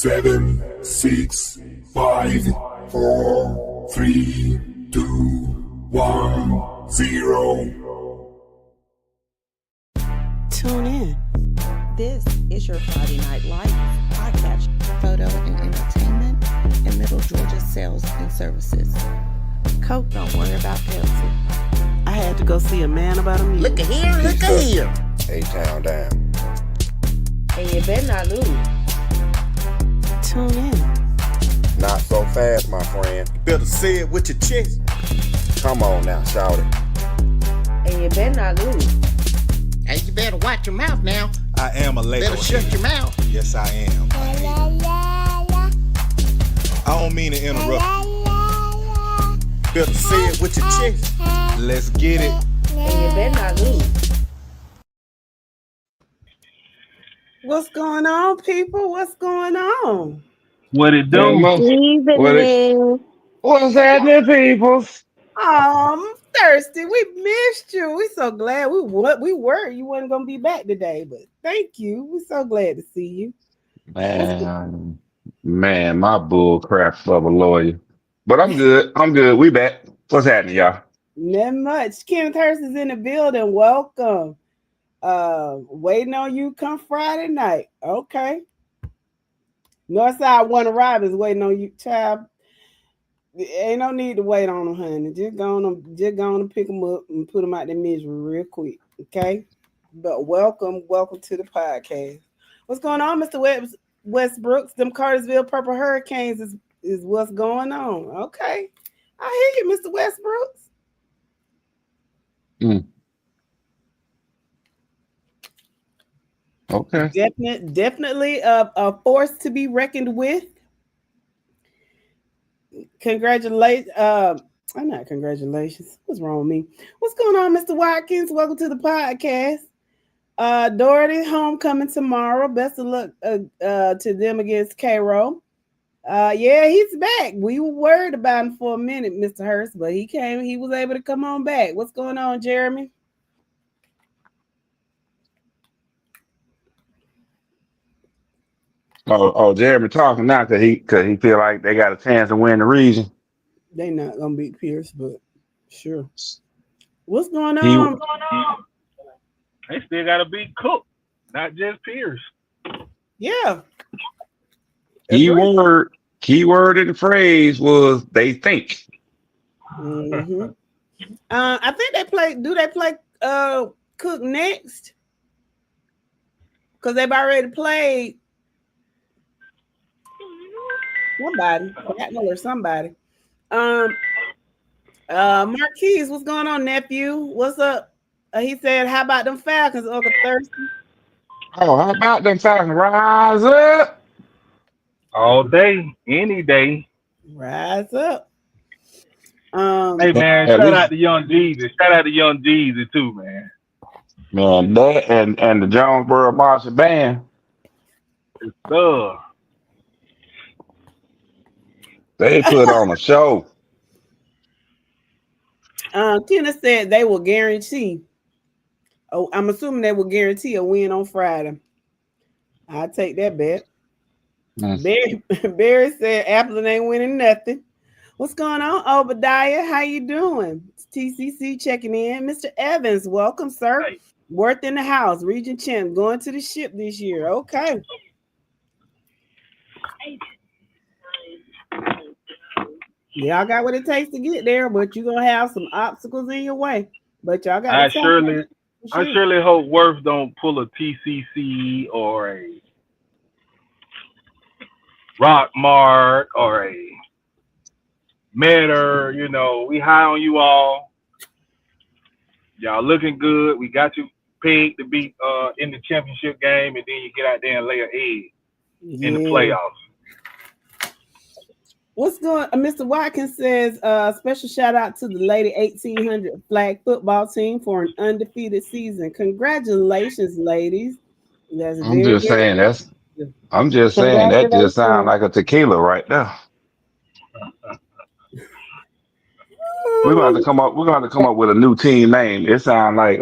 7, 6, 5, 4, 3, 2, 1, 0. Tune in. This is your Friday Night Lights podcast, photo and entertainment, and Middle Georgia sales and services. Coke, don't worry about Pepsi. I had to go see a man about a music. Look at here, look at here. A-Town down. And you better not lose. Tune in. Not so fast, my friend. You better say it with your chest. Come on now, shout it. And you better not lose. Hey, you better watch your mouth now. I am a Lego. Better shut your mouth. Yes, I am. I don't mean to interrupt. Better say it with your chest. Let's get it. And you better not lose. What's going on, people? What's going on? What it do? What's happening, peoples? I'm thirsty. We missed you. We so glad we were. You wasn't gonna be back today, but thank you. We're so glad to see you. Man, my bull crap of a lawyer. But I'm good. We back. What's happening, y'all? Not much. Kenneth Hurst is in the building. Welcome. Waiting on you come Friday night. Okay. Northside One Arrive is waiting on you, child. Ain't no need to wait on them, honey. Just go on pick them up and put them out their misery real quick. Okay. But welcome to the podcast. What's going on, Mr. Westbrooks? Them Cartersville Purple Hurricanes is what's going on. Okay. I hear you, Mr. Westbrooks. Okay. Definitely a force to be reckoned with. Congratulations. Not congratulations. What's wrong with me? What's going on, Mr. Watkins? Welcome to the podcast. Doherty, homecoming tomorrow. Best of luck to them against Cairo. Yeah, he's back. We were worried about him for a minute, Mr. Hurst, but he came. He was able to come on back. What's going on, Jeremy? Oh, Jeremy talking now because he feel like they got a chance to win the region. They not gonna beat Pierce, but sure. What's going on? They still got to beat Cook, not just Pierce. Yeah. Keyword in the phrase was they think. Mm-hmm. I think they play. Do they play Cook next? Because they've already played somebody, or somebody. Marquise, what's going on, nephew? What's up? He said, "How about them Falcons, Uncle Thirsty?" Oh, how about them Falcons? Rise up all day, any day. Rise up. Hey man, shout out to Young Jeezy. Shout out to Young Jeezy too, man. Man, that and the Jonesboro Marching Band. It's They put on a show. Tina said they will guarantee. Oh, I'm assuming they will guarantee a win on Friday. I'll take that bet. Barry said Apple ain't winning nothing. What's going on, Obadiah? How you doing? It's TCC checking in. Mr. Evans, welcome, sir. Hey. Worth in the house. Region champ going to the ship this year. Okay. Y'all got what it takes to get there, but you're gonna have some obstacles in your way. But y'all got. I surely hope Worth don't pull a TCC or a Rock Mark or a Matter. You know, we high on you all. Y'all looking good. We got you pegged to be in the championship game, and then you get out there and lay an egg in the playoffs. What's going on? Mr. Watkins says, special shout out to the Lady 1800 flag football team for an undefeated season. Congratulations, ladies. I'm just saying that just sounds like a tequila right there. We're going to come up with a new team name. It sounds like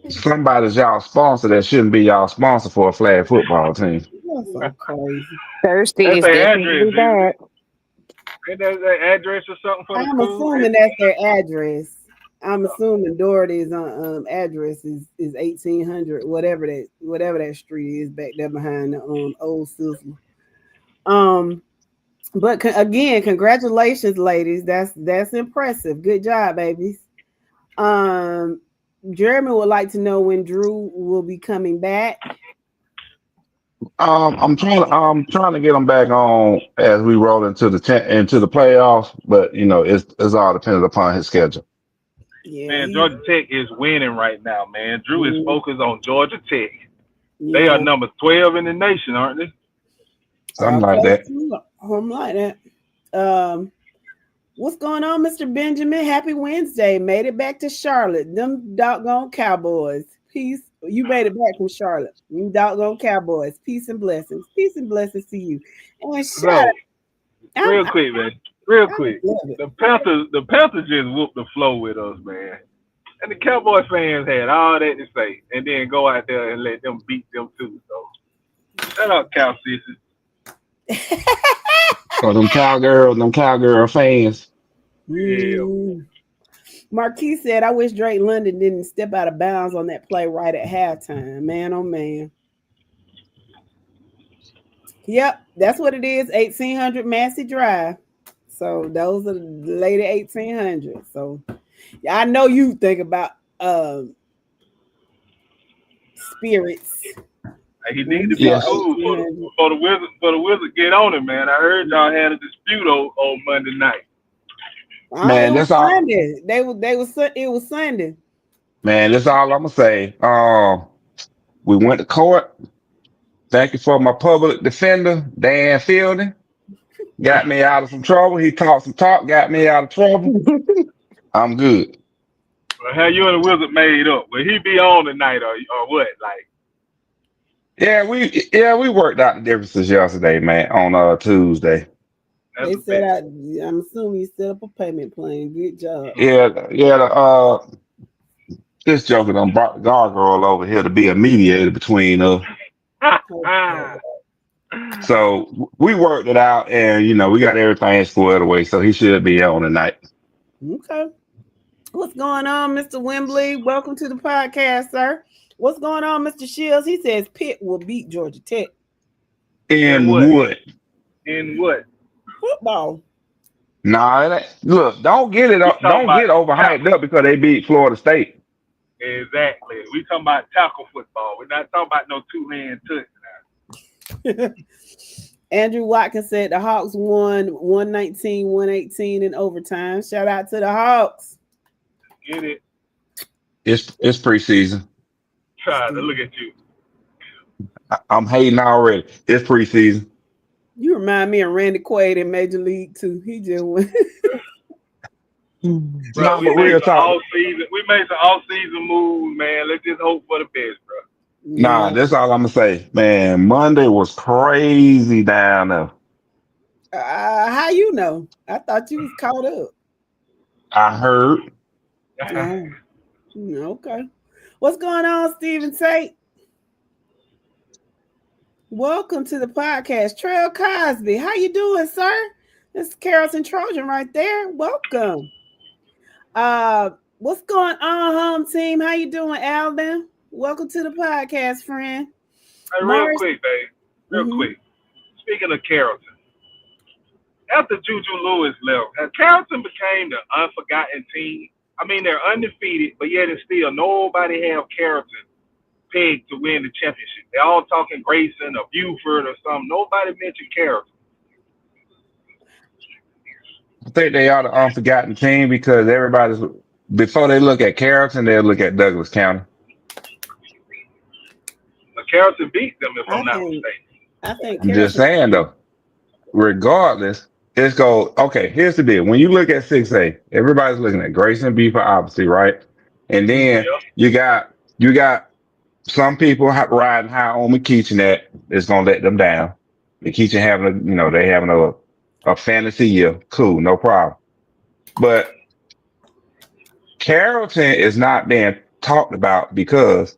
somebody's y'all sponsor that shouldn't be y'all sponsor for a flag football team. That's so crazy. Thirsty That's is their definitely address, isn't back. it? Ain't that their address or something for the I'm school? assuming that's their address. I'm assuming Doherty's address is 1800, whatever that street is back there behind the old Sizzler. But again, congratulations, ladies. That's impressive. Good job, babies. Jeremy would like to know when Drew will be coming back. I'm trying to get him back on as we roll into into the playoffs, but it's all dependent upon his schedule. Yeah, Man, Georgia Tech is winning right now, man. Drew is focused on Georgia Tech. They are yeah. number 12 in the nation, aren't they? Something like that. Something like that. What's going on, Mr. Benjamin? Happy Wednesday. Made it back to Charlotte. Them doggone Cowboys. Peace. You made it back from Charlotte. You doggone Cowboys. Peace and blessings. Peace and blessings to you. And So, real quick, man. Real quick. The Panthers just whooped the floor with us, man. And the Cowboy fans had all that to say, and then go out there and let them beat them too. So, shut up, Cow Sisters. So them cowgirl fans. Yeah. Marquis said, I wish Drake London didn't step out of bounds on that play right at halftime. Man, oh man. Yep, that's what it is. 1800 Massey Drive. So those are the late 1800s. So I know you think about spirits. He needs to be cool for the Wizards get on him, man. I heard y'all had a dispute on Monday night. Man, It was that's all. Sunday. It was Sunday. Man, that's all I'm gonna say. We went to court. Thank you for my public defender, Dan Fielding. Got me out of some trouble. He talked some talk, got me out of trouble. I'm good. Well, how you and the Wizard made up? Will he be on tonight or what? Like, we worked out the differences yesterday, man, on Tuesday. They said I'm assuming you set up a payment plan. Good job. This joker done brought the gargoyle over here to be a mediator between us. So we worked it out, and we got everything squared away. So he should be on tonight. Okay. What's going on, Mr. Wembley? Welcome to the podcast, sir. What's going on, Mr. Shields? He says Pitt will beat Georgia Tech. In what? In what? Football. Nah, look, don't get overhyped up because they beat Florida State. Exactly. We talking about tackle football. We're not talking about no two-hand touchdown. Andrew Watkins said the Hawks won 119-118 in overtime. Shout out to the Hawks. Get it. It's preseason. Try to look at you. I'm hating already. It's preseason. You remind me of Randy Quaid in Major League too. He just went. Bro, we made some all-season moves, man. Let's just hope for the best, bro. Nah, that's all I'm gonna say, man. Monday was crazy down there. How you know? I thought you was caught up. I heard. Okay. What's going on, Stephen Tate? Welcome to the podcast. Trail Cosby. How you doing, sir? This is Carrollton Trojan right there. Welcome. What's going on, home team? How you doing, Alvin? Welcome to the podcast, friend. Hey, real quick, babe. Quick. Speaking of Carrollton, after Juju Lewis left, Carrollton became the unforgotten team. I mean, they're undefeated, but yet and still nobody have Carrollton pegged to win the championship. They're all talking Grayson or Buford or something. Nobody mentioned Carrollton. I think they are the unforgotten team because before they look at Carrollton, they'll look at Douglas County. But Carrollton beat them, if I'm not mistaken. I think I'm just saying though, regardless, okay, here's the deal. When you look at 6A, everybody's looking at Grayson Buford, obviously, right? And then you got some people riding high on McKeachin that is gonna let them down. McKeachin having a fantasy year. Cool, no problem. But Carrollton is not being talked about because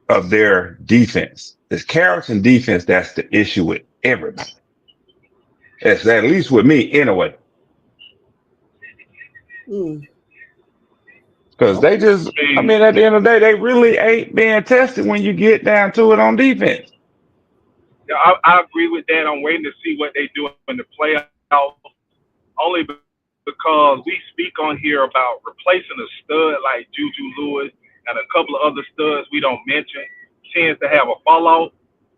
of their defense. It's Carrollton defense that's the issue with everybody. It's at least with me anyway. Because they just, I mean, at the end of the day, they really ain't being tested when you get down to it on defense. Yeah, I agree with that. I'm waiting to see what they do in the playoffs. Only because we speak on here about replacing a stud like Juju Lewis and a couple of other studs we don't mention tends to have a fallout.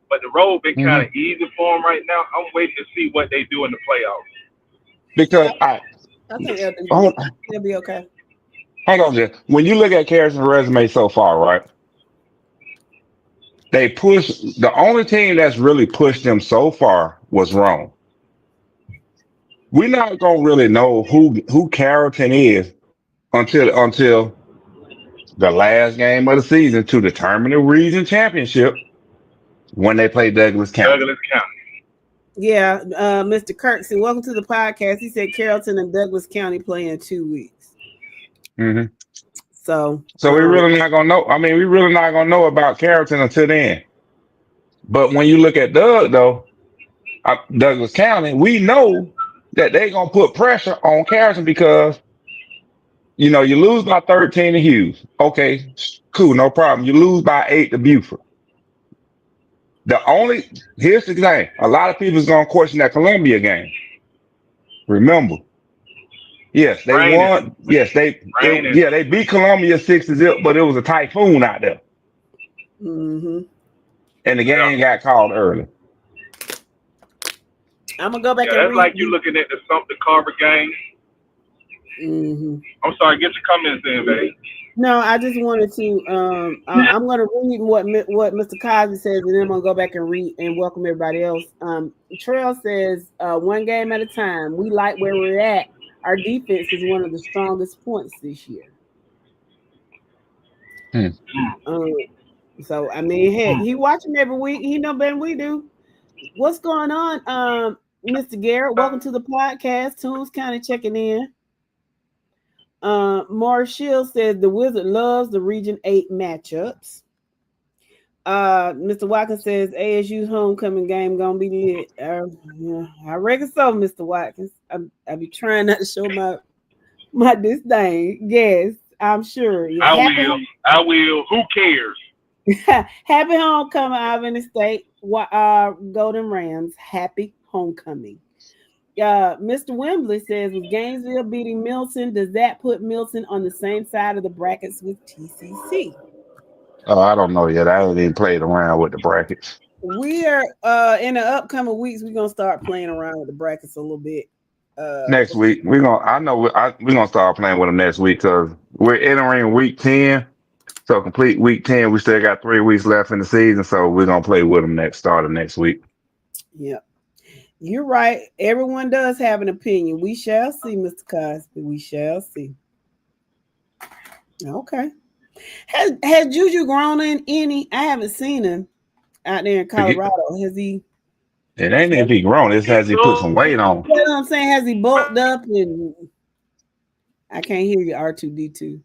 But the road been kind of easy for them right now. I'm waiting to see what they do in the playoffs. Because I think they'll be okay. Hang on, Jeff. When you look at Carrollton's resume so far, right? They the only team that's really pushed them so far was Rome. We're not gonna really know who Carrollton is until the last game of the season to determine the region championship when they play Douglas County. Yeah, Mr. Kirksey, welcome to the podcast. He said Carrollton and Douglas County play in 2 weeks. Mm-hmm. So we really not gonna know. I mean, we really not gonna know about Carrollton until then. But when you look at Douglas County, we know that they're gonna put pressure on Carrollton because you lose by 13 to Hughes. Okay, cool, no problem. You lose by 8 to Buford. Here's the thing: a lot of people is gonna question that Columbia game. Remember, yes, they won. Yes, they beat Columbia 6-0, but it was a typhoon out there. Mm-hmm. And the game got called early. I'm gonna go back and that's read. Like you looking at the Sumter Carver game. Mm-hmm. I'm sorry, get your comments in, babe. No, I just wanted to. I'm going to read what Mr. Cosby says, and then I'm going to go back and read and welcome everybody else. Trail says, "One game at a time. We like where we're at. Our defense is one of the strongest points this year." So I mean, heck, he watching every week. He know better than we do. What's going on, Mr. Garrett? Welcome to the podcast. Tunes kind of checking in. Marshall says the Wizard loves the Region 8 matchups. Mr. Watkins says ASU's homecoming game gonna be lit. Yeah, I reckon so, Mr. Watkins. I be trying not to show my disdain. Yes, I'm sure. I will. Who cares? Happy homecoming, Ivan State. Golden Rams. Happy homecoming. Mr. Wembley says, with Gainesville beating Milton, does that put Milton on the same side of the brackets with TCC? Oh, I don't know yet. I haven't even played around with the brackets. We are in the upcoming weeks. We're gonna start playing around with the brackets a little bit. Next week, we're gonna start playing with them next week because we're entering week 10. So complete week 10. We still got 3 weeks left in the season, so we're gonna play with them starting next week. Yep. You're right. Everyone does have an opinion. We shall see, Mr. Cosby. We shall see. Okay. Has Juju grown in any? I haven't seen him out there in Colorado. Has he? It ain't if he grown. It's has he put some weight on. You know what I'm saying? Has he bulked up? And I can't hear you, R2D2.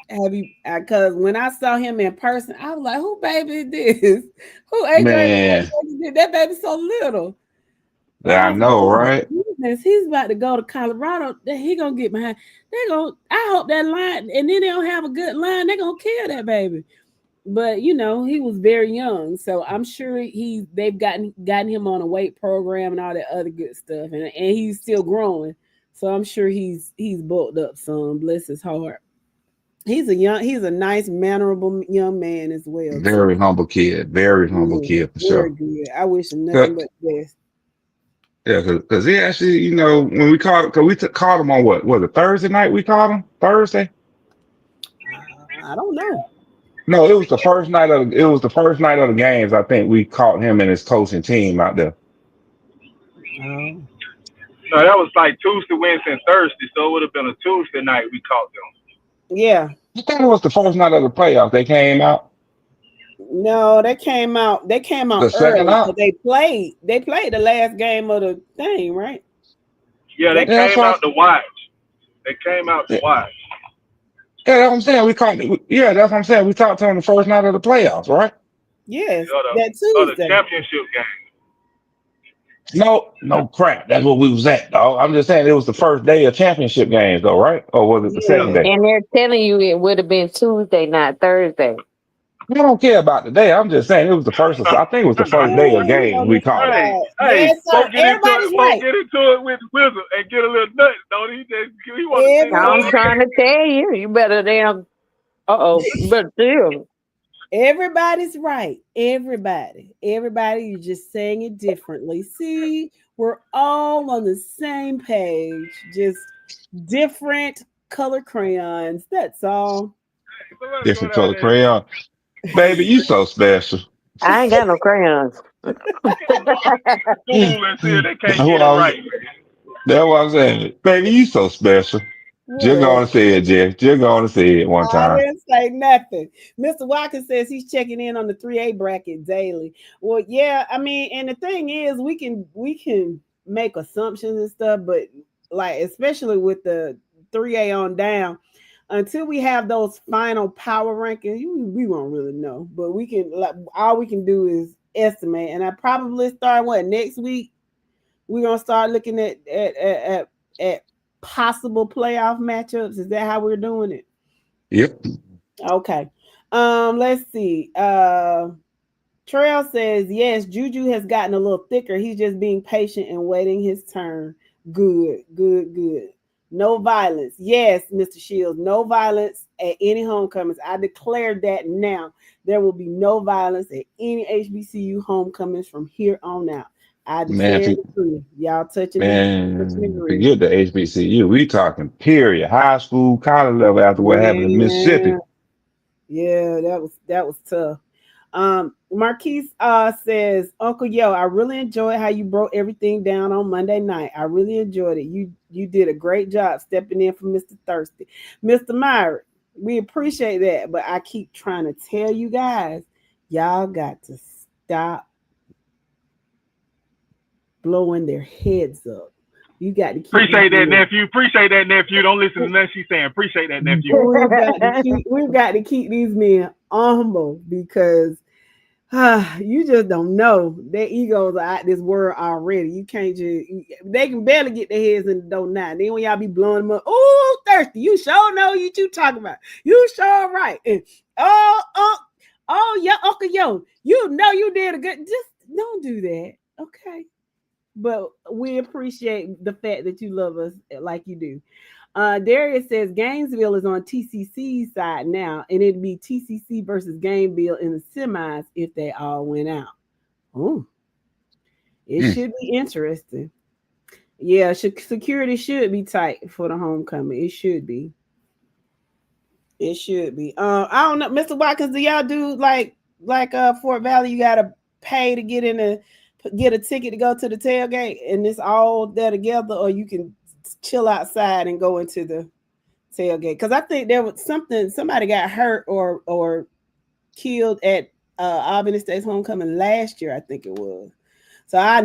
Have you? Because when I saw him in person, I was like, "Who baby is this? Who AJ? That baby's so little." I know, right? Goodness, he's about to go to Colorado. He gonna get behind. I hope that line, and then they don't have a good line. They're gonna kill that baby. But he was very young, so I'm sure they've gotten him on a weight program and all that other good stuff, and he's still growing. So I'm sure he's bulked up some. Bless his heart. He's a nice, mannerable young man as well. Very humble kid. Very humble kid for sure. Good. I wish him nothing but the best. Yeah, because he actually, when we called, because we called him on what was it, Thursday night? We called him Thursday. I don't know. No, it was the first night of the games. I think we caught him and his coaching team out there. No, that was like Tuesday, Wednesday, and Thursday. So it would have been a Tuesday night we caught them. Yeah. I think it was the first night of the playoffs. They came out. No, they came out. They came out early. So they played the last game of the thing, right? Yeah, they came out to watch. They came out to watch. Yeah, that's what I'm saying. We caught it. Yeah, that's what I'm saying. We talked to him the first night of the playoffs, right? Yes, that The Tuesday. championship game. No, no crap. That's what we was at, dog. I'm just saying it was the first day of championship games, though, right? Or was it the second Yeah. day? And they're telling you it would have been Tuesday, not Thursday. I don't care about the day. I'm just saying it was the first. I think it was the first day of game. So We Mr. caught it. Hey, White. hey, Yes, sir. folk get into it. Everybody's Folk right. get into it with the wizard and get a little nuts, don't he? He want to see I'm Everybody, trying to tell you, you better damn. You better chill. everybody's right. Everybody, you're just saying it differently. See, we're all on the same page, just different color crayons. That's all. Somebody go Different down color there. crayon. Baby, you so special. I ain't got no crayons. School and see if they can't get it Well, right. that's what I'm saying. Baby, you so special. Just What? going to say it, Jeff. Just going to say it one I time. didn't say nothing. Mr. Watkins says he's checking in on the 3A bracket daily. Well, yeah, I mean, and the thing is, we can make assumptions and stuff, but like especially with the 3A on down, until we have those final power rankings, we won't really know. But we can like all we can do is estimate. And I probably start what next week. We're gonna start looking at possible playoff matchups. Is that how we're doing it? Yep. Okay. Let's see. Trail says, yes, Juju has gotten a little thicker. He's just being patient and waiting his turn. Good. No violence. Yes, Mr. Shields, no violence at any homecomings. I declared that now. There will be no violence at any HBCU homecomings from here on out. I Man, declare it free. Y'all touching and agree. forget the HBCU. We talking period. High school, college level after what happened in Yeah, Mississippi. yeah, that was tough. Marquise says, Uncle Yo, I really enjoyed how you broke everything down on Monday night. I really enjoyed it. You did a great job stepping in for Mr. Thirsty. Mr. Myrick, we appreciate that, but I keep trying to tell you guys, y'all got to stop blowing their heads up. You got to keep Appreciate that, nephew. Appreciate that, nephew. Don't listen to nothing she's saying. Appreciate that, nephew. We've got to keep these men humble because you just don't know. Their egos are out this world already. You can't just they can barely get their heads in the door now. Then when y'all be blowing them up, oh thirsty, you sure know what you talking about. You sure right. And yeah, Uncle Yo, you know you did a good. Just don't do that, okay? But we appreciate the fact that you love us like you do. Darius says Gainesville is on TCC's side now, and it'd be TCC versus Gainesville in the semis if they all went out. Oh, it should be interesting. Yeah, security should be tight for the homecoming. It should be. It should be. I don't know, Mr. Watkins. Do y'all do like Fort Valley? You gotta pay to get get a ticket to go to the tailgate, and it's all there together, or you can chill outside and go into the tailgate. Because I think there was somebody got hurt or killed at Albany State's homecoming last year. I think it was. So I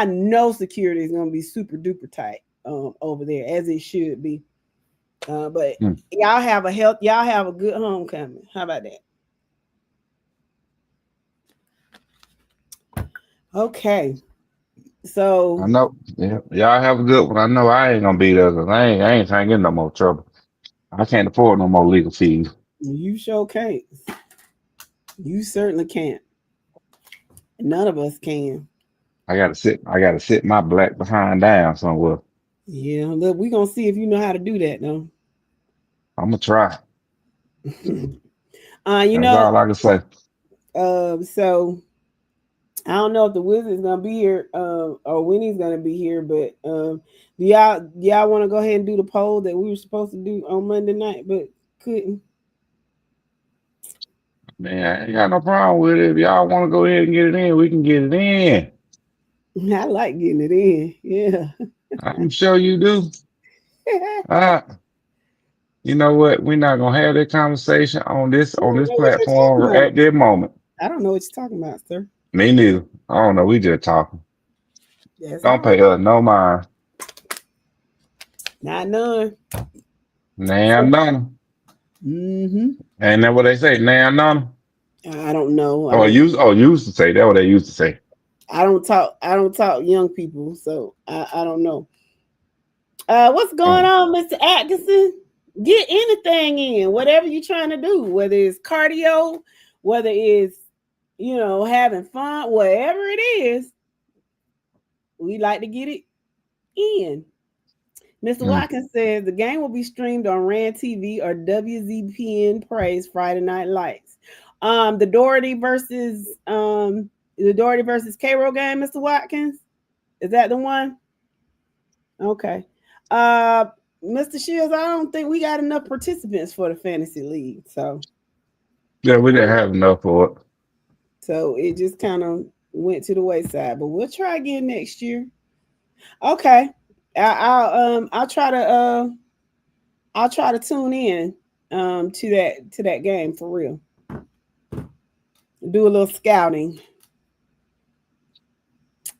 know security is gonna be super duper tight over there, as it should be. But y'all have a good homecoming. How about that? Okay. So I know. Yeah, y'all have a good one. I know I ain't gonna be there because I ain't trying to get no more trouble. I can't afford no more legal fees. you sure can't. You certainly can't. None of us can. I gotta sit my black behind down somewhere. Yeah, look, we're gonna see if you know how to do that though. I'm gonna try. You That's know, all I can say. so I don't know if the Wizard's gonna be here, or Winnie's gonna be here, but do y'all want to go ahead and do the poll that we were supposed to do on Monday night, but couldn't? Man, I ain't got no problem with it. If y'all want to go ahead and get it in, we can get it in. I like getting it in. Yeah. I'm sure you do. You know what? We're not gonna have that conversation on this I don't know what you're platform talking about. at this moment. I don't know what you're talking about, sir. Me neither. I don't know. We just talking. That's Don't all pay right. us no mind. Not none. Now, Donna. Mm-hmm. Ain't that what they say? Now, Donna. I don't know. Used to say that. What they used to say. I don't talk young people, so I don't know. What's going on, Mr. Atkinson? Get anything in, whatever you're trying to do, whether it's cardio, whether it's having fun, whatever it is, we like to get it in. Mr. Watkins says the game will be streamed on RAN TV or WZPN Praise Friday Night Lights. The Doherty versus K-Row game, Mr. Watkins. Is that the one? Okay. Mr. Shields, I don't think we got enough participants for the fantasy league. So yeah, we didn't have enough for it. So it just kind of went to the wayside, but we'll try again next year. Okay. I'll try to tune in to that game for real. Do a little scouting.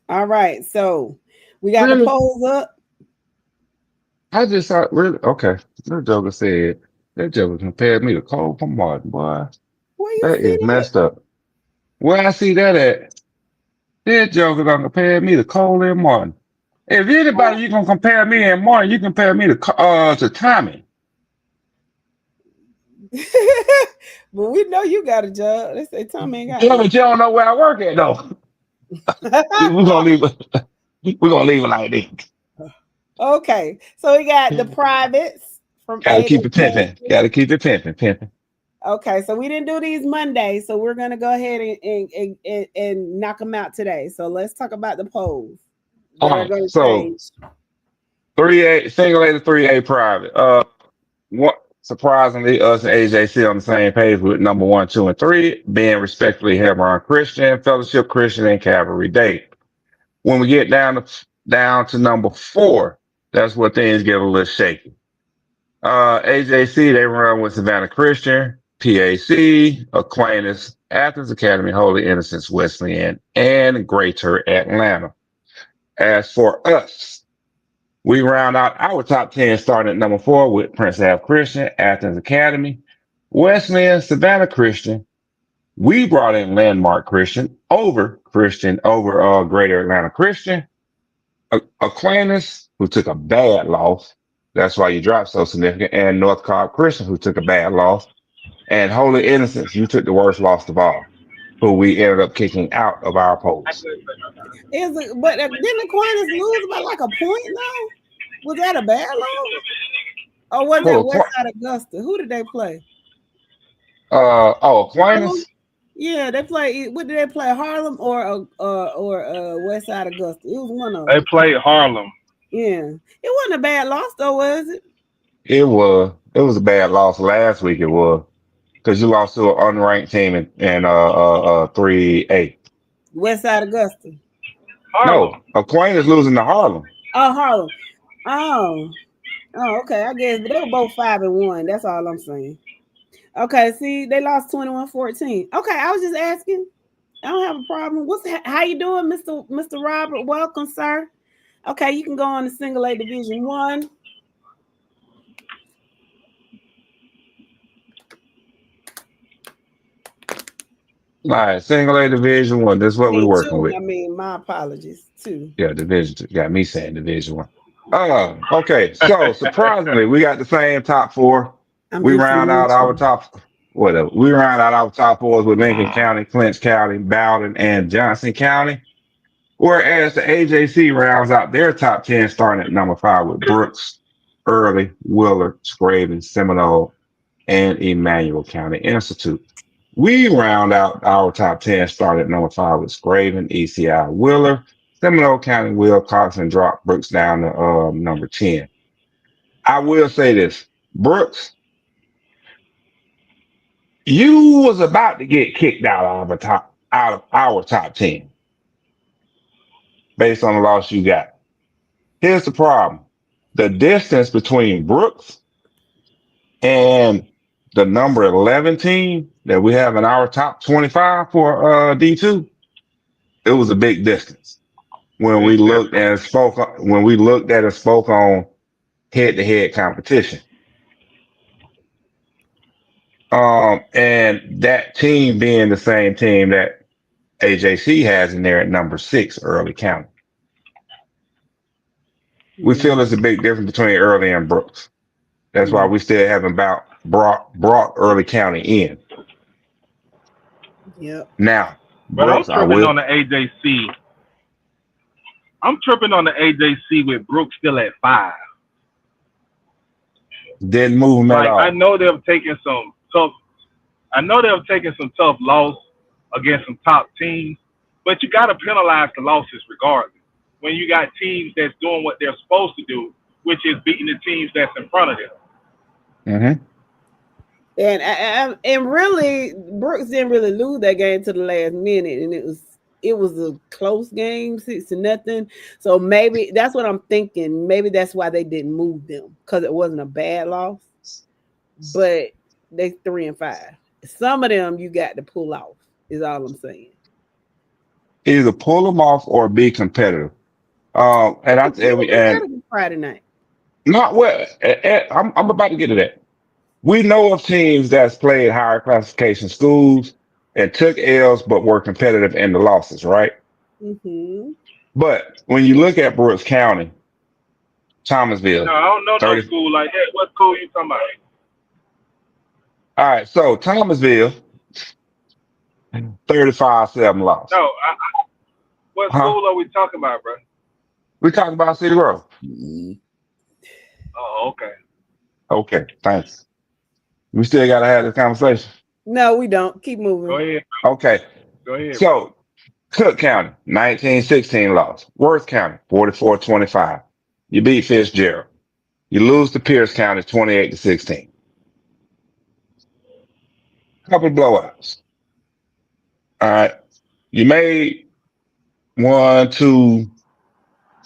All right, so we got the polls up. I just thought, really, okay. That joker said, that joker compared me to Cole from Martin, boy. Where you That see is that? messed up. Where I see that at? That joker done compared me to Cole and Martin. If anybody you gonna compare me and Martin, you compare me to Tommy. But we know you got a job. They say Tommy ain't got Yeah, but you don't know where I work at though. We're gonna leave it like this. Okay, so we got the privates from Gotta keep it pimping. Gotta keep it pimping. Okay, so we didn't do these Mondays, so we're gonna go ahead and knock them out today. So let's talk about the polls that are going to change. 3A single A to 3A private. What surprisingly, us and AJC on the same page with number 1, 2, and 3 being respectively Hebron Christian, Fellowship Christian, and Calvary Day. When we get down to number 4, that's where things get a little shaky. AJC, they run with Savannah Christian, PAC, Aquinas, Athens Academy, Holy Innocents Wesleyan, and Greater Atlanta. As for us, we round out our top 10 starting at number 4 with Prince Ave Christian, Athens Academy, Wesleyan, Savannah Christian. We brought in Landmark Christian over Greater Atlanta Christian, Aquinas, who took a bad loss. That's why you dropped so significant. And North Cobb Christian, who took a bad loss. And Holy Innocents, you took the worst loss of all, who we ended up kicking out of our polls. But didn't Aquinas lose by like a point now? Was that a bad loss? Or was that Westside Augusta? Who did they play? Aquinas? Yeah, they play. What did they play? Harlem or Westside Augusta? It was one of them. They played Harlem. Yeah, it wasn't a bad loss though, was it? It was. It was a bad loss last week. It was because you lost to an unranked team in 3A. Westside Augusta. Harlem. No, Aquinas losing to Harlem. Oh, Harlem. Oh, okay. I guess, but they were both 5-1. That's all I'm saying. Okay, see, they lost 21-14. Okay, I was just asking. I don't have a problem. How you doing, Mr. Robert? Welcome, sir. Okay, you can go on to Single A Division 1. All right, Single A Division 1. That's what we're working with. I mean, my apologies too. Yeah, Division 2. Got me saying Division 1. Okay. So surprisingly, we got the same top 4. We round out our top 4s with Lincoln County, Clinch County, Bowden, and Johnson County. Whereas the AJC rounds out their top 10 starting at number 5 with Brooks, Early, Willard, Scraven, Seminole, and Emmanuel County Institute. We round out our top 10 starting at number 5 with Scraven, ECI, Willard, Seminole County, Wilcox, and drop Brooks down to number 10. I will say this, Brooks, you was about to get kicked out of our top 10 based on the loss you got. Here's the problem. The distance between Brooks and the number 11 team that we have in our top 25 for D2, it was a big distance when we looked at and spoke on head-to-head competition. And that team being the same team that AJC has in there at number 6, Early County. We feel there's a big difference between Early and Brooks. That's why we still haven't brought Early County in. Yep. Now, But Brooks, I'm tripping on the AJC. I'm tripping on the AJC with Brooks still at 5. Didn't move him at all. I know they've taken some tough. Loss against some top teams, but you got to penalize the losses regardless. When you got teams that's doing what they're supposed to do, which is beating the teams that's in front of them. Mm-hmm. And really, Brooks didn't really lose that game to the last minute, and it was a close game, 6-0. So maybe that's what I'm thinking. Maybe that's why they didn't move them, because it wasn't a bad loss. But they 3-5. Some of them you got to pull off. Is all I'm saying. Either pull them off or be competitive. And I and Friday night. Not well. I'm about to get to that. We know of teams that's played higher classification schools and took L's, but were competitive in the losses, right? Mm-hmm. But when you look at Brooks County, Thomasville. No, I don't know no school like that. What school you talking about? All right, so Thomasville, 35-7 loss. No, what school are we talking about, bro? We're talking about City Grove. Oh, okay. Okay, thanks. We still got to have this conversation. No, we don't. Keep moving. Go ahead. Okay. Go ahead. So, Cook County, 19-16 loss. Worth County, 44-25. You beat Fitzgerald. You lose to Pierce County, 28-16. Couple of blowouts. All right. You made 1, 2,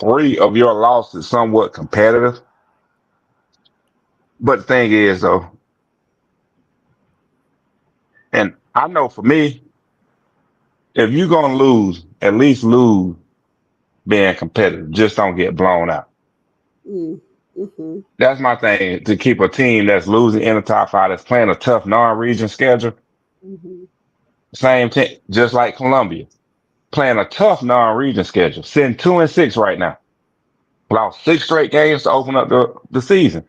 3 of your losses somewhat competitive. But the thing is, though, and I know for me, if you're going to lose, at least lose being competitive. Just don't get blown out. Mm-hmm. That's my thing, to keep a team that's losing in the top 5, that's playing a tough non-region schedule. Mm-hmm. Same thing, just like Columbia, playing a tough non-region schedule, sitting 2-6 right now. Lost 6 straight games to open up the season.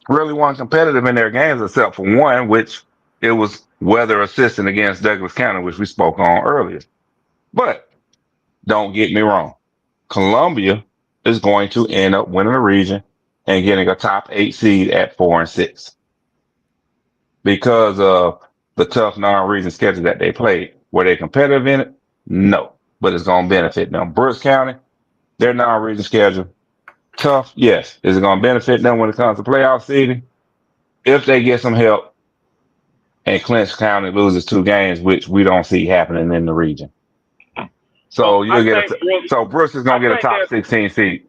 Really weren't competitive in their games except for one, which it was weather assistant against Douglas County, which we spoke on earlier. But don't get me wrong, Columbia is going to end up winning the region and getting a top 8 seed at 4-6 because of the tough non-region schedule that they played. Were they competitive in it? No, but it's going to benefit them. Brooks County, their non-region schedule, tough, yes. Is it going to benefit them when it comes to playoff seeding? If they get some help and Clinch County loses 2 games, which we don't see happening in the region. So you'll get so Brooks is going to get a top 16 seed.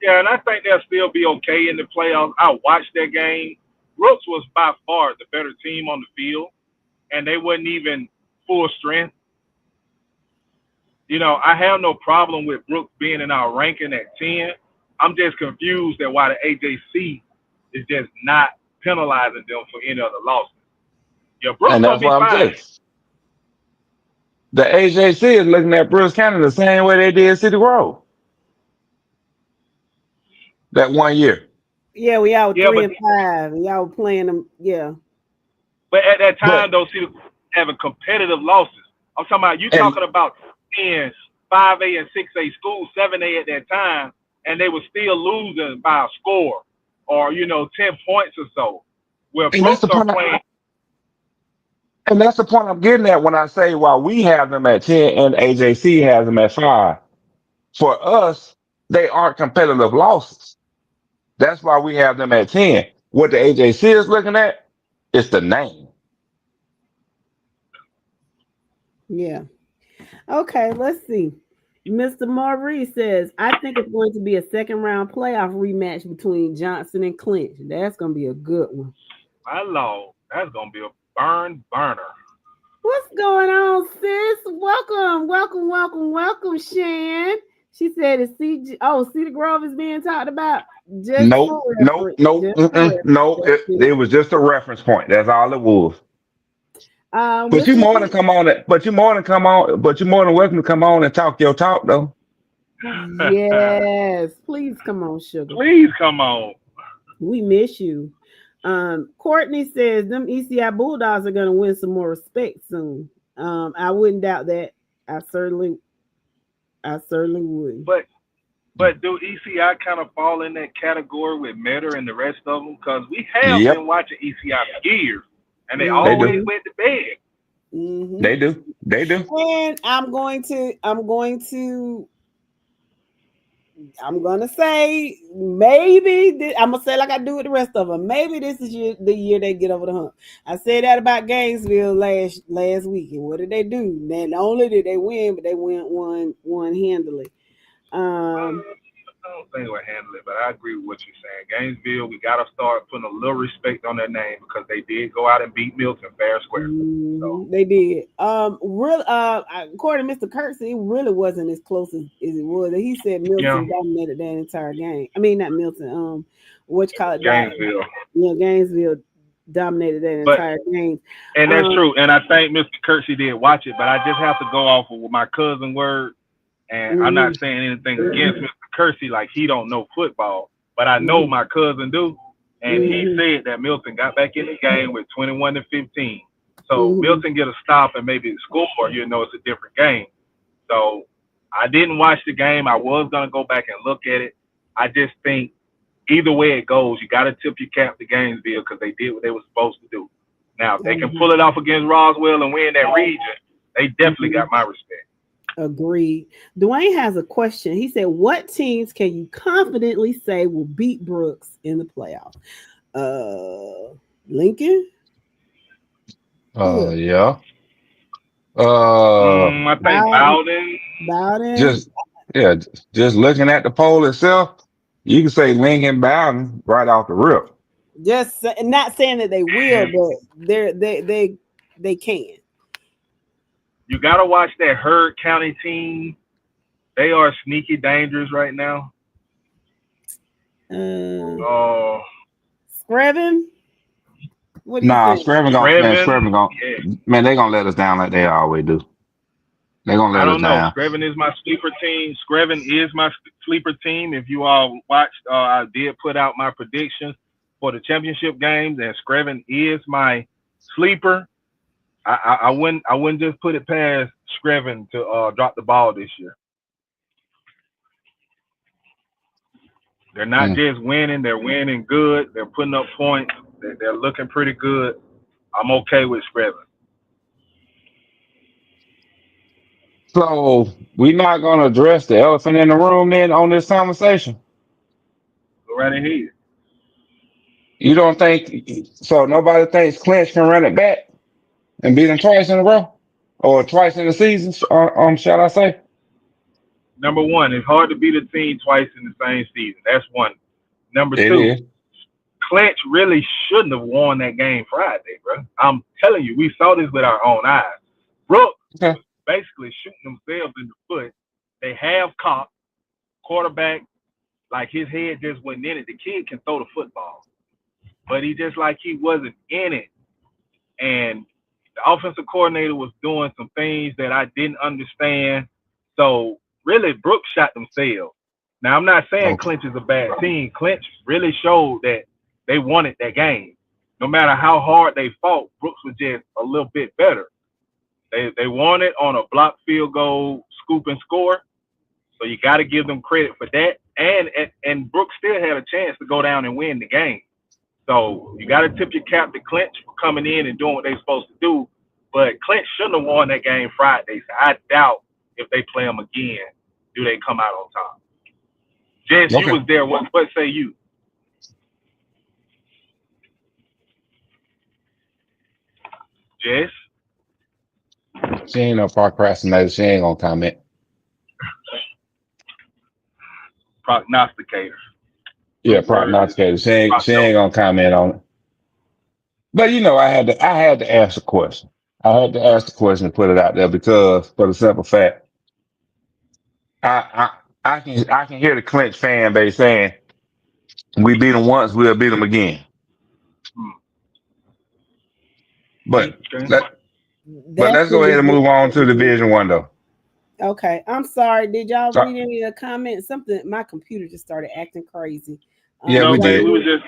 Yeah, and I think they'll still be okay in the playoffs. I watched that game. Brooks was by far the better team on the field, and they wasn't even full strength. You know, I have no problem with Brooks being in our ranking at 10. I'm just confused at why the AJC is just not penalizing them for any other losses. Yeah, Brooks and that's gonna what be I'm fine. saying. The AJC is looking at Brooks County the same way they did City Grove that one year. Yeah, we out 3-5. Y'all playing them, yeah. But at that time, though, see, having competitive losses. I'm talking about you talking about 10, 5A and 6A schools, 7A at that time, and they were still losing by a score or 10 points or so. Where Brooks are playing. And that's the point I'm getting at when I say while we have them at 10 and AJC has them at 5. For us, they aren't competitive losses. That's why we have them at 10. What the AJC is looking at is the name. Yeah. Okay, let's see. Mr. Maurice says, I think it's going to be a second round playoff rematch between Johnson and Clinch. That's going to be a good one. My Lord, that's going to be a burner. What's going on, sis? Welcome, Shan. She said it's CG. Oh, Cedar Grove is being talked about. Just for Nope, nope, reference. nope, Just for no. reference. That's It was just a reference point. That's all it was. it. But you Mr. more than come on it. But you more than come on. But you more than welcome to come on and talk your talk though. Yes, please come on, sugar. Please come on. We miss you. Courtney says them ECI Bulldogs are gonna win some more respect soon. I wouldn't doubt that. I certainly would. But do ECI kind of fall in that category with Meta and the rest of them? Because we have Yep, been watching ECI for years, and they they always do. Mm-hmm. went to bed. Mm-hmm. They do. They do. And I'm gonna say maybe I'm gonna say like I do with the rest of them. Maybe this is the year they get over the hump. I said that about Gainesville last week, and what did they do? Not only did they win, but they went one handily. Um, I don't think we'll handle it, but I agree with what you're saying. Gainesville, we got to start putting a little respect on their name because they did go out and beat Milton fair and square. So they did. According to Mr. Kirksey, it really wasn't as close as it was. He said Milton dominated that entire game. I mean, not Milton. What you call it? Gainesville. Yeah, Gainesville dominated that entire game. And that's true. And I think Mr. Kersey did watch it, but I just have to go off of my cousin word. And I'm not saying anything against Mr. Kersey, like he don't know football, but I know my cousin do. And he said that Milton got back in the game with 21-15. So Milton get a stop and maybe score, it's a different game. So I didn't watch the game. I was gonna go back and look at it. I just think either way it goes, you got to tip your cap to Gainesville because they did what they were supposed to do. Now, if they can pull it off against Roswell and win that region, they definitely got my respect. Agreed. Dwayne has a question. He said, what teams can you confidently say will beat Brooks in the playoffs? Lincoln? Yeah. I think Bowden. Just looking at the poll itself, you can say Lincoln Bowden right off the rip. Just not saying that they will, but they can. You got to watch that Heard County team. They are sneaky dangerous right now. Screven? What do you think? Screven man, they gonna let us down like they always do. They're gonna let us down. Screven is my sleeper team. Screven is my sleeper team. If you all watched, I did put out my predictions for the championship games, and Screven is my sleeper. I wouldn't just put it past Screven to drop the ball this year. They're not just winning; they're winning good. They're putting up points. They're looking pretty good. I'm okay with Screven. So we're not gonna address the elephant in the room then on this conversation. Go right ahead. You don't think so? Nobody thinks Clinch can run it back and beat them twice in a row, or twice in the season? Shall I say? Number one, it's hard to beat a team twice in the same season. That's one. Number two, Clinch really shouldn't have won that game Friday, bro. I'm telling you, we saw this with our own eyes. Brooks was basically shooting themselves in the foot. They have caught quarterback, like his head just wasn't in it. The kid can throw the football, but he just like he wasn't in it. And the offensive coordinator was doing some things that I didn't understand. So really, Brooks shot themselves. Now, I'm not saying Clinch is a bad team. Clinch really showed that they wanted that game. No matter how hard they fought, Brooks was just a little bit better. They won it on a blocked field goal, scoop and score. So you got to give them credit for that. And Brooks still had a chance to go down and win the game. So you got to tip your cap to Clinch for coming in and doing what they're supposed to do. But Clinch shouldn't have won that game Friday. So I doubt if they play them again, do they come out on top. Jess, you was there. What say you? Jess? She ain't no procrastinator. She ain't gonna comment. Prognosticator. Yeah, prognosticator. She ain't gonna comment on it. But I had to ask the question. I had to ask the question and put it out there because for the simple fact, I can hear the clinch fan base saying, "We beat them once, we'll beat them again." Hmm. But Okay. let but That's let's go ahead and move on to Division One though. Okay, I'm sorry. Did y'all So, read any of the comments? Something my computer just started acting crazy. yeah, No, we babe, did. we were just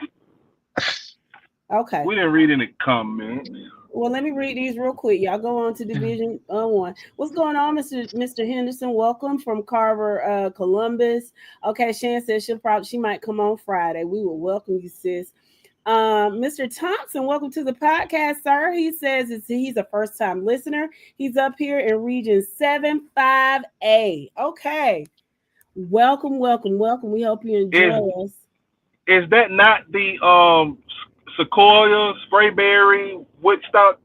Okay. we didn't read any comments. Well, let me read these real quick. Y'all go on to Division One. What's going on, Mr. Henderson? Welcome from Carver, Columbus. Okay, Shan says she might come on Friday. We will welcome you, sis. Mr. Thompson, welcome to the podcast, sir. He says he's a first time listener. He's up here in Region 75A. Okay, welcome. We hope you enjoy us. Is that not the Sequoia, Sprayberry, Woodstock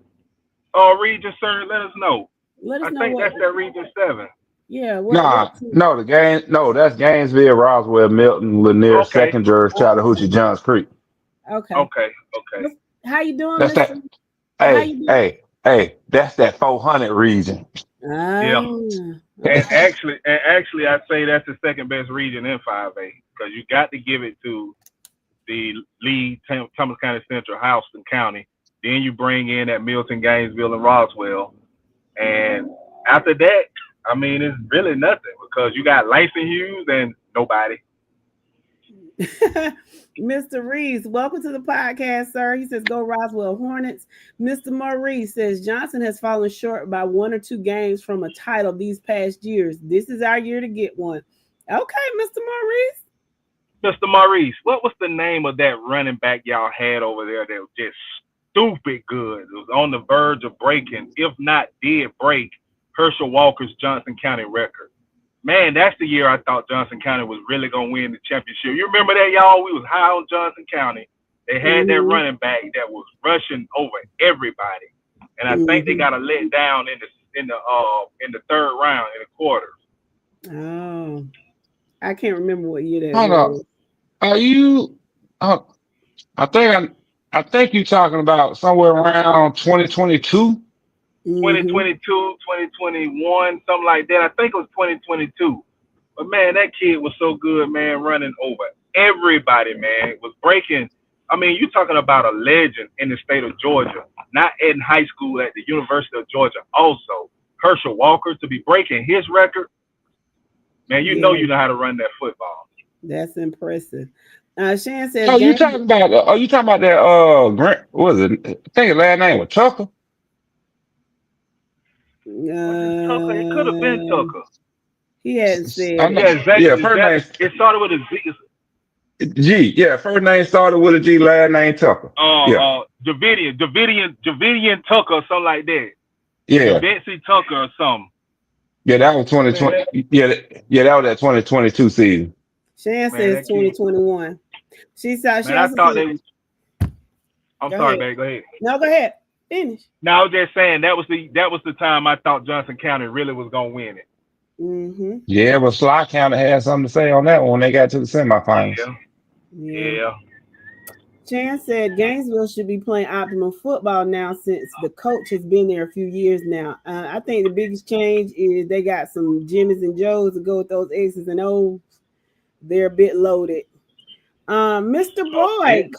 region, sir? Let us know. Let us I know think what. that's that region 7. Yeah, nah, what. no, that's Gainesville, Roswell, Milton, Lanier, Okay. Second George, Chattahoochee, Johns Creek. Okay. Okay. How you doing, That's Mister? that. How Hey, you doing? hey, hey, that's that 400 region. Yeah. And Okay. actually, I'd say that's the second best region in 5A because you got to give it to the Lee, Thomas County Central, Houston County. Then you bring in that Milton, Gainesville, and Roswell. And after that, I mean, it's really nothing because you got Langston Hughes and nobody. Mr. Reeves, welcome to the podcast, sir. He says, go Roswell Hornets. Mr. Maurice says, Johnson has fallen short by 1 or 2 games from a title these past years. This is our year to get one. Okay, Mr. Maurice. Mr. Maurice, what was the name of that running back y'all had over there that was just stupid good? It was on the verge of breaking, if not did break, Herschel Walker's Johnson County record. Man, that's the year I thought Johnson County was really going to win the championship. You remember that, y'all? We was high on Johnson County. They had that running back that was rushing over everybody, and I think they got a let down in the third round in the quarters. Oh, I can't remember what year that Hold on. was. Are you? I think you're talking about somewhere around 2022. 2022, 2021, something like that. I think it was 2022. But man, that kid was so good, man, running over everybody, man. It was breaking. I mean, you're talking about a legend in the state of Georgia, not in high school at the University of Georgia. Also, Herschel Walker to be breaking his record, man. You know how to run that football. That's impressive. Shan says, Are you talking about that? Grant? What was it? I think his last name was Tucker. Tucker? It could have been Tucker. He hadn't said. First name. It started with a Z. G. Yeah, first name started with a G. Last name Tucker. Davidian Tucker or something like that. Yeah. Betsy Tucker or something. Yeah, that was 2020. Yeah, that was that 2022 season. Shan says 2021. She saw. She also thought said, I'm sorry, babe. Go ahead. No, go ahead. Finish. No, I was just saying that was the time I thought Johnson County really was gonna win it. Mm-hmm. Yeah, but Sly County had something to say on that one when they got to the semifinals. Yeah. Chan said Gainesville should be playing optimal football now since the coach has been there a few years now. I think the biggest change is they got some Jimmys and Joes to go with those X's and O's. They're a bit loaded. Mr. Boyd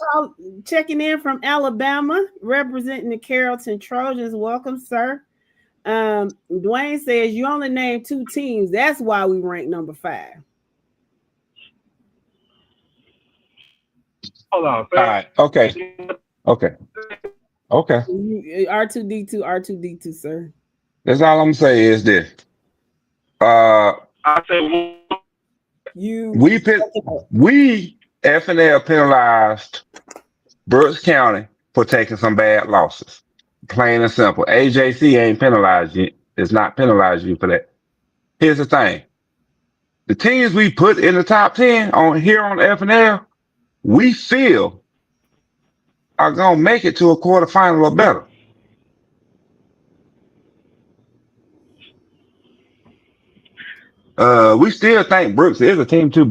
checking in from Alabama, representing the Carrollton Trojans. Welcome, sir. Dwayne says you only named 2 teams. That's why we rank number 5. Hold on. All right. Okay. R2D2, sir. That's all I'm gonna say is this. I said we FNL penalized Brooks County for taking some bad losses. Plain and simple. AJC ain't penalized you. It's not penalized you for that. Here's the thing. The teams we put in the top 10 on FNL, we feel are gonna make it to a quarterfinal or better. We still think Brooks is a team to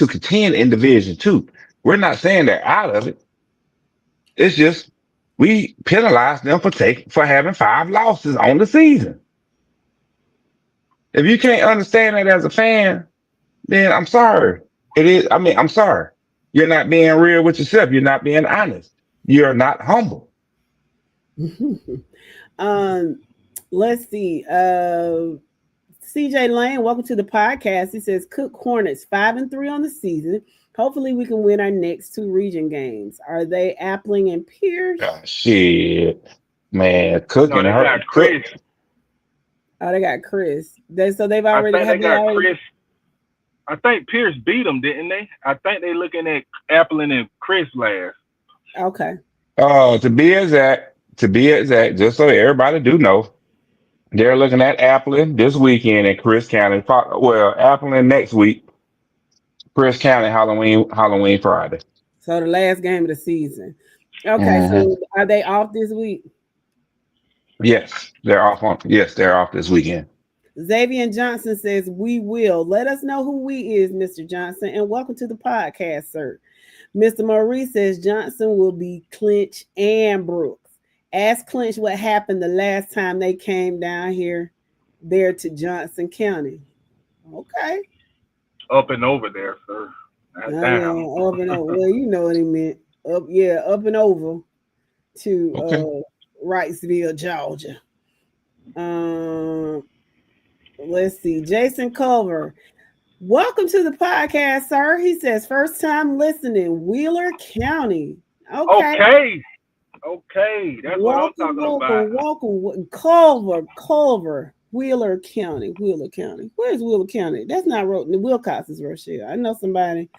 contend in Division 2. We're not saying they're out of it. It's just we penalized them for having 5 losses on the season. If you can't understand that as a fan, then I'm sorry. It is. I mean, I'm sorry. You're not being real with yourself. You're not being honest. You're not humble. um, let's see. CJ Lane, welcome to the podcast. He says Cook Hornets 5-3 on the season. Hopefully, we can win our next two region games. Are they Appling and Pierce? Ah, shit, man, No, cooking they got hurt. Cook. Chris. Oh, they got Chris. They've I already think they have they got already Chris. I think Pierce beat them, didn't they? I think they looking at Applin and Chris last. okay. To be exact, just so everybody do know, they're looking at Appleton this weekend in Chris County. Well, Appleton next week, Chris County Halloween Friday. So the last game of the season. Okay, Hmm. so are they off this week? They're off this weekend. Xavier Johnson says, we will. Let us know who we is, Mr. Johnson, and welcome to the podcast, sir. Mr. Maurice says Johnson will be Clinch and Brooks. Ask Clinch what happened the last time they came down there to Johnson County. Okay. Up and over there, sir. Yeah, Down. up and over. Well, you know what he meant. Up and over to Okay. Wrightsville, Georgia. Let's see. Jason Culver. Welcome to the podcast, sir. He says, first time listening, Wheeler County. Okay. Okay. That's what I'm talking about. Welcome. Culver. Wheeler County. Where's Wheeler County? That's not Wilcox's, Rochelle. I know somebody.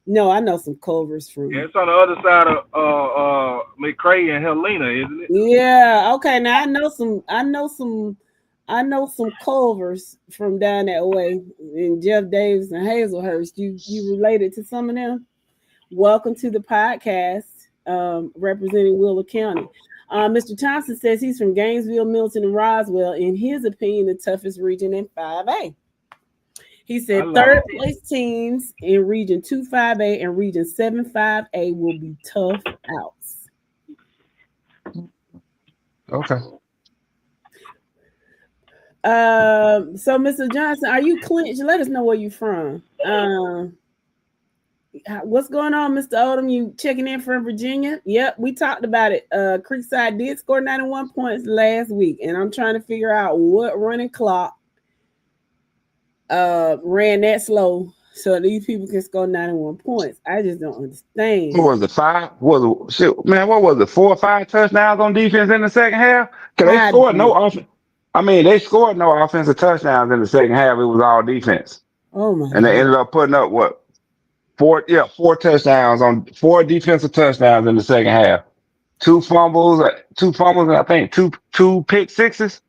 No, I know some Culvers from. Yeah, it's on the other side of McCray and Helena, isn't it? Yeah. Okay. Now I know some Culvers from down that way, and Jeff Davis and Hazelhurst. You related to some of them? Welcome to the podcast, representing Wheeler County. Mr. Thompson says he's from Gainesville, Milton, and Roswell. In his opinion, the toughest region in 5A. He said third place teams in Region 2 5A and Region 7 5A will be tough outs. Okay. So Mr. Johnson, are you Clinch? Let us know where you're from. What's going on, Mr. Odom? You checking in from Virginia? Yep, we talked about it. Creekside did score 91 points last week, and I'm trying to figure out what running clock ran that slow so these people can score 91 points. I just don't understand. What was it? What was it? 4 or 5 touchdowns on defense in the second half? Because they scored no offense. I mean, they scored no offensive touchdowns in the second half. It was all defense. Oh my! And they ended up putting up what? 4 touchdowns on 4 defensive touchdowns in the second half. 2 fumbles, and I think two pick sixes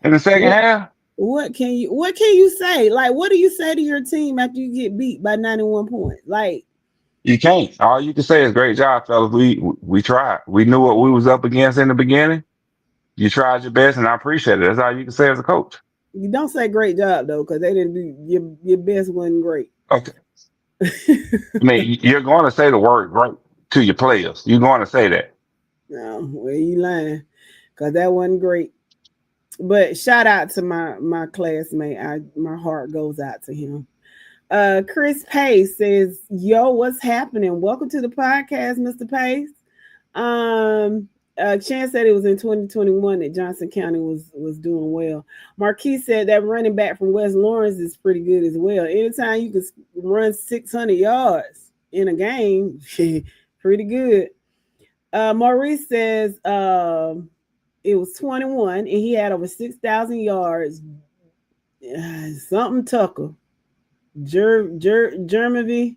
in the second half. What can you say? Like, what do you say to your team after you get beat by 91 points? Like, you can't. All you can say is great job, fellas. We tried. We knew what we was up against in the beginning. You tried your best, and I appreciate it. That's all you can say as a coach. You don't say great job though, because they didn't do your best wasn't great. Okay. I mean, you're going to say the word great to your players. You're going to say that. No, well, you lying, because that wasn't great. But shout out to my classmate. My heart goes out to him. Chris Pace says, yo, what's happening? Welcome to the podcast, Mr. Pace. Chance said it was in 2021 that Johnson County was doing well. Marquis said that running back from West Lawrence is pretty good as well. Anytime you can run 600 yards in a game, pretty good. Maurice says it was 21 and he had over 6,000 yards. Something Tucker. Germany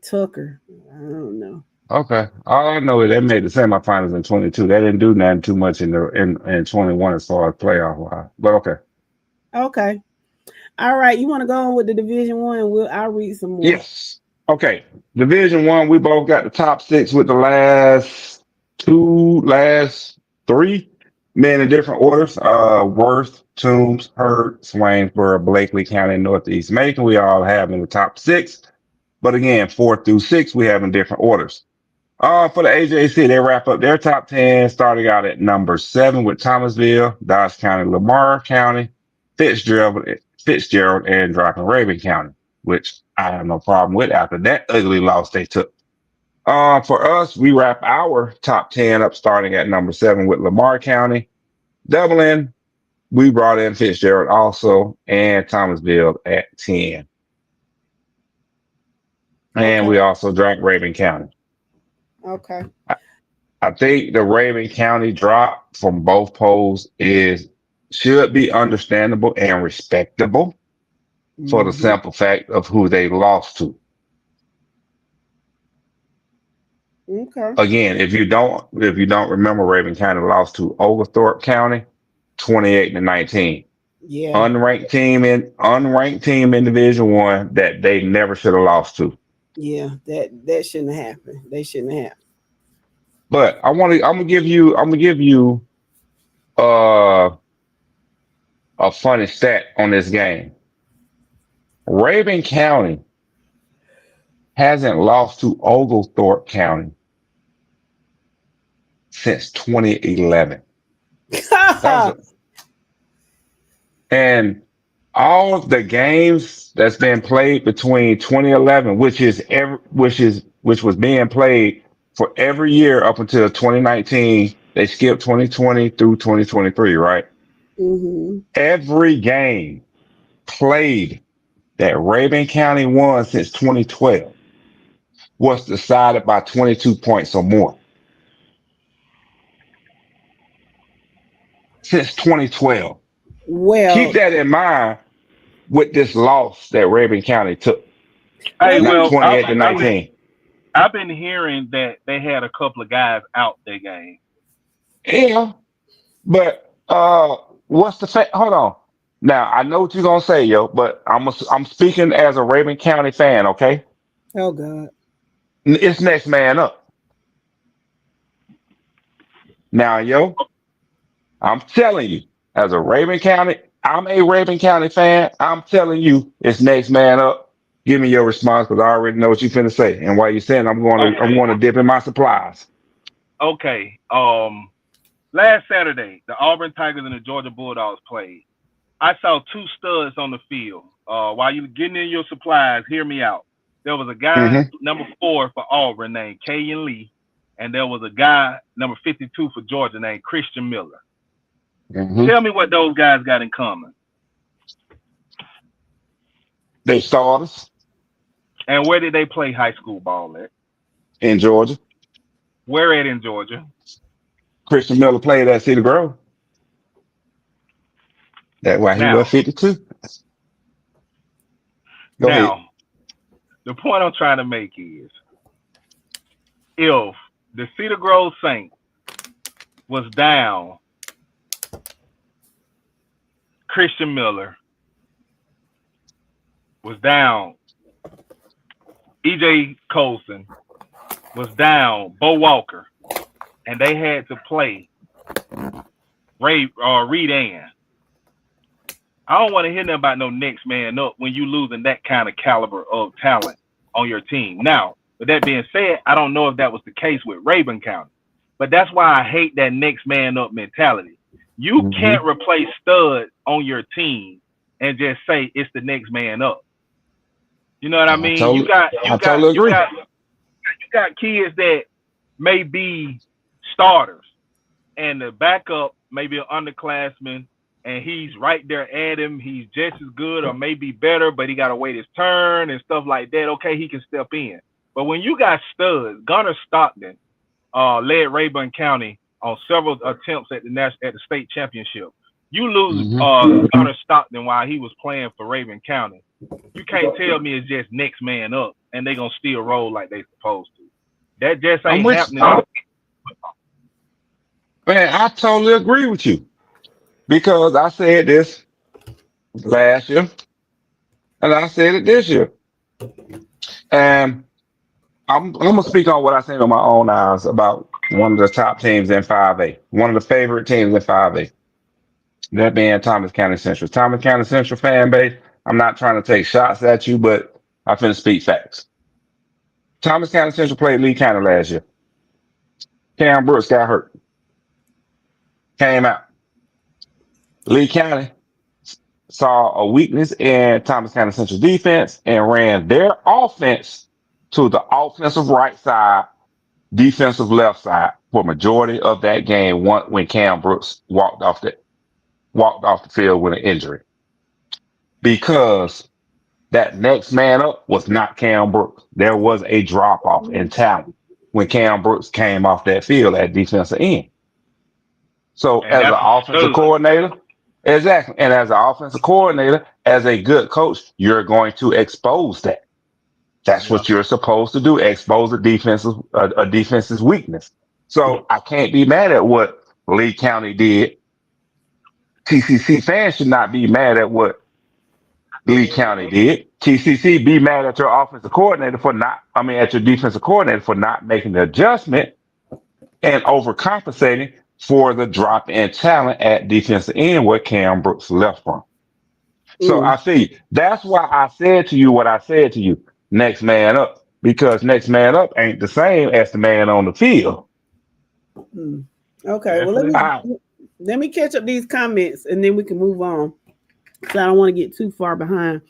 Tucker. I don't know. Okay. All I know is they made the semifinals in 22. They didn't do nothing too much in 21 as far as playoff wise. But okay. Okay. All right. You want to go on with the Division 1? I'll read some more. Yes. Okay. Division 1, we both got the top 6 with the last 3 men in different orders. Worth, Toombs, Hurd, Swainsboro, Blakely County, Northeast Macon. We all have in the top 6. But again, 4 through 6, we have in different orders. For the AJC, they wrap up their top 10, starting out at number 7 with Thomasville, Dodge County, Lamar County, Fitzgerald, and Dropin Raven County. which I have no problem with after that ugly loss they took. For us, we wrap our top 10 up starting at number 7 with Lamar County. Doubling, we brought in Fitzgerald also and Thomasville at 10. And we Okay. also drank Raven County. Okay. I think the Raven County drop from both polls should be understandable and respectable for the Mm-hmm. simple fact of who they lost to. Okay. Again, if you don't remember, Raven County lost to Oglethorpe County, 28-19. Yeah. Unranked team in Division One that they never should have lost to. Yeah. That shouldn't have happened. They shouldn't have. But I'm gonna give you uh a funny stat on this game. Raven County hasn't lost to Oglethorpe County since 2011. That was a, and all of the games that's been played between 2011, which was being played for every year up until 2019. They skipped 2020 through 2023, right? Mm-hmm. Every game played that Raven County won since 2012 was decided by 22 points or more. Since 2012. Keep Well, that in mind with this loss that Raven County took. Hey, let Not me. well, 28 to 19. I've been hearing that they had a couple of guys out their game. Yeah, but what's the fact? Hold on. Now I know what you're gonna say, yo, but I'm speaking as a Raven County fan, okay? Oh God. It's next man up. Now, yo, I'm telling you, as a Raven County, I'm a Raven County fan. I'm telling you, it's next man up. Give me your response because I already know what you're finna say. And while you're saying, I'm Okay. going to dip in my supplies. Okay. Last Saturday, the Auburn Tigers and the Georgia Bulldogs played. I saw two studs on the field. While you were getting in your supplies, hear me out. There was a guy Hmm. number 4 for Auburn named Kayan Lee, and there was a guy number 52 for Georgia named Christian Miller. Hmm. Tell me what those guys got in common, They starters and where did they play high school ball at? in Georgia. Where at in Georgia? Christian Miller played at Cedar Grove. That's why he was Now, 52. Go ahead. now, the point I'm trying to make is, if the Cedar Grove Saints was down Christian Miller, was down EJ Colson, was down Bo Walker, and they had to play Reed Ann. I don't want to hear nothing about no next man up when you losing that kind of caliber of talent on your team. Now, with that being said, I don't know if that was the case with Raven County, but that's why I hate that next man up mentality. You Hmm. can't replace stud on your team and just say it's the next man up. You know what I I mean? You totally, got you I got totally you agree. got you got kids that may be starters, and the backup may be an underclassman, and he's right there at him. He's just as good or maybe better, but he got to wait his turn and stuff like that. Okay, he can step in. But when you got studs, Gunnar Stockton led Rayburn County on several attempts at the state championship. You lose Hmm. Gunnar Stockton while he was playing for Raven County. You can't tell me it's just next man up and they gonna still roll like they supposed to. That just I'm ain't with happening. you. Man, I totally agree with you because I said this last year and I said it this year. And I'm gonna speak on what I seen with my own eyes about one of the top teams in 5A, one of the favorite teams in 5A. That being Thomas County Central. Thomas County Central fan base. I'm not trying to take shots at you, but I finna speak facts. Thomas County Central played Lee County last year. Cam Brooks got hurt. Came out. Lee County saw a weakness in Thomas County Central defense and ran their offense to the offensive right side, defensive left side for majority of that game when Cam Brooks walked off the field with an injury because that next man up was not Cam Brooks. There was a drop off in talent when Cam Brooks came off that field at defensive end. So And as an that's offensive good. coordinator, exactly, and as an offensive coordinator, as a good coach, you're going to expose that. That's Yeah. what you're supposed to do: expose a defense's weakness. So I can't be mad at what Lee County did. TCC fans should not be mad at what Lee County did. TCC be mad at your offensive coordinator for not. I mean, at your defensive coordinator for not making the adjustment and overcompensating for the drop in talent at defensive end where Cam Brooks left from. So I see. That's why I said to you what I said to you. Next man up, because next man up ain't the same as the man on the field. Okay, well Definitely. let me catch up these comments and then we can move on. So I don't want to get too far behind.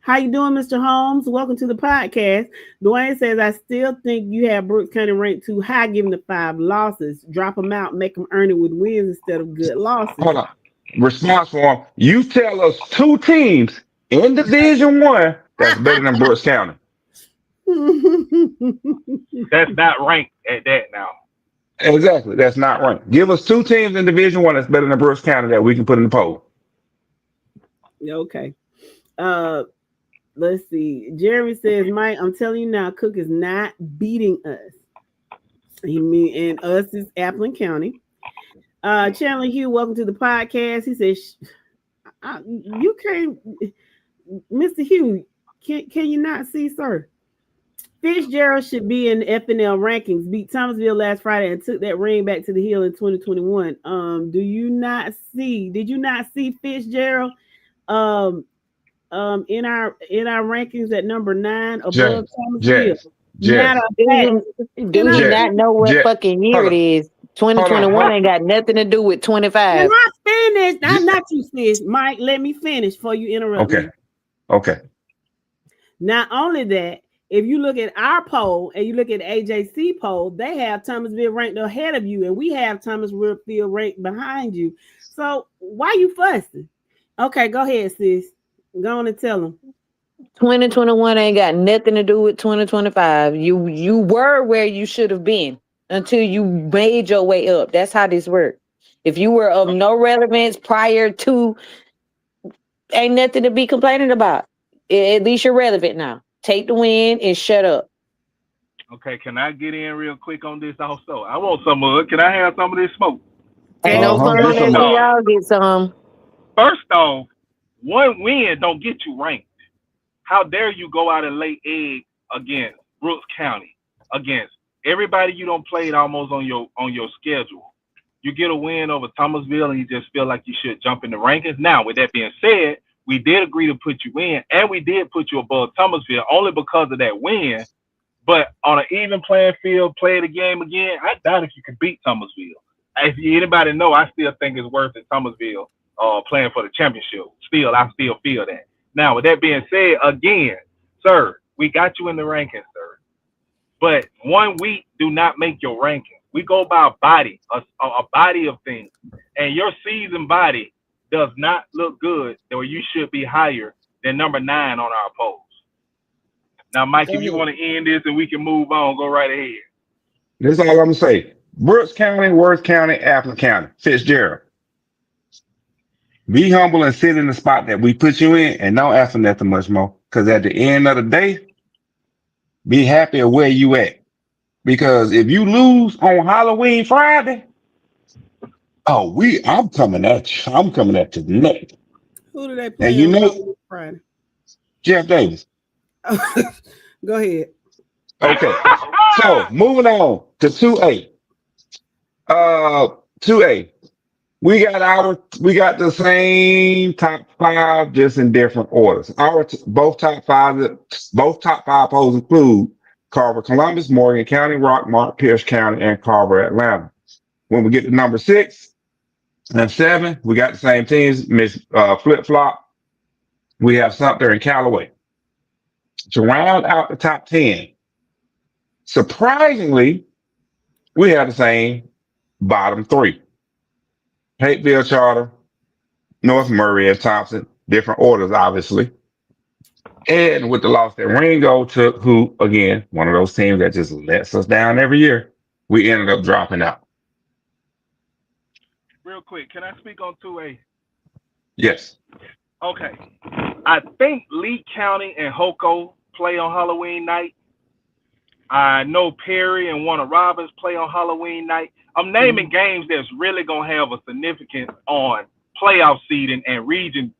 How you doing, Mr. Holmes? Welcome to the podcast. Dwayne says, I still think you have Brooks County ranked too high, given the 5 losses. Drop them out, make them earn it with wins instead of good losses. Hold on. Response form. You tell us 2 teams in Division 1 that's better than Brooks County. That's not ranked at that now. Exactly. That's not ranked. Give us 2 teams in Division 1 that's better than Brooks County that we can put in the poll. Okay. Let's see. Jeremy says, Mike, I'm telling you now, Cook is not beating us. And us is Appleton County. Chandler Hugh, welcome to the podcast. He says, you can't, Mr. Hugh, can you not see, sir? Fitzgerald should be in the FNL rankings. Beat Thomasville last Friday and took that ring back to the Hill in 2021. Did you not see Fitzgerald in our rankings at number 9 above Thomasville? Jess. Do you not know what fucking year it is? 2021 ain't got nothing to do with 25. Can I finish? Not you, sis. Mike, let me finish before you interrupt me. Okay. Not only that, if you look at our poll and you look at AJC poll, they have Thomasville ranked ahead of you, and we have Thomasville ranked behind you. So why you fussing? Okay, go ahead, sis. Go on and tell them. 2021 ain't got nothing to do with 2025. You were where you should have been until you made your way up. That's how this works. If you were of no relevance prior to, ain't nothing to be complaining about. At least you're relevant now. Take the win and shut up. Okay, can I get in real quick on this also? I want some of it. Can I have some of this smoke? Ain't no fun unless we all get some. First off, one win don't get you ranked. How dare you go out and lay egg against Brooks County, against everybody you don't play it almost on your schedule. You get a win over Thomasville and you just feel like you should jump in the rankings. Now, with that being said, we did agree to put you in, and we did put you above Thomasville only because of that win. But on an even playing field, play the game again, I doubt if you can beat Thomasville. If anybody know, I still think it's worth it Thomasville playing for the championship. I still feel that. Now, with that being said, again, sir, we got you in the rankings, sir. But 1 week do not make your ranking. We go by a body, a body of things. And your season body does not look good, or you should be higher than number 9 on our polls. Now, Mike, if you want to end this and we can move on, go right ahead. This is all I'm going to say. Brooks County, Worth County, Appleton County, Fitzgerald. Be humble and sit in the spot that we put you in and don't ask for nothing much more. Because at the end of the day, be happy of where you at. Because if you lose on Halloween Friday, I'm coming at you. I'm coming at you next. Who do they play and you on know, Friday? Jeff Davis. Go ahead. Okay. So moving on to 2A. 2A. We got the same top 5, just in different orders. Both top five polls include Carver, Columbus, Morgan County, Rockmart, Pierce County, and Carver, Atlanta. When we get to number 6 and 7, we got the same teams. Flip Flop, We have Sumter and Callaway. To round out the top 10, surprisingly, we have the same bottom three. Hateville Charter, North Murray, and Thompson. Different orders, obviously. And with the loss that Ringo took, who, again, one of those teams that just lets us down every year, we ended up dropping out. Real quick, can I speak on 2A? Yes. Okay. I think Lee County and Hoko play on Halloween night. I know Perry and Warner Robins play on Halloween night. I'm naming games that's really going to have a significance on playoff seeding and region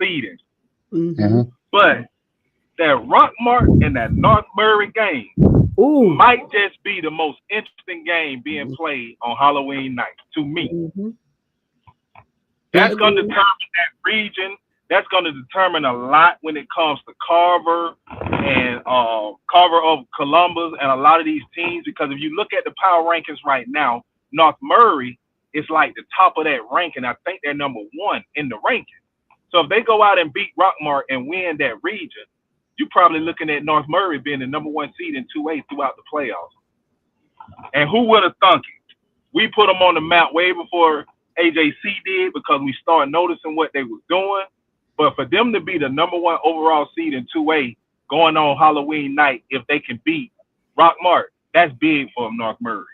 seeding. Mm-hmm. But that Rockmart and that North Murray game might just be the most interesting game being played on Halloween night to me. Mm-hmm. That's going to determine that region. That's going to determine a lot when it comes to Carver and Carver of Columbus and a lot of these teams. Because if you look at the power rankings right now, North Murray is like the top of that ranking. I think they're number 1 in the ranking. So if they go out and beat Rockmart and win that region, you're probably looking at North Murray being the number 1 seed in 2A throughout the playoffs. And who would have thunk it? We put them on the map way before AJC did because we started noticing what they were doing. But for them to be the number 1 overall seed in 2A going on Halloween night, if they can beat Rockmart, that's big for North Murray.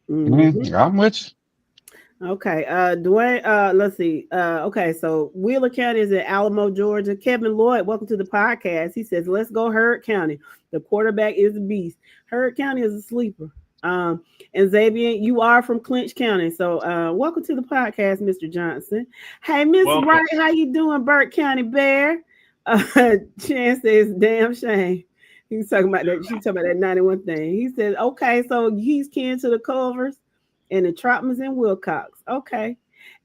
Mm-hmm. I'm with you. Okay, Dwayne, let's see. Okay, so Wheeler County is in Alamo, Georgia. Kevin Lloyd, welcome to the podcast. He says, let's go Hurd County. The quarterback is a beast. Hurd County is a sleeper. And Xavier, you are from Clinch County. So welcome to the podcast, Mr. Johnson. Hey, Miss Wright, how you doing, Burke County Bear? Chance says, damn shame. He's talking about that. She's talking about that 91 thing. He says, okay, so he's kin to the Culvers and the Trotmans and Wilcox. Okay.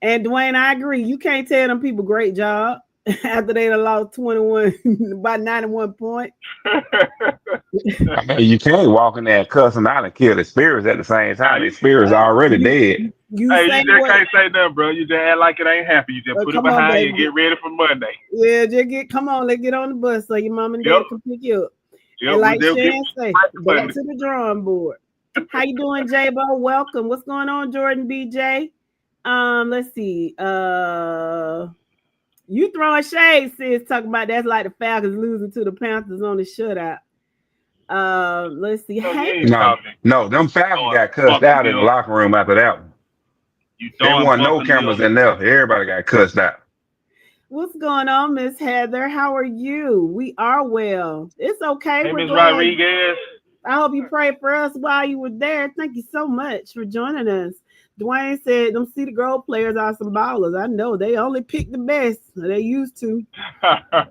And Dwayne, I agree. You can't tell them people great job after they lost 21 by 91 points. I mean, you can't walk in there and cuss them out and kill the spirits at the same time. The spirits already dead. You just can't say nothing, bro. You just act like it ain't happy. You just put it behind you and get ready for Monday. Yeah, come on, let's get on the bus so your mom and dad can pick you up. And like Shan say, back to the drawing board. How you doing, J-Bo? Welcome. What's going on, Jordan BJ? Let's see. You throwing shade, sis, talking about that's like the Falcons losing to the Panthers on the shutout. Let's see. No, them Falcons got cussed out in the locker room after that one. There wasn't no cameras in there. Everybody got cussed out. What's going on, Miss Heather? How are you? We are well. It's okay. Hey, Miss Rodriguez. I hope you prayed for us while you were there. Thank you so much for joining us. Dwayne said, them Cedar Grove players are some ballers. I know they only pick the best. They used to. I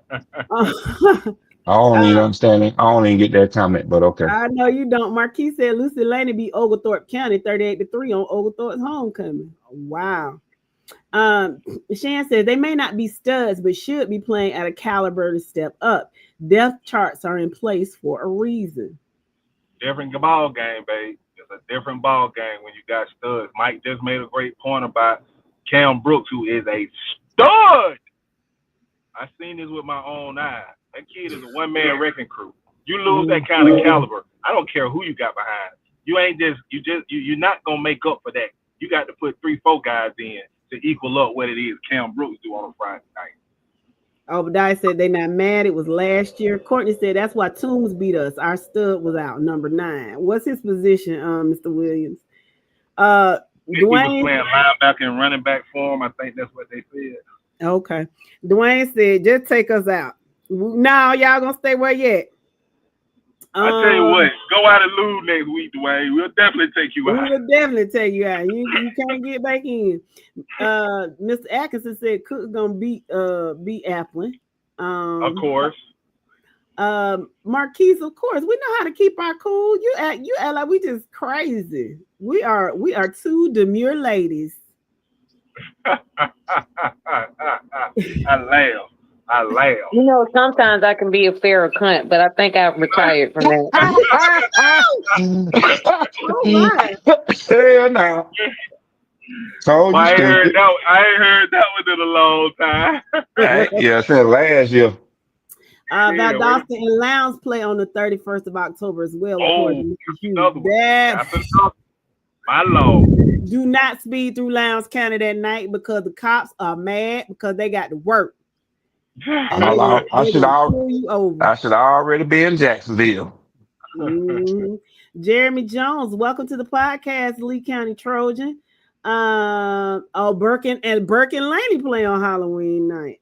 don't even understand it. I don't even get that comment, but okay. I know you don't. Marquis said Lucy Laney beat Oglethorpe County 38-3 on Oglethorpe's homecoming. Wow. Shan says they may not be studs, but should be playing at a caliber to step up. Depth charts are in place for a reason. Different ball game, babe. It's a different ball game when you got studs. Mike just made a great point about Cam Brooks, who is a stud. I seen this with my own eyes. That kid is a one-man wrecking crew. You lose that kind of caliber, I don't care who you got behind. You're not gonna make up for that. You got to put 3-4 guys in to equal up what it is Cam Brooks do on a Friday night. Obadiah said they not mad. It was last year. Courtney said that's why Toombs beat us. Our stud was out, number 9. What's his position, Mr. Williams? Dwayne he was playing linebacker and running back for him. I think that's what they said. Okay. Dwayne said, just take us out. No, y'all gonna stay where you at. I tell you what, go out and lose next week, Dwayne. We'll definitely take you out. We'll definitely take you out. You can't get back in. Mr. Atkinson said Cook's gonna beat Applin. Of course. Marquise, of course. We know how to keep our cool. You act like we just crazy. We are 2 demure ladies. I laugh. You know, sometimes I can be a fair cunt, but I think I've retired from that. Oh my! Hell no. Told you, I ain't heard stupid. that. I ain't heard that one in a long time. Yeah, I said last year. Yeah, Valdosta and Lowndes play on the 31st of October as well, oh, according to Hugh. another one. That That's another. My lord. do not speed through Lowndes County that night because the cops are mad because they got to work. And they I should will al- pull you over. I should already be in Jacksonville. Mhm. Jeremy Jones, welcome to the podcast, Lee County Trojan. Burke and Laney play on Halloween night.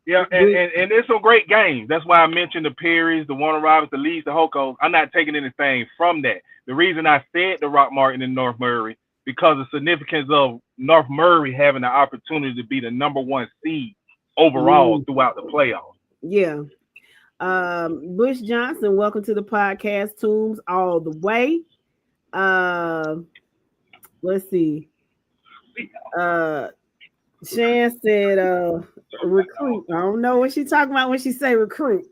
Yeah, and there's some great games. That's why I mentioned the Perrys, the Warner Roberts, the Lees, the Hocos. I'm not taking anything from that. The reason I said the Rock Martin and North Murray because the significance of North Murray having the opportunity to be the number one seed overall throughout the playoffs. Yeah. Bush Johnson, welcome to the podcast. Tombs all the way. Let's see. Shan said recruit. I don't know what she's talking about when she say recruit.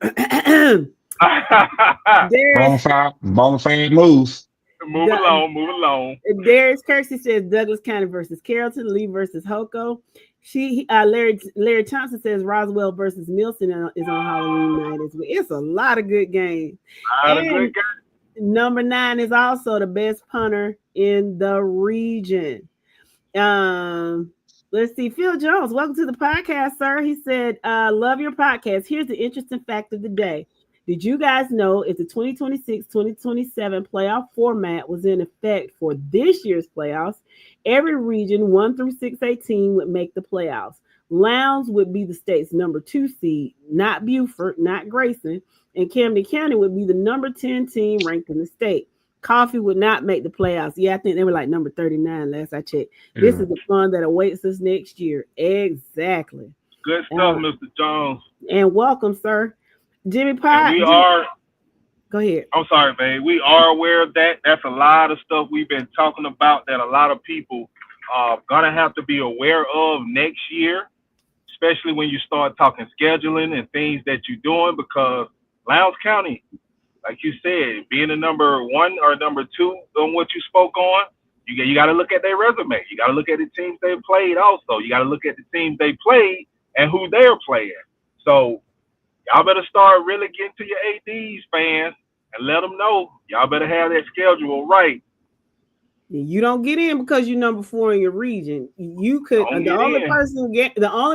Bonafide moves. Move along. Darius Kersey says Douglas County versus Carrollton, Lee versus Hoco. Larry Thompson says Roswell versus Milson is on Halloween night as well. It's a lot of good games. Number 9 is also the best punter in the region. Let's see. Phil Jones, welcome to the podcast, sir. He said, love your podcast. Here's the interesting fact of the day. Did you guys know if the 2026-2027 playoff format was in effect for this year's playoffs, every region 1 through 618 would make the playoffs. Lowndes would be the state's number 2 seed, not Beaufort, not Grayson, and Camden County would be the number 10 team ranked in the state. Coffee would not make the playoffs. Yeah, I think they were like number 39 last I checked. This is the fun that awaits us next year. Exactly. Good stuff, Mr. Jones. And welcome, sir. Jimmy Pye. Go ahead. I'm sorry, babe. We are aware of that. That's a lot of stuff we've been talking about that a lot of people are gonna have to be aware of next year, especially when you start talking scheduling and things that you're doing, because Lowndes County, like you said, being a number 1 or number 2 on what you spoke on, you got to look at their resume. You got to look at the teams they played also. You got to look at the teams they played and who they're playing. So y'all better start really getting to your ADs, fans, and let them know y'all better have that schedule right. You don't get in because you're number 4 in your region. You could the only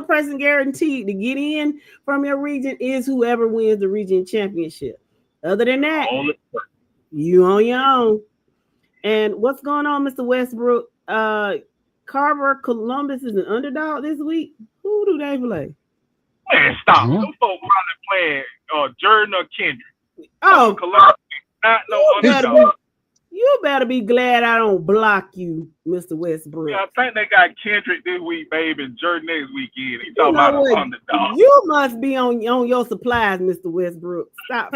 person guaranteed to get in from your region is whoever wins the region championship. Other than that, you on your own. And what's going on, Mr. Westbrook? Carver Columbus is an underdog this week. Who do they play? Man, stop. Them folks probably playing Jordan or Kendrick. Oh, Columbus, not no underdog. You better be glad I don't block you, Mr. Westbrook. Yeah, I think they got Kendrick this week, babe, and Jordan next weekend. He talking about an underdog. You must be on your supplies, Mr. Westbrook. Stop.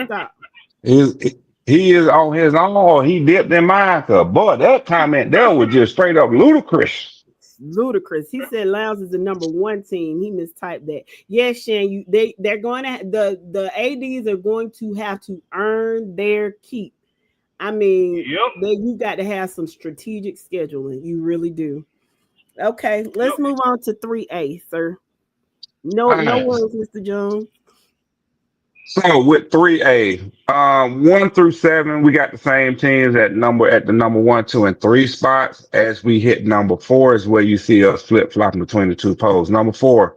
He is on his own. He dipped in mine. Boy, that comment there was just straight up ludicrous. Ludicrous. He said Lowndes is the number 1 team. He mistyped that. Yes, Shan, they're going to the ADs are going to have to earn their keep. I mean, you got to have some strategic scheduling. You really do. Okay, let's move on to 3A, sir. No worries, Mr. Jones. So with 3A, 1 through 7, we got the same teams at the number 1, 2, and 3 spots. As we hit number 4 is where you see us flip flopping between the 2 poles. Number 4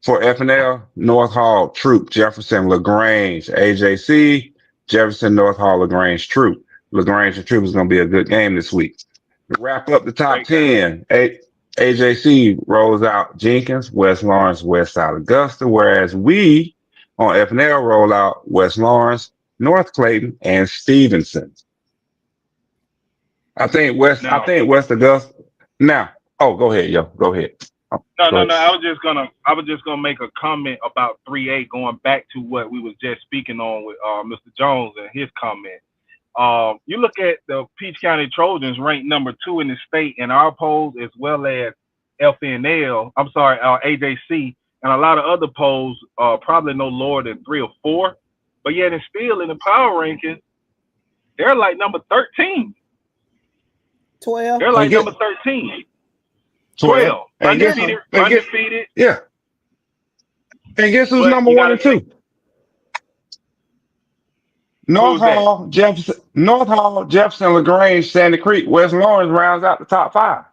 for FNL, North Hall, Troop, Jefferson, LaGrange, AJC, Jefferson, North Hall, LaGrange, Troop. LaGrange and Troop is going to be a good game this week. To wrap up the top 10, AJC rolls out Jenkins, West Lawrence, West Side Augusta, whereas we on FNL roll out West Lawrence, North Clayton, and Stevenson. I think West Augusta. Now, go ahead, yo. Go ahead. No. I was just gonna make a comment about 3A, going back to what we was just speaking on with Mr. Jones and his comment. You look at the Peach County Trojans ranked number 2 in the state in our polls, as well as FNL. I'm sorry, AJC, and a lot of other polls, probably no lower than 3 or 4. But yet, and still in the power rankings, they're like number 13. 12. They're like number 13. 12. And guess, Undefeated. yeah. And guess who's But number you one gotta and two? who's that? North Hall, Jefferson, LaGrange, Sandy Creek, West Lawrence rounds out the top 5.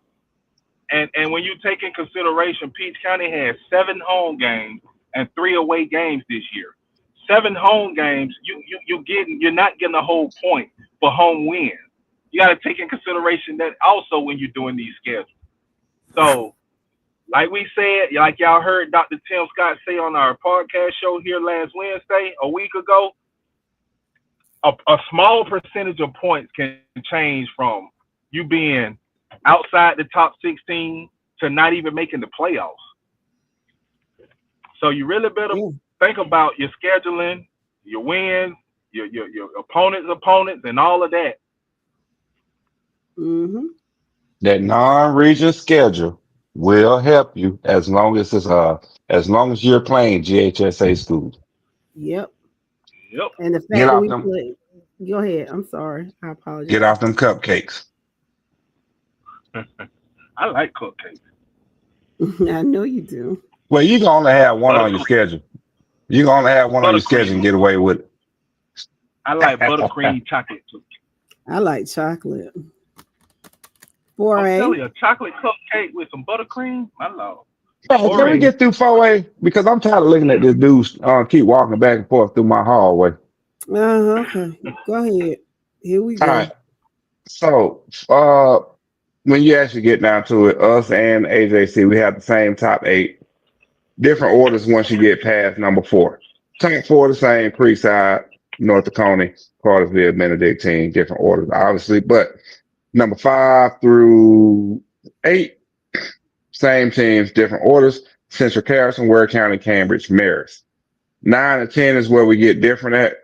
And when you take in consideration, Peach County has 7 home games and 3 away games this year. 7 home games, you're not getting a whole point for home wins. You got to take in consideration that also when you're doing these schedules. So, like we said, like y'all heard Dr. Tim Scott say on our podcast show here last Wednesday, a week ago, a small percentage of points can change from you being outside the top 16 to not even making the playoffs. So you really better think about your scheduling, your wins, your opponents, and all of that. Mm-hmm. That non-region schedule will help you as long as you're playing GHSA schools. Yep. Yep. And the fact Get that off we them. play. Go ahead. I'm sorry. I apologize. Get off them cupcakes. I like cupcakes. I know you do. Well, you can only have one on your schedule. You can only have one on your schedule and get away with it. I like buttercream chocolate cookies. I like chocolate. I'm 4A. telling you, a chocolate cupcake with some buttercream, my lord. Can we get through 4A? Because I'm tired of looking at this dude keep walking back and forth through my hallway. Okay. Go ahead. Here we go. All right. So, when you actually get down to it, us and AJC, we have the same top 8. Different orders once you get past number 4. Top 4 the same: Creekside, North Oconee, Cartersville, Benedictine. Different orders, obviously, but number 5 through 8, same teams, different orders: Central Carrollton, Ware County, Cambridge, Marist. 9 and 10 is where we get different at.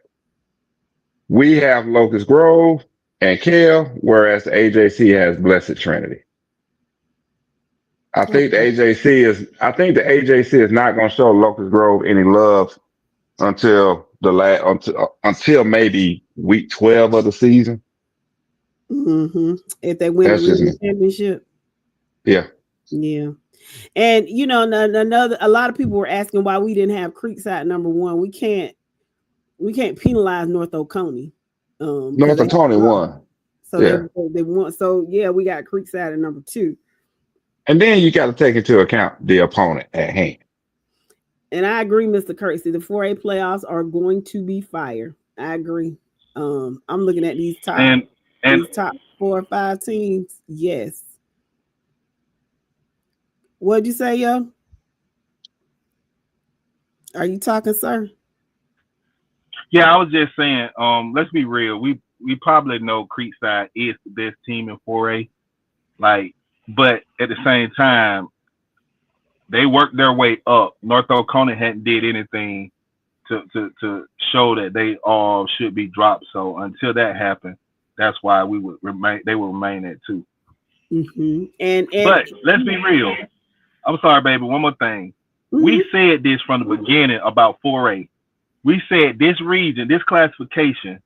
We have Locust Grove and Kell, whereas the AJC has Blessed Trinity. I think the AJC is not going to show Locust Grove any love until until maybe week 12 of the season. Mm-hmm. If they win the championship. Yeah. Yeah. And a lot of people were asking why we didn't have Creekside number 1. We can't penalize North Oconee. North Oconee won. So they won. So yeah, we got Creekside at number 2. And then you got to take into account the opponent at hand. And I agree, Mr. Kirksey. The 4A playoffs are going to be fire. I agree. I'm looking at these top these top 4 or 5 teams. Yes. What'd you say, yo? Are you talking, sir? Yeah, I was just saying, let's be real. We probably know Creekside is the best team in 4A. But at the same time, they worked their way up. North Oconee hadn't did anything to show that they all should be dropped. So until that happened, that's why they would remain at 2. Mm-hmm. But let's be real. I'm sorry, baby. One more thing. Mm-hmm. We said this from the beginning about 4A. We said this region, this classification,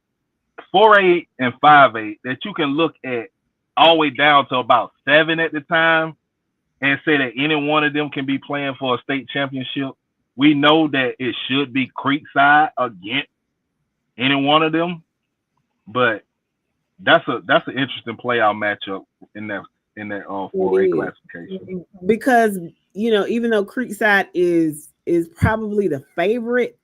4A and 5A, that you can look at all the way down to about 7 at the time and say that any one of them can be playing for a state championship. We know that it should be Creekside against any one of them, but that's an interesting playoff matchup in that 4A classification. Because even though Creekside is probably the favorite,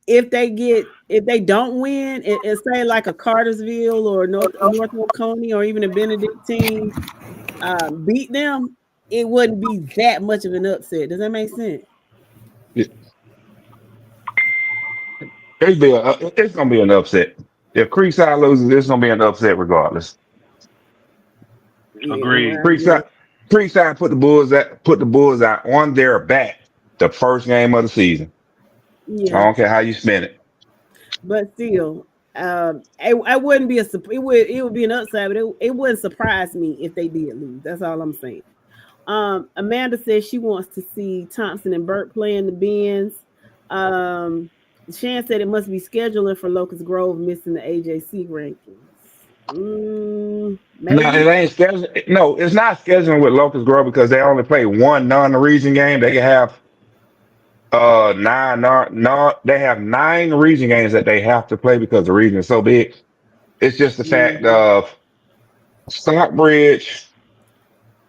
if they don't win, and say like a Cartersville or North Oconee or even a Benedictine beat them, it wouldn't be that much of an upset. Does that make sense? Yeah. It's gonna be an upset. If Creekside loses, it's gonna be an upset regardless. Agreed. Creekside put the Bulls out on their back the first game of the season. Yeah. I don't care how you spin it. But still, it wouldn't be it would be an upside, but it wouldn't surprise me if they did lose. That's all I'm saying. Amanda says she wants to see Thompson and Burt playing the Benz. Shan said it must be scheduling for Locust Grove missing the AJC rankings. No, it Maybe. ain't scheduled. No, it's not scheduling with Locust Grove because they only play one non-region game. They can have nine no, they have 9 region games that they have to play because the region is so big. It's just the fact Mhm. of Stockbridge,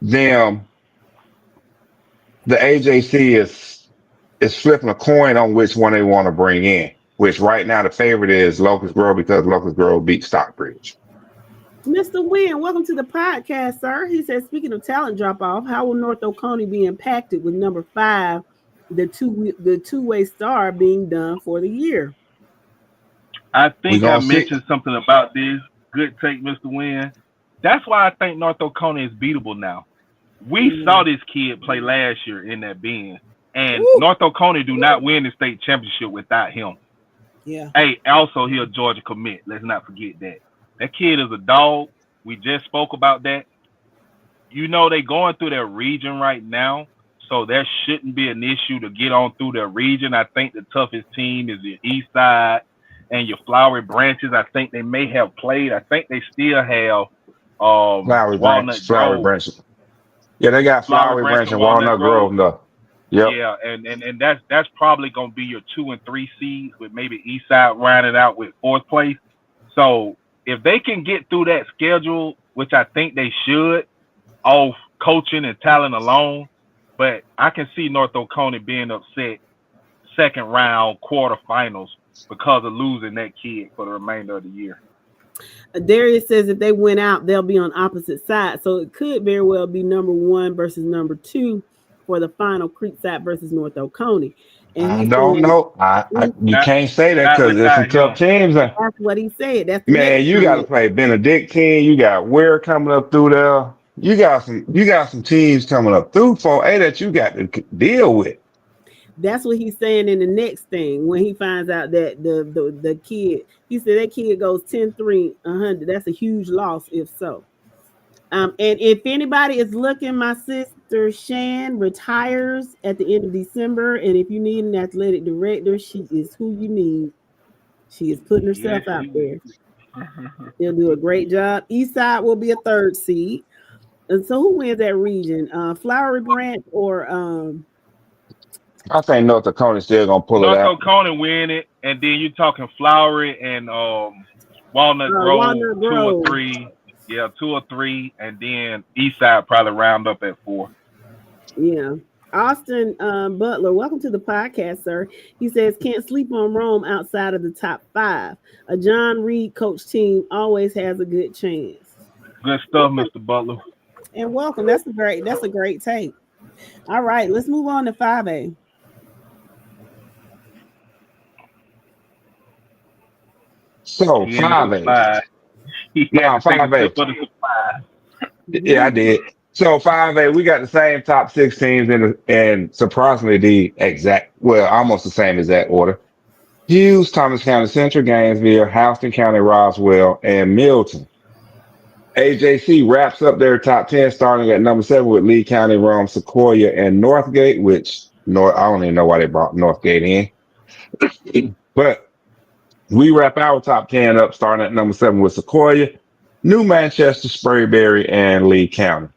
them, the AJC is flipping a coin on which one they want to bring in. Which right now the favorite is Locust Grove because Locust Grove beat Stockbridge. Mr. Wynn, welcome to the podcast, sir. He says, speaking of talent drop off, how will North Oconee be impacted with number 5, the two-way star being done for the year? I We think I gonna see. mentioned something about this. Good take, Mr. Wynn. That's why I think North Oconee is beatable now. We saw this kid play last year in that bin, and Woo. North Oconee do not win the state championship without him. Yeah. Hey, also he a Georgia commit. Let's not forget that. That kid is a dog. We just spoke about that. You know they going through their region right now, so there shouldn't be an issue to get on through their region. I think the toughest team is the East Side and your Flowery Branches. I think they may have played. I think they still have Walnut Flowery Grove, Branch. Yeah, they got Flowery Flowery Branch Branch and and Walnut Walnut Grove. Grove though. Yep. Yeah, and that's probably gonna be your 2 and 3 seeds with maybe East Side rounded out with 4th place. So if they can get through that schedule, which I think they should, off coaching and talent alone, but I can see North Oconee being upset second round quarterfinals because of losing that kid for the remainder of the year. Darius says if they win out, they'll be on opposite sides. So it could very well be number 1 versus number 2 for the final, Creekside versus North Oconee. And I he don't said, know. You Not can't say that not because there's some without tough him. teams. that's what he said. That's the next Man, you got to comment. play Benedictine. You got Ware coming up through there. You got some teams coming up through for A that you got to deal with. That's what he's saying in the next thing when he finds out that the kid, he said that kid goes 10-3, 100. That's a huge loss if so. And if anybody is looking, my sister Shan retires at the end of December. And if you need an athletic director, she is who you need. She is putting herself Yes, out he there. She'll do a great job. Eastside will be a 3rd seed. And so who wins that region? Flowery Branch or I think North Dakota still gonna pull it North out. Oconee win it, and then you're talking Flowery and Walnut Grove Walnut 2 or Grove? 3. Yeah, 2 or 3, and then East Side probably round up at 4. Yeah. Austin Butler, welcome to the podcast, sir. He says, can't sleep on Rome outside of the top 5. A John Reed coach team always has a good chance. Good stuff, Mr. Butler. And welcome. That's a great take. All right, let's move on to 5A. So He in the 5A. supply. He had No, to take a 5A. sip of the supply. Yeah, I did. So 5A, we got the same top 6 teams and surprisingly the exact, well, almost the same exact order. Hughes, Thomas County Central, Gainesville, Houston County, Roswell, and Milton. AJC wraps up their top 10 starting at number 7 with Lee County, Rome, Sequoia, and Northgate, which I don't even know why they brought Northgate in. But we wrap our top 10 up starting at number 7 with Sequoia, New Manchester, Sprayberry, and Lee County.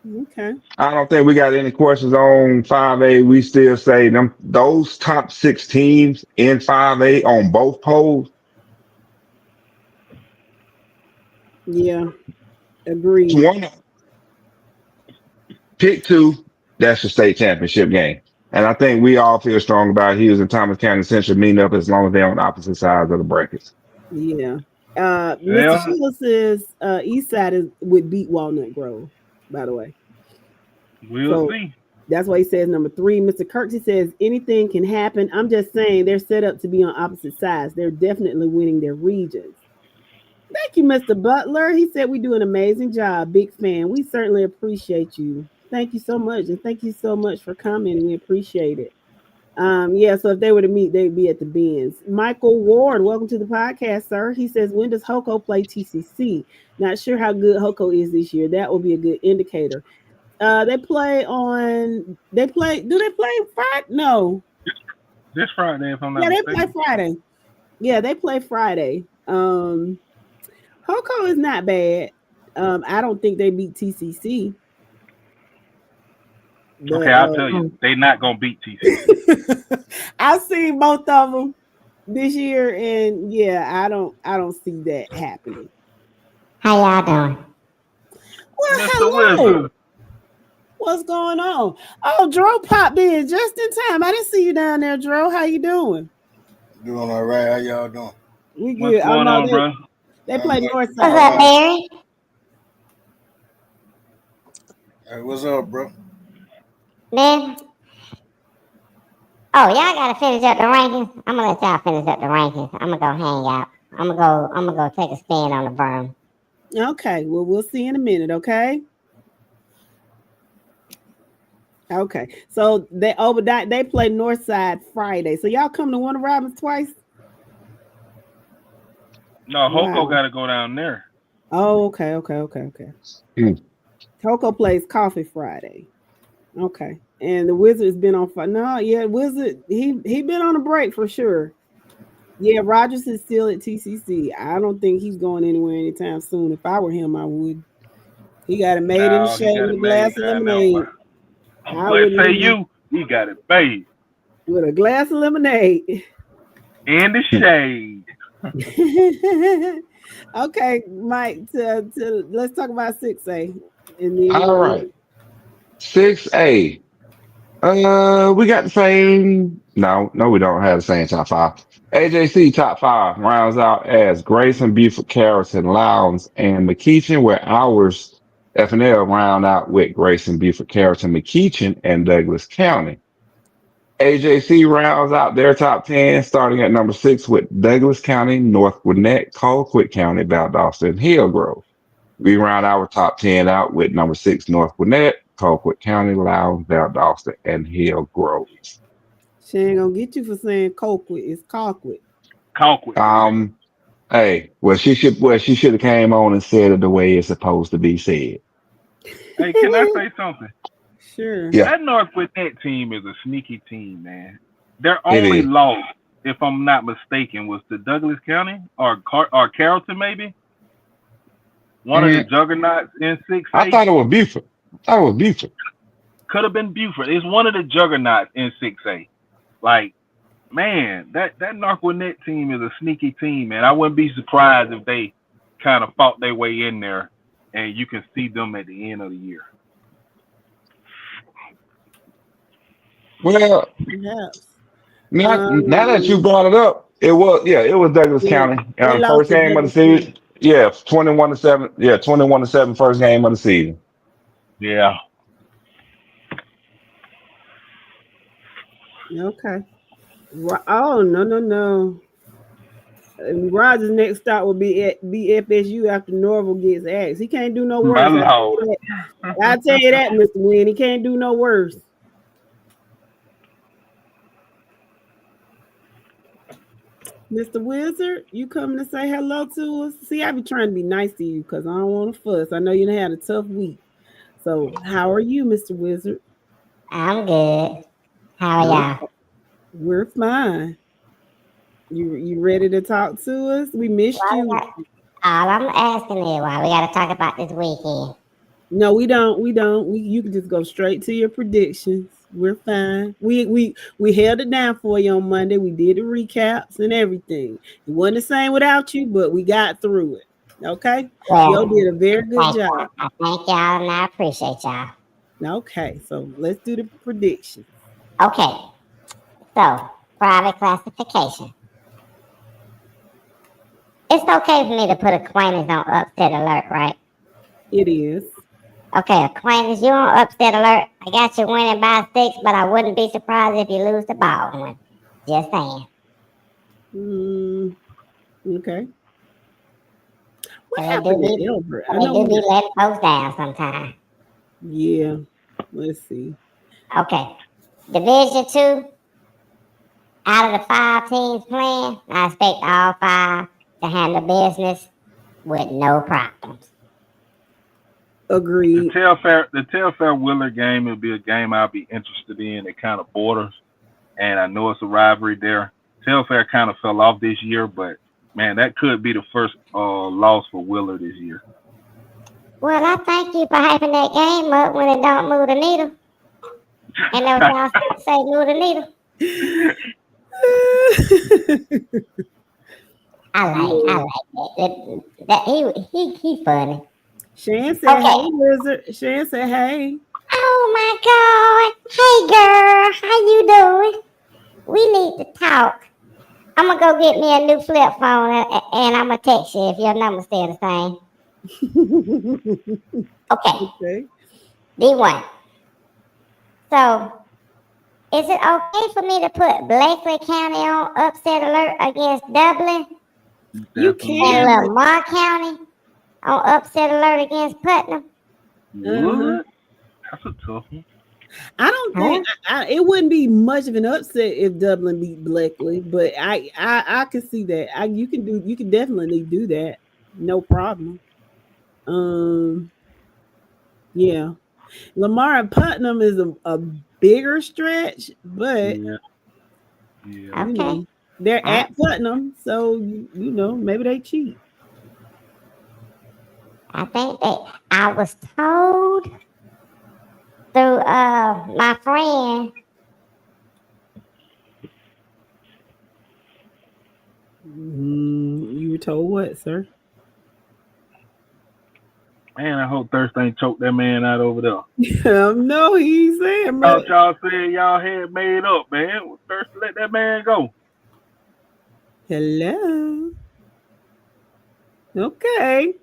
Okay. I don't think we got any questions on 5A. We still say those top 6 teams in 5A on both polls. Yeah. Agreed. Pick 2, that's the state championship game. And I think we all feel strong about Hughes and Thomas County Central meeting up as long as they're on opposite sides of the brackets. Yeah. Mr. Sheila says Eastside would beat Walnut Grove, by the way. We'll see. That's why he says number 3. Mr. Kirksey says anything can happen. I'm just saying they're set up to be on opposite sides. They're definitely winning their regions. Thank you, Mr. Butler. He said we do an amazing job. Big fan. We certainly appreciate you. Thank you so much. And thank you so much for coming. We appreciate it. Yeah, so if they were to meet, they'd be at the Benz. Michael Ward, welcome to the podcast, sir. He says, when does Hoko play TCC? Not sure how good Hoko is this year. That will be a good indicator. Do they play Friday? No. This Friday, if I'm not mistaken. They play Friday. Yeah, they play Friday. Hoko is not bad. I don't think they beat TCC. Okay, But I'll tell you, they not gonna beat TCC. I've seen both of them this year, and yeah, I don't see that happening. How y'all doing? Well, Mr. hello. Wizard. What's going on? Oh, Dro popped in just in time. I didn't see you down there, Dro. How you doing? Doing all right. How y'all doing? We What's good. Oh going no, on, bro? they play What's Northside. up, Mary? Hey, what's up, bro? Man. Oh, y'all gotta finish up the rankings. I'm gonna let y'all finish up the rankings. I'm gonna go hang out. I'm gonna go take a spin on the berm. Okay, well, we'll see in a minute, okay? Okay, so they play Northside Friday. So y'all come to Warner Robins twice? No, Hoko Wow. got to go down there. Oh, okay. Mm. Hoko plays Coffee Friday. Okay, and the Wizard's been on. No, yeah, Wizard he been on a break for sure. Yeah, Rogers is still at TCC. I don't think he's going anywhere anytime soon. If I were him, I would. He got it made in the No, he shade got with it a glass made of down there. lemonade. I What wouldn't say even- you? He got it made with a glass of lemonade. in the shade. Okay, Mike. Let's talk about 6A. And then All right. 6A. We got the same. No, we don't have the same top five. AJC top five rounds out as Grayson, Buford, Carrollton, Lowndes, and McKeechin, where ours FNL round out with Grayson, Buford, Carrollton, McKeechin, and Douglas County. AJC rounds out their top 10, starting at number 6 with Douglas County, North Gwinnett, Colquitt County, Valdosta, and Hillgrove. We round our top 10 out with number 6, North Gwinnett, Colquitt County, Lowndes, Valdosta, and Hillgrove. she ain't gonna get you for saying Colquitt. It's Colquitt. Colquitt. Hey, she should have came on and said it the way it's supposed to be said. Hey, can I say something? Sure. Yeah, That North Gwinnett team is a sneaky team, man. Their it only is. loss, if I'm not mistaken, was to Douglas County or Carrollton, maybe. One of the juggernauts in 6A. I thought it was Buford. Could have been Buford. It's one of the juggernauts in 6A. Like, man, that North Gwinnett team is a sneaky team, man. I wouldn't be surprised if they kind of fought their way in there, and you can see them at the end of the year. Well, Yes. now that you brought it up, it was Douglas Yeah, County. they lost First to game of the Douglas County. season. Yeah, 21-7. Yeah, 21-7 first game of the season. Yeah. Okay. Oh no. Rogers' next stop will be at FSU after Norval gets axed. He can't do no My worse. Lord. I'll tell you that, Mr. Wynn. He can't do no worse. Mr. Wizard, you coming to say hello to us? See, I be trying to be nice to you because I don't want to fuss. I know you had a tough week. So, how are you, Mr. Wizard? I'm good. How are y'all? We're fine. You ready to talk to us? We missed you. All I'm asking is why we got to talk about this weekend. No, we don't. You can just go straight to your predictions. We're fine. We held it down for you on Monday. We did the recaps and everything. It wasn't the same without you, but we got through it. Okay? Yo did a very good job. I thank y'all and I appreciate y'all. Okay, so let's do the predictions. Okay. So, private classification. It's okay for me to put acquaintance on upset alert, right? It is. Okay, acquaintance, you on upset alert. I got you winning by 6, but I wouldn't be surprised if you lose the ball one. Just saying. Okay. What They happened do to Elbert? they do be letting folks down sometimes. Yeah. Let's see. Okay. Division 2. Out of the 5 teams playing, I expect all 5 to handle business with no problems. Agreed. The Telfair Willard game will be a game I'll be interested in. It kind of borders, and I know it's a rivalry there. Telfair kind of fell off this year, but man, that could be the first loss for Willard this year. Well, I thank you for hyping that game up when it don't move the needle. And that was y'all say move the needle. I like that. He funny. Shan said, Okay. "Hey, Lizard." Shan said, "Hey." Oh my God. Hey girl, how you doing? We need to talk. I'm gonna go get me a new flip phone and I'm gonna text you if your number's still the same. Okay. Okay. D1. So, is it okay for me to put Blakely County on upset alert against Dublin You and can. Lamar County on upset alert against Putnam? What? That's a tough one. I don't think it wouldn't be much of an upset if Dublin beat Blakely, but I can see that. You can definitely do that. No problem. Yeah. Lamar and Putnam is a bigger stretch, but Yeah. you know, they're at Putnam, so maybe they cheat. I think I was told through my friend. You were told what, sir? Man, I hope Thirst ain't choked that man out over there. No, he's saying, Thought y'all said y'all had made up, man. Thirst let that man go. Hello. Okay.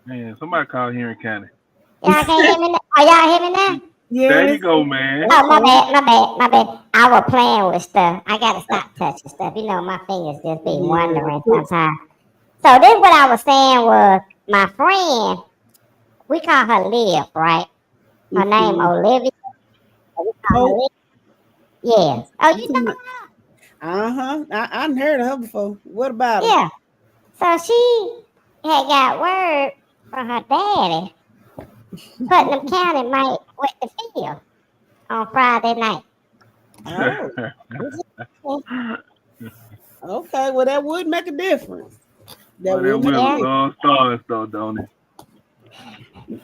Man, somebody call Henry County. Y'all can't hear me now? Are y'all hear me now? Yes. There you go, man. Oh, my bad. I was playing with stuff. I gotta stop touching stuff. You know, my fingers just be wandering sometimes. So this what I was saying was my friend, we call her Liv, right? Her name Olivia. We call her Liv. Yeah. Oh, you know her? I heard of her before. What about her? Yeah. So she had got word from her daddy. Putnam County might wet the field on Friday night. Oh. Okay, well that would make a difference. That will stars though, don't it?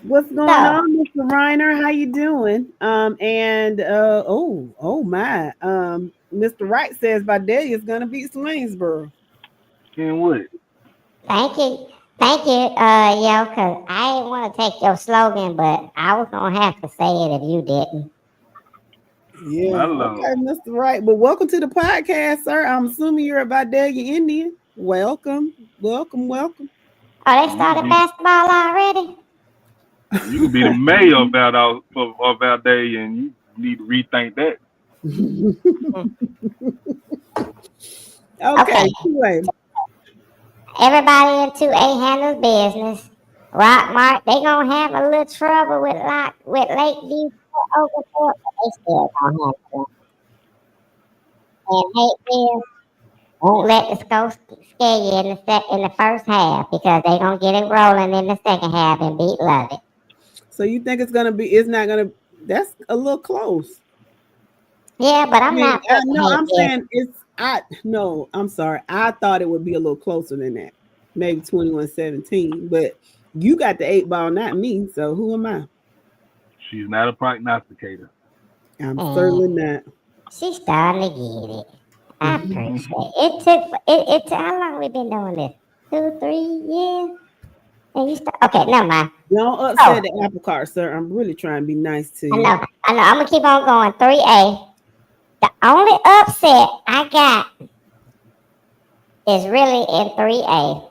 What's going on, Mr. Reiner? How you doing? Oh my. Mr. Wright says Vidalia is gonna beat Swainsboro. And what? Thank you, yo, because I didn't want to take your slogan, but I was gonna have to say it if you didn't. Yeah. Okay, Mr. Wright. But welcome to the podcast, sir. I'm assuming you're a Vidalia Indian. Welcome. Oh, they started basketball already? You can be the mayor of Valday, and you need to rethink that. Okay. Everybody in 2A handles business. Rockmart, they gonna have a little trouble with Lakeview Oakport, but they still gonna have it. And Hateville won't let the score scare you in the first half because they gonna get it rolling in the second half and beat Lovett. So you think it's not gonna? That's a little close. Yeah, but I'm not. I'm saying it's. I'm sorry. I thought it would be a little closer than that, maybe 21-17. But you got the 8 ball, not me. So who am I? She's not a prognosticator. I'm certainly not. She's starting to get it. I appreciate it. It took how long we been doing this? 2-3 years. And you okay, never mind. Don't upset the apple cart, sir. I'm really trying to be nice to you. I know. I'm gonna keep on going. 3A. The only upset I got is really in 3A.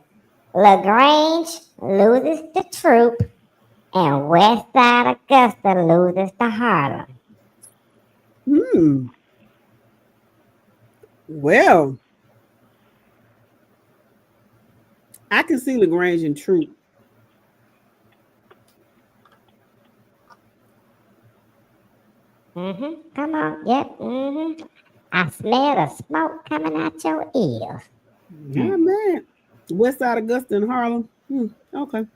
LaGrange loses to Troop, and Westside Augusta loses to Harlem. Well, I can see LaGrange and Troop. Come on. Yep. I smell the smoke coming out your ears. Yeah, man. Westside Augusta and Harlem. Okay.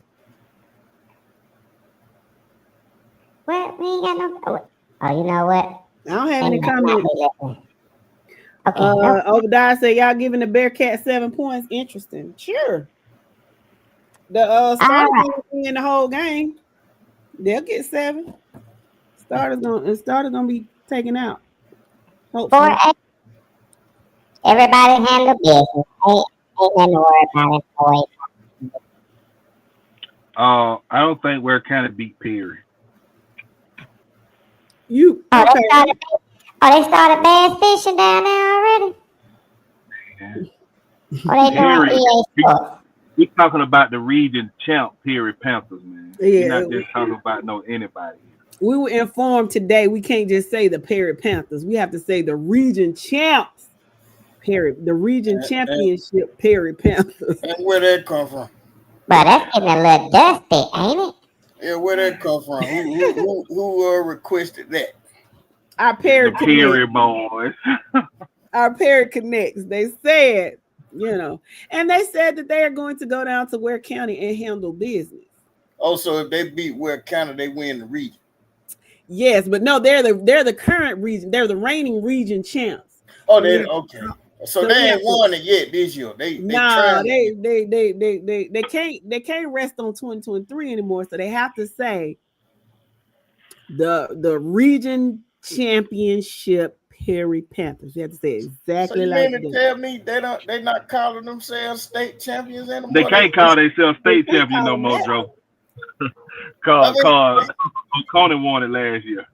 What? We ain't got no. Oh, you know what? I don't have any comments. Okay. Obadiah said, y'all giving the Bearcats 7 points. Interesting. Sure. The starters right. ain't win the whole game. They'll get 7. Starters gonna be taken out. Hopefully. 4-8. Everybody handle business. Ain't nothing to worry about it, boy. I don't think Ware County beat Perry. You Oh, okay? they started bass fishing down there already. Yeah. Or they doing EA Sports? We're talking about the region champ Perry Panthers, man. Yeah. We're not just talking about anybody. We were informed today we can't just say the Perry Panthers. We have to say the region champs. The region championship Perry Panthers. And where that come from? But that's getting a little dusty, ain't it? Yeah, where that come from? Who requested that? Our Perry Perry boys. Our Perry Connects. They said, and they said that they are going to go down to Ware County and handle business. Oh, so if they beat Ware County, they win the region. Yes, but no, they're the current region. They're the reigning region champs. Oh, they okay. So they ain't won it yet this year. They can't rest on 2023 anymore. So they have to say the region championship Perry Panthers. You have to say exactly so like that. that. Tell me they not calling themselves state champions anymore. They can't call themselves state champions no more, Joe. Cause Coney won it last year.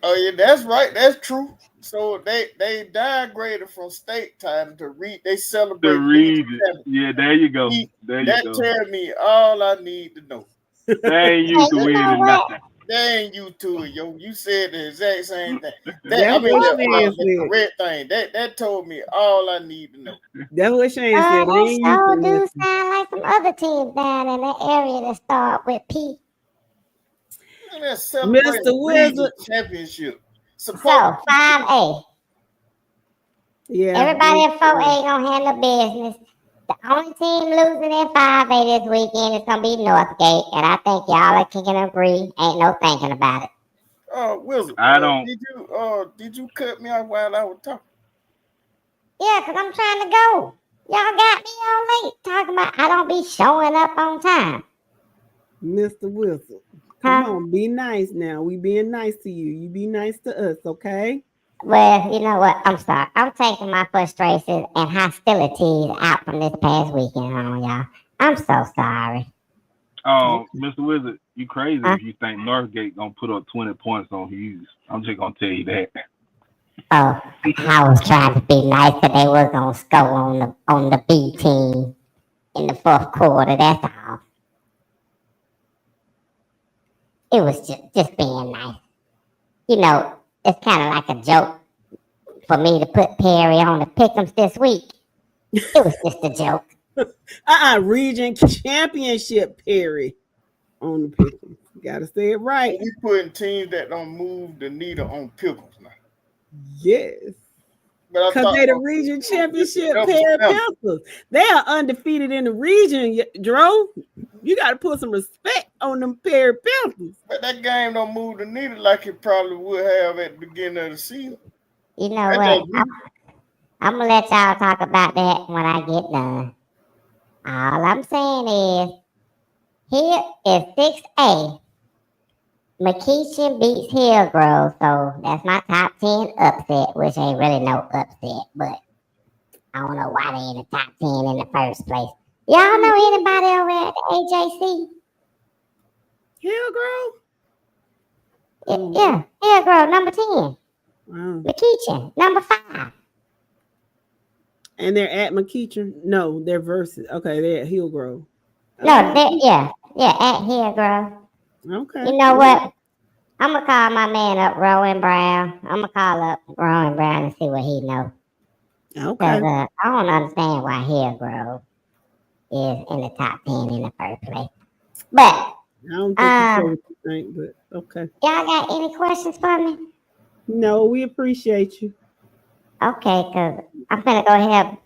Oh yeah, that's right. That's true. So they downgraded from state title to they celebrate the region. Yeah, there you go. That tells me all I need to know. They ain't used to winning nothing. They ain't used to it, yo. You said the exact same thing. The correct thing. That told me all I need to know. That's what Shane said. They sure do sound like some other teams down in that area that start with P. Mr. Wizard championship. So 5A. Yeah. Everybody in 4A gonna handle business. The only team losing in 5A this weekend is gonna be Northgate, and I think y'all can agree. Ain't no thinking about it. Wizard. I don't. Did you cut me off while I was talking? Yeah, cause I'm trying to go. Y'all got me all late talking about I don't be showing up on time. Mr. Wilson. Come on, be nice now. We being nice to you. You be nice to us, okay? Well, you know what? I'm sorry. I'm taking my frustrations and hostilities out from this past weekend on y'all. I'm so sorry. Oh, Mr. Wizard, you crazy if you think Northgate gonna put up 20 points on Hughes. I'm just gonna tell you that. Oh, I was trying to be nice, but they were gonna score on the B team in the fourth quarter. That's all. It was just being nice. You know, it's kind of like a joke for me to put Perry on the pick'ems this week. It was just a joke. Region championship Perry on the pick'ems. You gotta say it right. We putting teams that don't move the needle on pick'ems now. Yes. Because they're the region championship Perry Panthers. They are undefeated in the region, Dro. You got to put some respect on them Perry Panthers. But that game don't move the needle like it probably would have at the beginning of the season. You know what? I'm going to let y'all talk about that when I get done. All I'm saying is, here is 6A. McKeeshan beats Hillgrove, so that's my top 10 upset, which ain't really no upset, but I don't know why they in the top 10 in the first place. Y'all know anybody over at the AJC? Hillgrove? Yeah, Hillgrove, number 10. Wow. McKeeshan, number 5. And they're at McKeeshan? No, they're versus. Okay, they're at Hillgrove. No, they're at Hillgrove. Okay. You know what? I'm going to call my man up, Rowan Brown. I'm going to call up Rowan Brown and see what he knows. Okay. I don't understand why Hillgrove is in the top 10 in the first place. But, I don't think you think, but okay. Y'all got any questions for me? No, we appreciate you. Okay, because I'm going to go help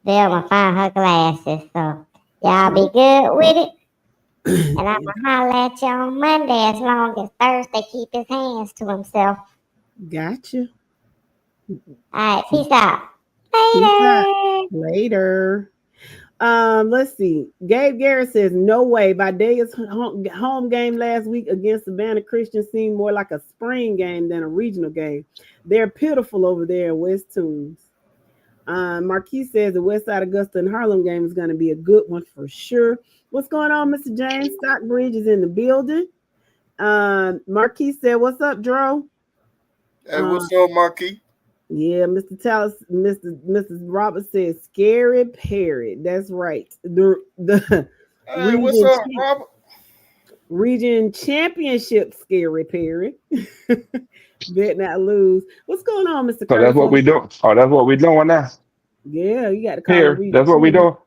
Velma find her glasses. So, y'all be good with it. And I'm going to holler at you on Monday as long as Thursday keep his hands to himself. Gotcha. All right, peace out. Later. Let's see. Gabe Garrett says, no way. Vidaea's home game last week against Savannah Christian seemed more like a spring game than a regional game. They're pitiful over there in West Toombs. Marquis says the West Side Augusta and Harlem game is going to be a good one for sure. What's going on, Mr. James? Stockbridge is in the building. Marquis said, what's up, Dro? Hey, what's up, Marquis? Yeah, Mr. Tallis, Mrs. Roberts says Scary Perry. That's right. The hey, what's up, Robert? Region Championship Scary Perry. Bet not lose. What's going on, Mr. So that's what we do. Oh, that's what we doing now. Yeah, you got to call Here. That's what we doing.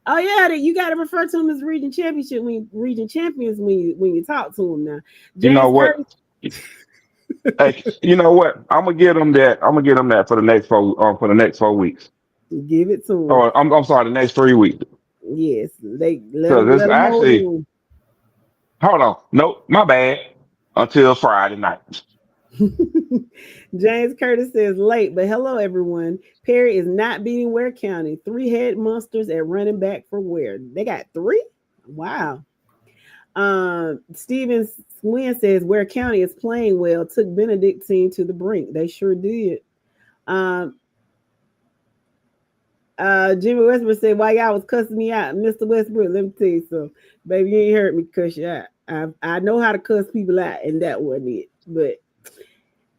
Oh yeah, you got to refer to him as region championship region champions when you talk to him now. James, you know what? Hey, you know what? I'm gonna get them that. I'm gonna get them that for the next 4 weeks. Give it to them. Oh, I'm sorry, the next 3 weeks. Yes, they let them actually. Hold on, nope, my bad. Until Friday night. James Curtis says late, but hello everyone. Perry is not beating Ware County. 3 head monsters at running back for Ware. They got 3? Wow. Steven Swin says Ware County is playing well. Took Benedictine to the brink. They sure did. Jimmy Westbrook said, why y'all was cussing me out? Mr. Westbrook, let me tell you something. Baby, you ain't heard me cuss you out. I know how to cuss people out, and that wasn't it. But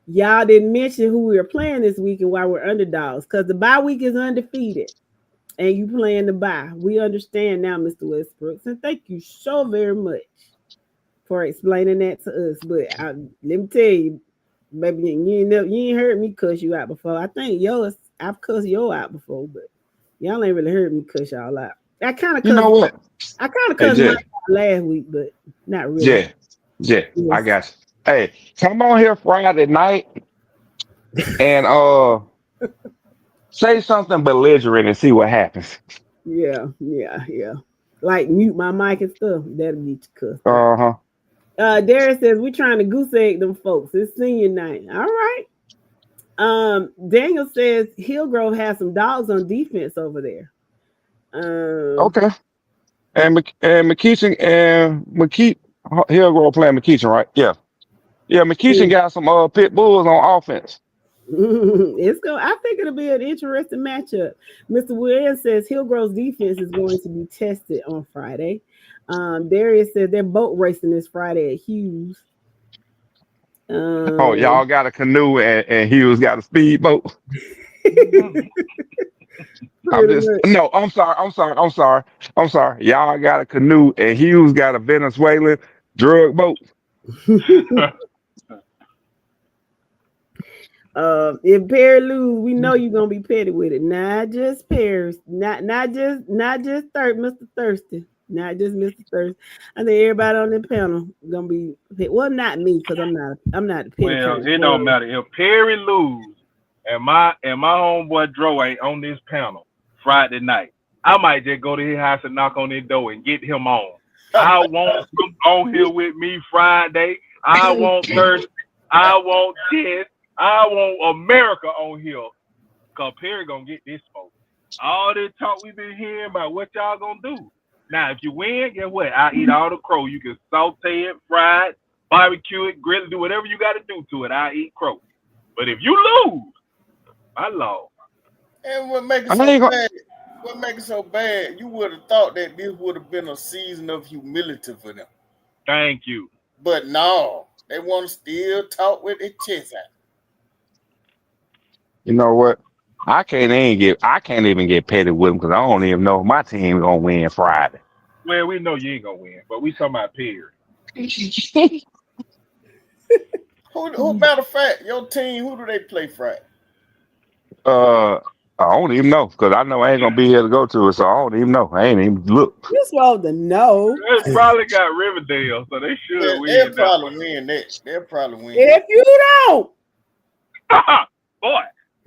y'all didn't mention who we were playing this week and why we're underdogs. Because the bye week is undefeated. And you playing the bye. We understand now, Mr. Westbrook. And thank you so very much for explaining that to us. But let me tell you, baby, you ain't heard me cuss you out before. I think I've cussed yours out before, but y'all ain't really heard me cuss y'all out. I kind of cussed. You know what? I kind of cussed mine out last week, but not really. Yeah, yes. I got you. Hey, come on here Friday night and say something belligerent and see what happens. Yeah. Like mute my mic and stuff. That'll get you cussed. Darius says we're trying to goose egg them folks. It's senior night. All right. Daniel says Hillgrove has some dogs on defense over there. Okay. And McKeeshan and Hillgrove playing McKeeshan, right? Yeah. Yeah, McKeeshan got some pit bulls on offense. I think it'll be an interesting matchup. Mr. Williams says Hillgrove's defense is going to be tested on Friday. Darius says they're boat racing this Friday at Hughes. Y'all got a canoe and Hughes got a speedboat. I'm sorry. Y'all got a canoe and Hughes got a Venezuelan drug boat. If Perry lose, we know you're gonna be petty with it. Not just Perry, not just Mr. Thirsty, not just Mr. Thirsty. I think everybody on the panel gonna be well, not me because I'm not the petty. Well, it don't matter if Perry lose and my homeboy Dro ain't on this panel Friday night. I might just go to his house and knock on his door and get him on. I want him on here with me Friday. I want Thursday. I want Ted. I want America on here. Cause Perry gonna get this smoke. All this talk we've been hearing about what y'all gonna do. Now, if you win, guess what? I eat all the crow. You can saute it, fry it, barbecue it, grill it, do whatever you got to do to it. I eat crow. But if you lose, my lord. And what makes it so bad, you would have thought that this would have been a season of humility for them. Thank you. But no, they want to still talk with their chest out. You know what? I can't even get petty with them because I don't even know if my team gonna win Friday. Well, we know you ain't gonna win, but we talking about Perry. Who matter of fact, your team, who do they play Friday? I don't even know because I know I ain't gonna be here to go to it, so I don't even know. I ain't even look. You're supposed to know. They probably got Riverdale, so they should win. They'll probably win that. They'll probably win. If you don't, boy.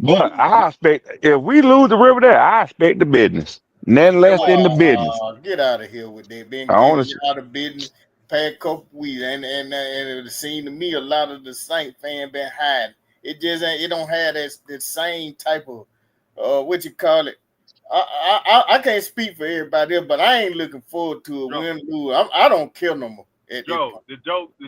But I expect if we lose the Riverdale, I expect the business. Nothing less than the business. Get out of here with that. Been getting out of business past couple weeks, and it seemed to me a lot of the Saint fan been hiding. It just ain't. It don't have that same type of what you call it. I can't speak for everybody else, but I ain't looking forward to it. Win, lose. I don't care no more. Joe, the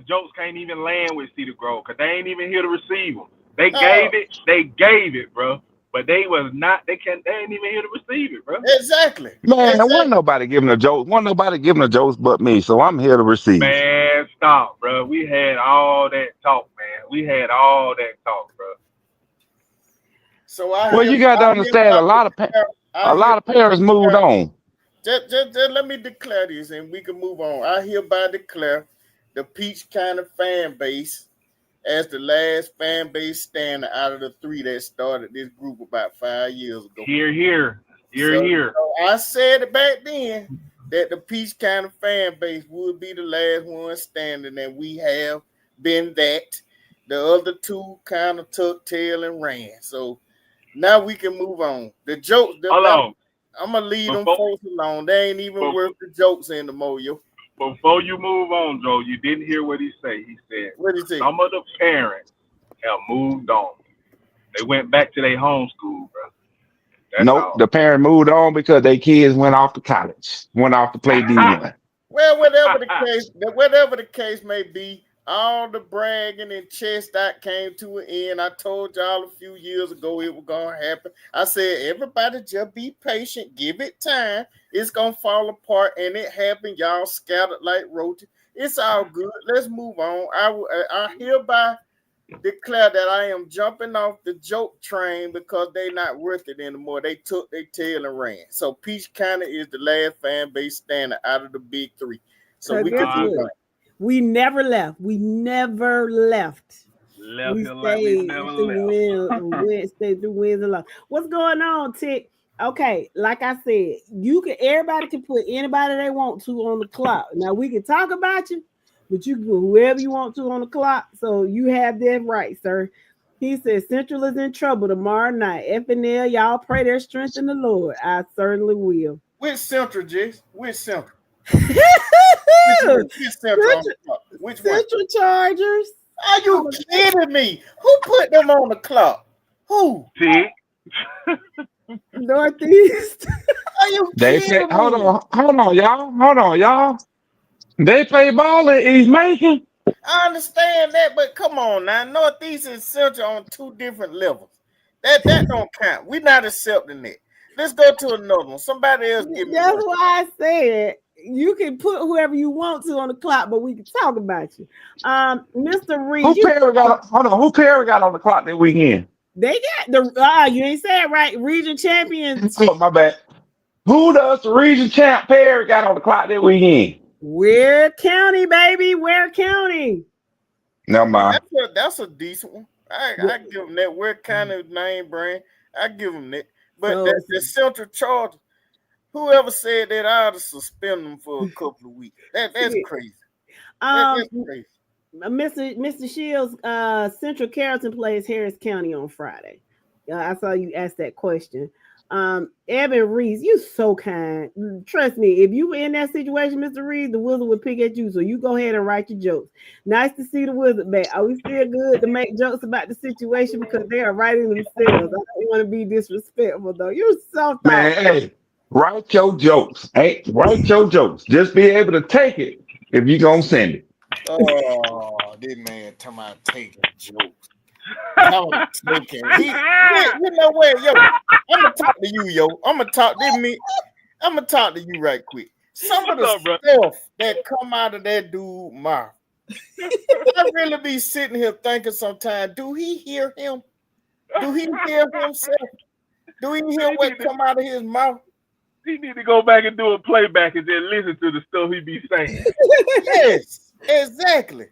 jokes can't even land with Cedar Grove because they ain't even here to receive them. They gave it, bro. But they was not. They ain't even here to receive it, bro. Exactly. Man, wasn't nobody giving a joke. Wasn't nobody giving a jokes but me. So I'm here to receive. Man, stop, bro. We had all that talk, man. We had all that talk, bro. So you got to understand, a lot of parents moved on. Just let me declare this, and we can move on. I hereby declare the Peach County fan base as the last fan base standing out of the 3 that started this group about 5 years ago. Here. So I said it back then that the Peach County fan base would be the last one standing, and we have been that. The other 2 kind of tucked tail and ran. So now we can move on. The jokes. I'm gonna leave them folks alone. They ain't even worth the jokes anymore, yo. Before you move on, Joe, you didn't hear what he said. He said, what did he say? Some of the parents have moved on. They went back to their home school, bro. Nope, the parent moved on because their kids went off to college, went off to play D1. Well, whatever the case may be, all the bragging and chest out came to an end. I told y'all a few years ago it was gonna happen. I said, everybody just be patient, give it time. It's gonna fall apart, and it happened. Y'all scattered like roaches. It's all good. Let's move on. I hereby declare that I am jumping off the joke train because they not worth it anymore. They took their tail and ran. So Peach County is the last fan base standing out of the big 3. So we can move on. We never left. We never left. We stayed through wins and losses. What's going on, Tick? Okay, like I said, everybody can put anybody they want to on the clock. Now we can talk about you, but you can put whoever you want to on the clock. So you have that right, sir. He said Central is in trouble tomorrow night. FNL, y'all pray their strength in the Lord. I certainly will. Which Central, Jace? Which Central? Which Central Chargers. Are you kidding me? Who put them on the clock? Who? Northeast. Are you kidding me? Hold on, y'all. They play ball in East Macon. I understand that, but come on now. Northeast and Central on 2 different levels. That don't count. We're not accepting that. Let's go to another one. Somebody else give me. That's why I said you can put whoever you want to on the clock, but we can talk about you. Mr. Reed. Who Perry got on the clock that weekend? They got you ain't said right. Region champions. Oh, my bad. Who does the region champ Perry got on the clock that weekend? Ware County, baby. Ware County. Never mind. That's a decent one. I give them that. Ware County name brand. I give them that. But the Central Chargers, whoever said that, I ought to suspend them for a couple of weeks. That's crazy. That's crazy. Mr. Shields, Central Carrollton plays Harris County on Friday. I saw you ask that question. Evan Reese, you so kind. Trust me, if you were in that situation, Mr. Reese, the Wizard would pick at you. So you go ahead and write your jokes. Nice to see the Wizard back. Are we still good to make jokes about the situation because they are writing themselves? I don't want to be disrespectful though. You're so man. Hey, write your jokes. Hey, write your jokes. Just be able to take it if you're gonna send it. Oh, this man talking about taking jokes. You know what, yo? I'm gonna talk to you, yo. I'm gonna talk to you right quick. Some of the stuff that come out of that dude mouth, I really be sitting here thinking sometimes, do he hear him? Do he hear himself? Do he hear what come out of his mouth? He need to go back and do a playback and then listen to the stuff he be saying. Yes, exactly.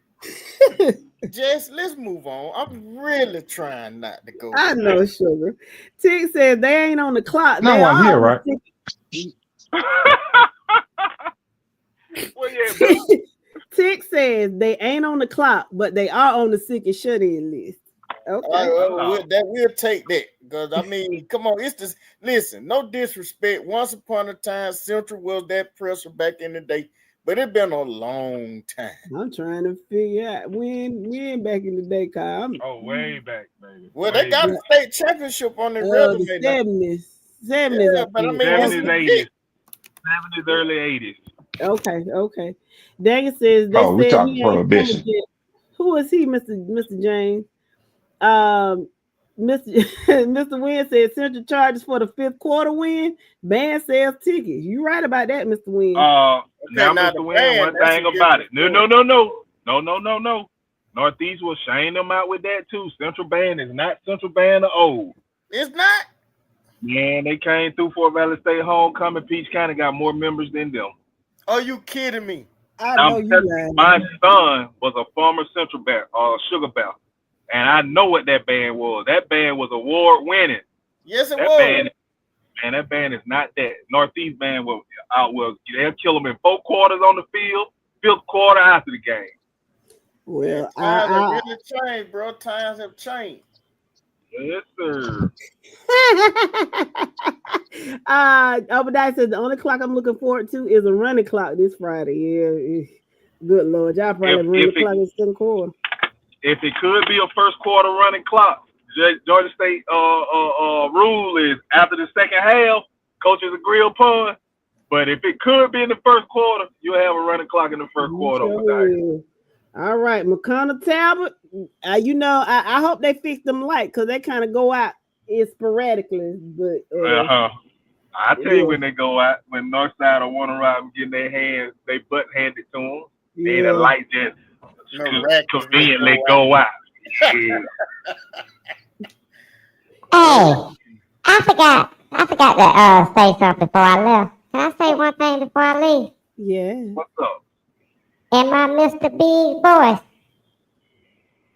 Jess, let's move on. I'm really trying not to go. I know, sugar. Tick said they ain't on the clock. No, I'm here, right? Well, yeah, bro. Tick says they ain't on the clock, but they are on the sick and shut-in list. Okay. We'll take that. Because, I mean, come on. It's just, listen, no disrespect. Once upon a time, Central was that pressure back in the day. But it's been a long time. I'm trying to figure out when back in the day, Kyle. Way back, baby. Well, they got a state championship on their resume. The 70s. 70s. Yeah, but I mean, 70s, 80s. 70s, early 80s. Okay. Daniel says they Oh, we said talking he ain't coming prohibition. yet. Who is he, Mr. James? Mr. Mr. Wynn said Central charges for the 5th quarter win. Band sales tickets. You right about that, Mr. Wynn. Now, now Mr. the Wynn, band, one that's thing a about it. different No. Northeast will shame them out with that too. Central Band is not Central Band of old. It's not. Man, they came through Fort Valley State homecoming. Peach County got more members than them. Are you kidding me? I know you lying. My son was a former Central Bear, Sugar Bear, and I know what that band was. That band was award winning. Yes, it That was. band, man, that band is not that. Northeast band will they'll kill them in 4 quarters on the field, 5th quarter after the game. Well, Times have really changed, bro. Times have changed. Yes, sir. Obadiah says the only clock I'm looking forward to is a running clock this Friday. Yeah, good Lord, y'all probably run the clock in the 2nd quarter. If it could be a 1st quarter running clock, Georgia State rule is after the 2nd half, coaches agree upon. But if it could be in the 1st quarter, you'll have a running clock in the 1st quarter. Sure. All right, McConnell Talbot. I hope they fix them light because they kind of go out sporadically. But I tell you when they go out, when Northside or Warner Robin getting their hands, they butt handed to them. Yeah. The light just conveniently go out. Yeah. Hey, I forgot to say something before I left. Can I say one thing before I leave? Yeah. What's up? In my Mr. Big voice,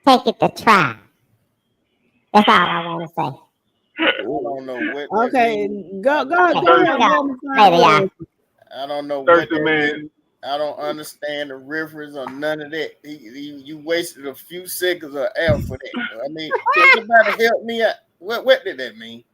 take it to try. That's all I want to say. I don't know what. Okay, go ahead. Later, y'all. I don't know Thirsty what that man. means. I don't understand the reference or none of that. You wasted a few seconds of air for that. I mean, can somebody help me out? What did that mean?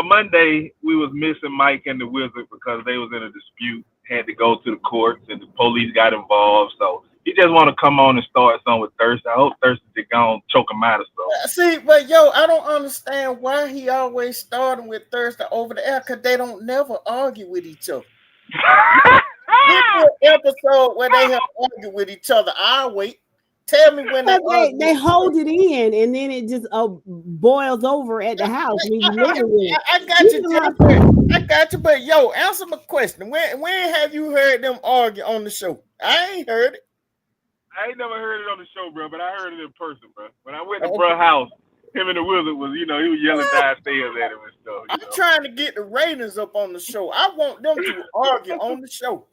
Monday we was missing Mike and the Wizard because they was in a dispute. Had to go to the courts and the police got involved. So he just want to come on and start something with Thursday. I hope Thursday is gonna choke him out or something. See, but yo, I don't understand why he always starting with Thursday over the air because they don't never argue with each other. Give me an episode where they have argued with each other. I'll wait. Tell me when they hold it in and then it just boils over at the house. I got you, Jennifer. I got you, but yo, answer my question. When have you heard them argue on the show? I ain't heard it. I ain't never heard it on the show, bro, but I heard it in person, bro. When I went to bro house, him and the Wizard was, he was yelling downstairs at him and stuff. I'm trying to get the ratings up on the show. I want them to argue on the show.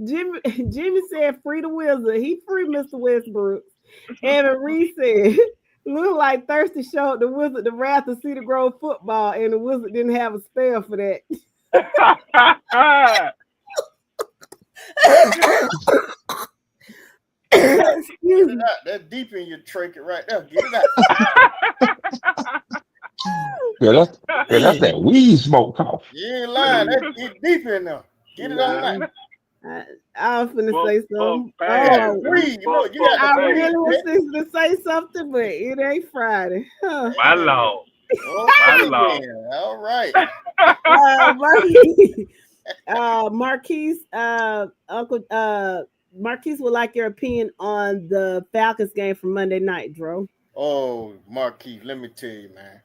Jimmy said free the Wizard. He free Mr. Westbrook. And Reese said, look like Thirsty showed the Wizard the wrath of Cedar Grove football, and the Wizard didn't have a spell for that. Excuse me. That's deep in your trachea right there. Get it out. That's that weed smoke cough. You ain't lying. It's deep in there. Get it on out. I was finna say something. I really was thinking to say something, but it ain't Friday. Huh. My Lord. My Lord. All right. Marquise, Uncle Marquise would like your opinion on the Falcons game from Monday night, Dro. Oh, Marquise, let me tell you, man.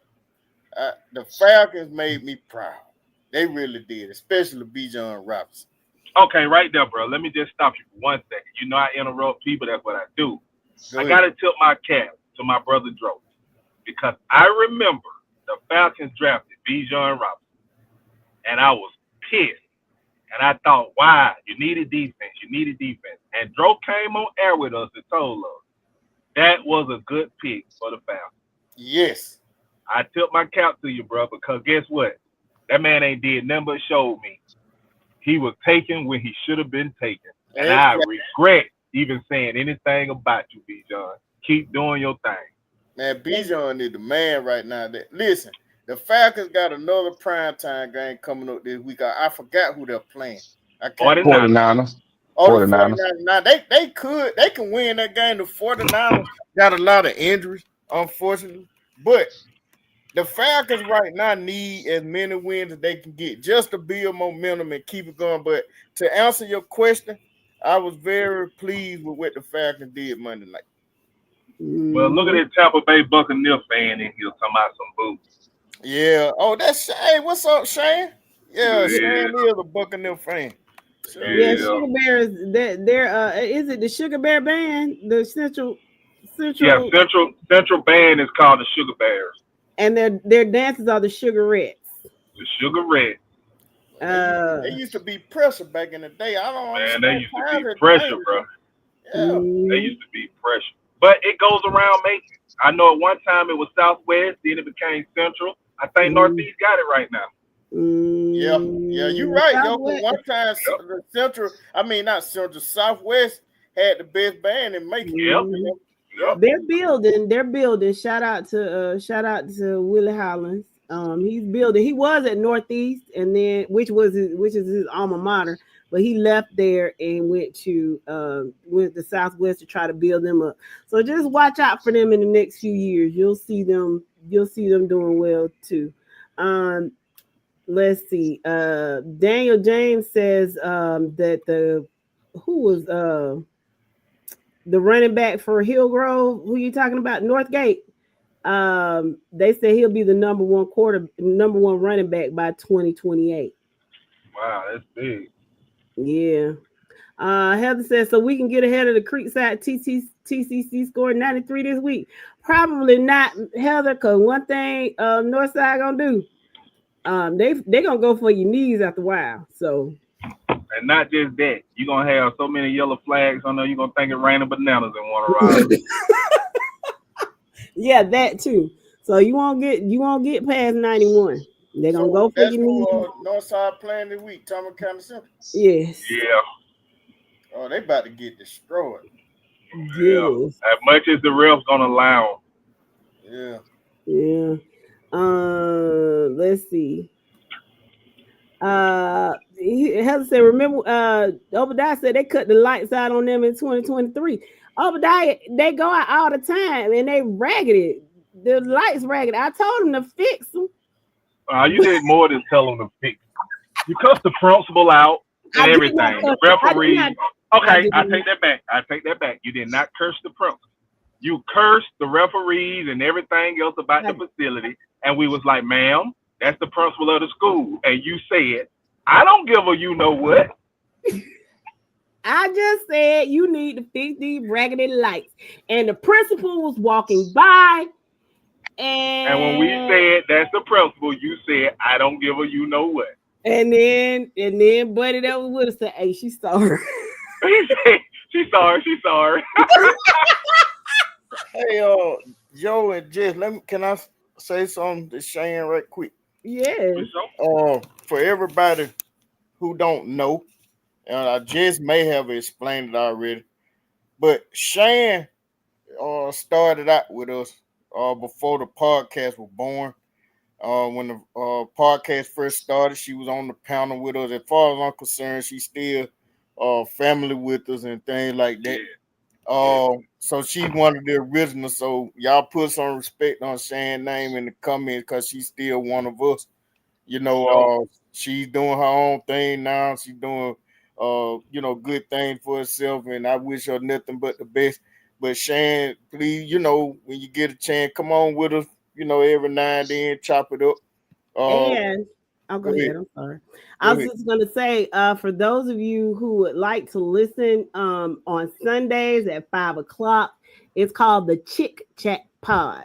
The Falcons made me proud. They really did, especially Bijan Robinson. Okay, right there, bro. Let me just stop you for 1 second. You know I interrupt people. That's what I do. I got to tip my cap to my brother Dro because I remember the Falcons drafted Bijan Robinson, and I was pissed. And I thought, wow, you needed defense. And Dro came on air with us and told us that was a good pick for the Falcons. Yes. I tip my cap to you, bro, because guess what? That man ain't did nothing but showed me he was taken when he should have been taken. And I regret even saying anything about you, Bijan. Keep doing your thing. Man, Bijan is the man right now. Listen, the Falcons got another primetime game coming up this week. I forgot who they're playing. 49ers. Oh, the 49ers. Now, they can win that game. The 49ers got a lot of injuries, unfortunately. But the Falcons right now need as many wins as they can get just to build momentum and keep it going. But to answer your question, I was very pleased with what the Falcons did Monday night. Well, look at that Tampa Bay Buccaneer fan in here talking about some boo. Yeah. Oh, that's Shane. What's up, Shane? Yeah, Shane is a Buccaneer fan. Sure. Yeah, Sugar Bear is they're is it the Sugar Bear Band? The Central Yeah, Central Band is called the Sugar Bears. And their dances are the Sugarettes. The Sugarettes. They used to be pressure back in the day. I don't understand. Man, they used to be pressure, bro. Yeah. They used to be pressure. But it goes around making. I know at one time it was Southwest, then it became Central. I think Northeast got it right now. Yeah, you're right, yo. But one time the Central, not Central, Southwest had the best band in Macon. Yep. They're building. Shout out to Willie Hollins. He's building. He was at Northeast, and then which is his alma mater, but he left there and went to Southwest to try to build them up. So just watch out for them in the next few years. You'll see them doing well too. Let's see. Daniel James says that the running back for Hillgrove, who you talking about, Northgate. They say he'll be the number one running back by 2028. Wow, that's big. Yeah. Heather says, so we can get ahead of the Creekside TCC scored 93 this week. Probably not, Heather, because one thing Northside gonna do, they gonna go for your knees after a while. So, and not just that, you're gonna have so many yellow flags on there, you're gonna think it's raining bananas in one ride. Yeah, that too. So you won't get past 91. They're gonna go for your knees. Northside playing this week, Thomas County Center. Yes. Yeah. Oh, they about to get destroyed. Yeah. As much as the refs gonna allow. Yeah. Yeah. Let's see. Heather said, remember, Obadiah said they cut the lights out on them in 2023. Obadiah, they go out all the time and they raggedy. The lights raggedy. I told them to fix them. You did more than tell them to fix. You cussed the principal out and everything. The referee. Okay, I take that back. You did not curse the principal. You cursed the referees and everything else about the facility. And we was like, ma'am, that's the principal of the school. And you said, I don't give a you know what. I just said you need to fix these raggedy lights. And the principal was walking by. And when we said that's the principal, you said, I don't give a you know what. And then Buddy that was with us said, hey, she's sorry. He said, she's sorry. Hey, Joe and Jess, can I say something to Shane right quick? Yes. For everybody who don't know, Jess may have explained it already, but Shane started out with us before the podcast was born. When the podcast first started, she was on the panel with us. As far as I'm concerned, she's still family with us and things like that. So she's one of the originals. So y'all put some respect on Shane's name in the comments because she's still one of us. She's doing her own thing now. She's doing good things for herself, and I wish her nothing but the best. But Shane, please, when you get a chance, come on with us, every now and then, chop it up. And I'll go ahead. I'm sorry. I was just going to say, for those of you who would like to listen on Sundays at 5:00, it's called the Chick Chat Pod.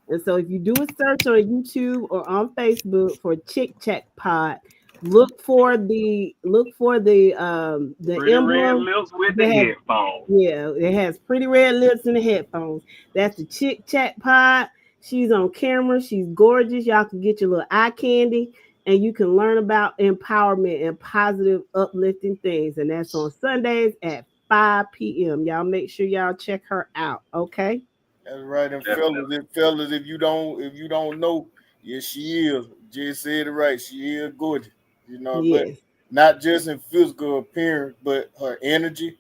And so if you do a search on YouTube or on Facebook for Chick Chat Pod, look for the pretty emblem. Red lips with the headphones. Yeah, it has pretty red lips and the headphones. That's the Chick Chat Pod. She's on camera. She's gorgeous. Y'all can get your little eye candy and you can learn about empowerment and positive uplifting things. And that's on Sundays at 5 p.m. Y'all make sure y'all check her out. Okay. That's right. And fellas, if you don't know, yes, she is. Just said it right. She is good. Yes. But not just in physical appearance, but her energy.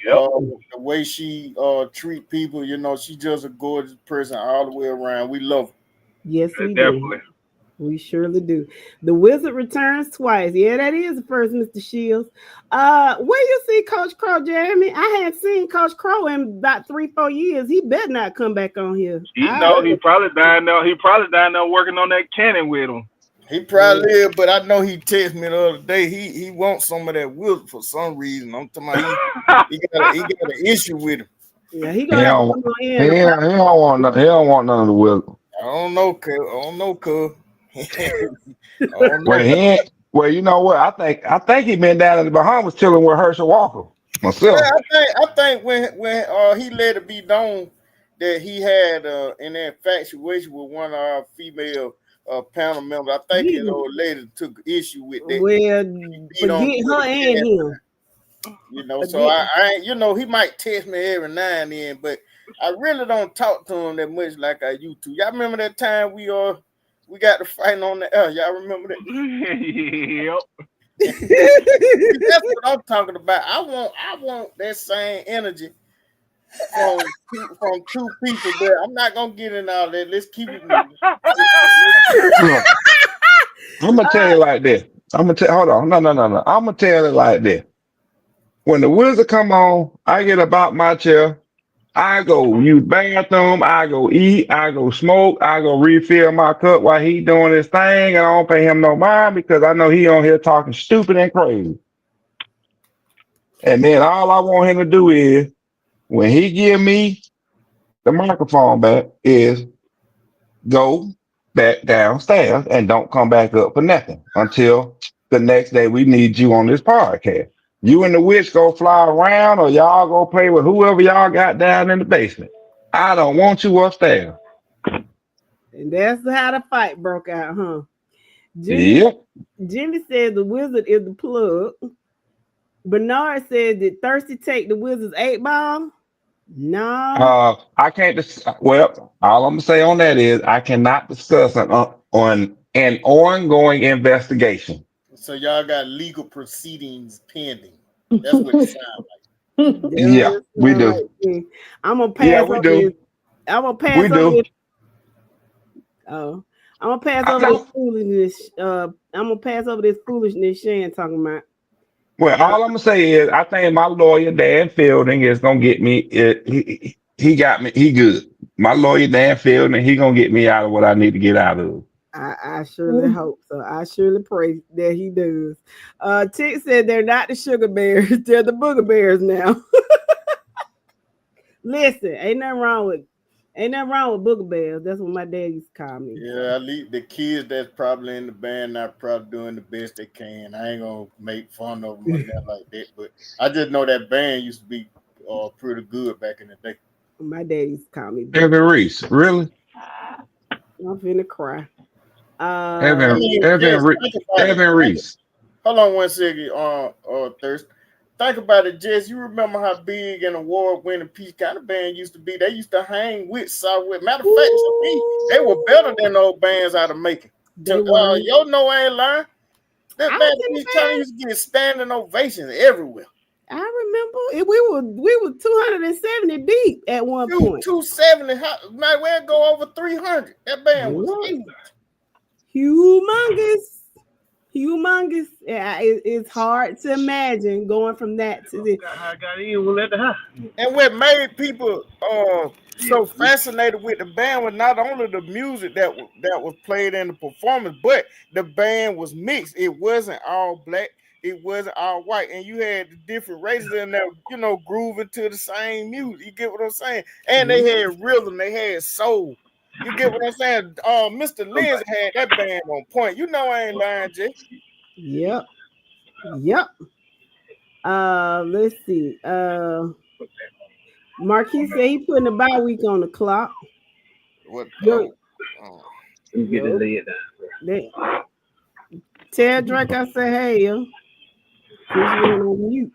The way she treat people, you know, she's just a gorgeous person all the way around. We love her. Yes, we Definitely. do. We surely do. The Wizard returns twice. Yeah, that is the first, Mr. Shields. Where you see Coach Crow, Jeremy? I hadn't seen Coach Crow in about 3-4 years. He better not come back on here. He probably down there. He probably down there working on that cannon with him. He probably is, but I know he texted me the other day. He wants some of that Wizard for some reason. I'm talking about he got an issue with him. Yeah, he gonna have to come on in. He don't want none of the Wizard. I don't know, cuz. Well, you know what? I think he been down in the Bahamas chilling with Herschel Walker. Myself. Yeah, I think when he let it be known that he had in that infatuation with one of our female panel members, I think his old lady took issue with that. Well, forget her and him. You know, so I you know, he might text me every now and then, but I really don't talk to him that much like I used to. Y'all remember that time we got to fight on the air? Y'all remember that? Yep. That's what I'm talking about. I want that same energy from two people, but I'm not gonna get in all that. Let's keep it moving. I'm gonna tell you like this. Hold on. No. I'm gonna tell it like this. When the Wizard come on, I get about my chair. I go use bathroom. I go eat. I go smoke. I go refill my cup while he doing his thing, and I don't pay him no mind because I know he on here talking stupid and crazy. And then all I want him to do is, when he give me the microphone back, is go back downstairs and don't come back up for nothing until the next day we need you on this podcast. You and the witch go fly around, or y'all go play with whoever y'all got down in the basement. I don't want you upstairs. And that's how the fight broke out, huh? Jimmy said the Wizard is the plug. Bernard said, did Thirsty take the Wizard's 8-ball? No. I can't. Well, all I'm gonna say on that is I cannot discuss on an ongoing investigation. So y'all got legal proceedings pending. That's what it sounds like. Yeah, we do. I'm gonna pass over this. I'm gonna pass over this. Oh, I'm gonna pass over this foolishness. I'm gonna pass over this foolishness Shane talking about. Well, all I'm gonna say is I think my lawyer Dan Fielding is gonna get me. He got me. He good. My lawyer Dan Fielding, he gonna get me out of what I need to get out of. I surely hope so. I surely pray that he does. Tick said they're not the sugar bears, they're the booger bears now. Listen, ain't nothing wrong with booger bears. That's what my dad used to call me. Yeah, the kids that's probably in the band are probably doing the best they can. I ain't gonna make fun of them like that, but I just know that band used to be pretty good back in the day. My dad used to call me Evan Reese, really? I'm finna cry. Evan Reese. Hold on one second, Thirst. Think about it, Jess. You remember how big and award-winning Peace kind of band used to be? They used to hang with Southwest. Matter of fact, to me, they were better than those bands out of Macon. Yo, no, I ain't lying. That band Peace kind used to get standing ovations everywhere. I remember we were 270 deep at one point. 270, might well go over 300. That band was humongous. Yeah, it's hard to imagine going from that to this. And what made people so fascinated with the band was not only the music that was played in the performance, but the band was mixed. It wasn't all black. It wasn't all white, and you had the different races in there, you know, grooving to the same music. You get what I'm saying? And they had rhythm, they had soul. You get what I'm saying? Mr. Liz had that band on point. You know I ain't lying, Jay. Yep. Let's see. Marquis said he putting a bye week on the clock. What? Get his head down. Tell Drake I say hey, yo. He's on mute.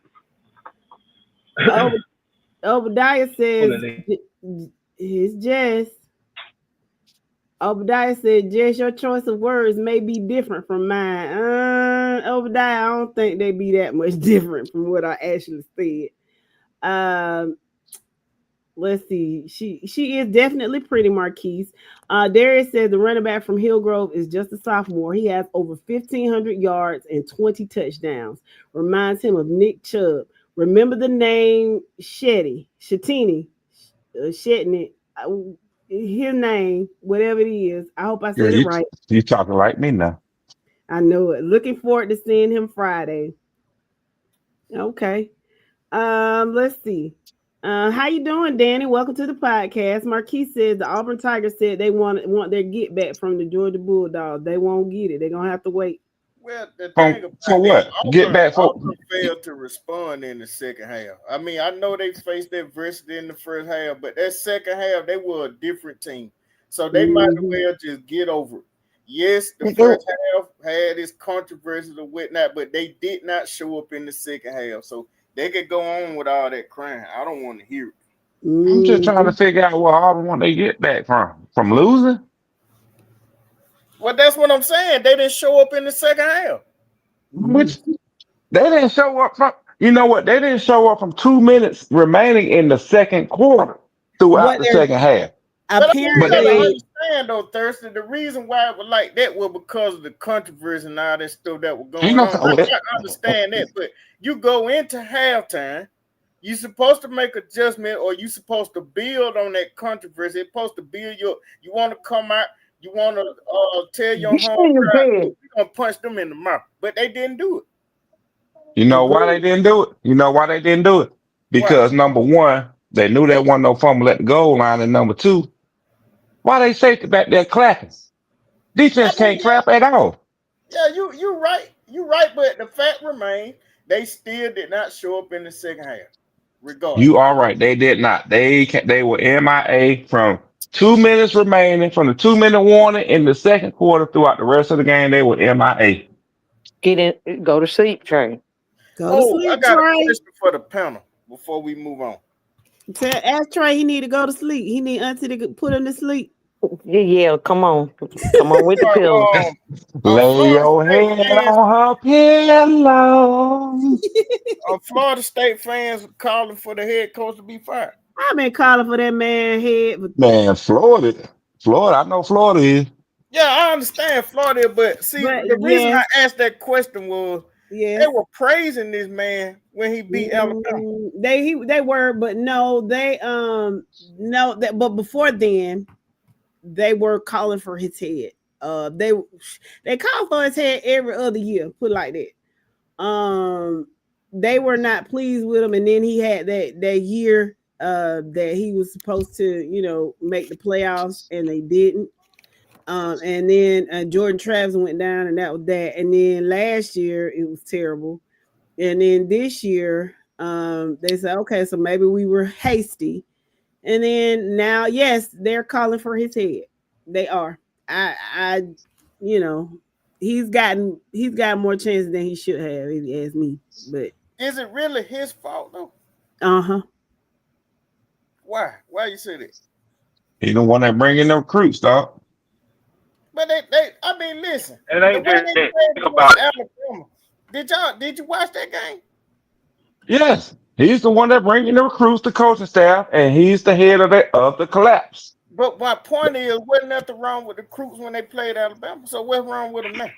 Obadiah says his Jess. Obadiah said, Jess, your choice of words may be different from mine. Obadiah, I don't think they be that much different from what I actually said. Let's see. She is definitely pretty, Marquise. Darius says the running back from Hillgrove is just a sophomore. He has over 1,500 yards and 20 touchdowns. Reminds him of Nick Chubb. Remember the name Shetini, Shetney. His name, whatever it is. I hope I said it right. You talking like me now. I know it. Looking forward to seeing him Friday. Okay. Let's see. How you doing, Danny? Welcome to the podcast. Marquis says the Auburn Tigers said they want their get back from the Georgia Bulldogs. They won't get it. They're gonna have to wait. Well, the thing about for what? Get back for Auburn failed to respond in the second half. I mean, I know they faced adversity in the first half, but that second half they were a different team, so they might as well just get over it. Yes, the first half had its controversies and whatnot, but they did not show up in the second half, so they could go on with all that crying. I don't want to hear it. I'm just trying to figure out what Auburn want they get back from losing. Well, that's what I'm saying. They didn't show up in the second half. Which they didn't show up from. You know what? They didn't show up from 2 minutes remaining in the second quarter throughout the second half. Apparently, but I understand though, Thurston. The reason why it was like that was because of the controversy and all that stuff that was going on. I understand that, but you go into halftime, you're supposed to make adjustment, or you're supposed to build on that controversy. It's supposed to build you want to come out, you want to tell your home crowd, you're gonna punch them in the mouth, but they didn't do it. You know why they didn't do it? Because number one, they knew there wasn't no fumble at the goal line, and number two, why they safety back there clapping? Defense can't clap at all. Yeah, you're right. You're right, but the fact remains they still did not show up in the second half. Regardless. You are right. They did not. They were MIA from 2 minutes remaining from the 2-minute warning in the second quarter throughout the rest of the game. They were MIA. Go to sleep, Trey. Go to sleep, I got Trey. a question for the panel before we move on. Ask Trey he need to go to sleep. He need Auntie to put him to sleep. Yeah, come on with the pillow. Lay your head on her pillow. Florida State fans calling for the head coach to be fired. I've been calling for that man head. Man, Florida. I know Florida is. Yeah, I understand Florida, but see, the reason I asked that question was they were praising this man when he beat Alabama. They were, but no, but before then, they were calling for his head. They call for his head every other year. Put it like that. They were not pleased with him, and then he had that year that he was supposed to, make the playoffs, and they didn't. And then Jordan Travis went down, and that was that. And then last year it was terrible. And then this year, they said, okay, so maybe we were hasty. And then now, yes, they're calling for his head. They are. He's gotten more chances than he should have, if you ask me. But is it really his fault though? Why? Why you say that? He the one that bring in the recruits, dog. But I mean, listen. It ain't just about Alabama. Did you watch that game? Yes, he's the one that bring in the recruits, the coaching staff, and he's the head of the collapse. But my point is, wasn't nothing wrong with the recruits when they played Alabama. So what's wrong with them now?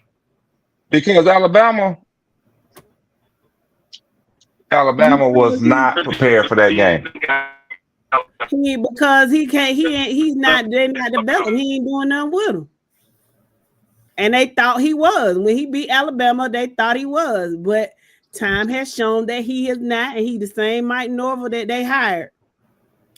Because Alabama was not prepared for that game. He's not developed. He ain't doing nothing with them. And they thought he was. When he beat Alabama, they thought he was. But time has shown that he is not, and he the same Mike Norvell that they hired.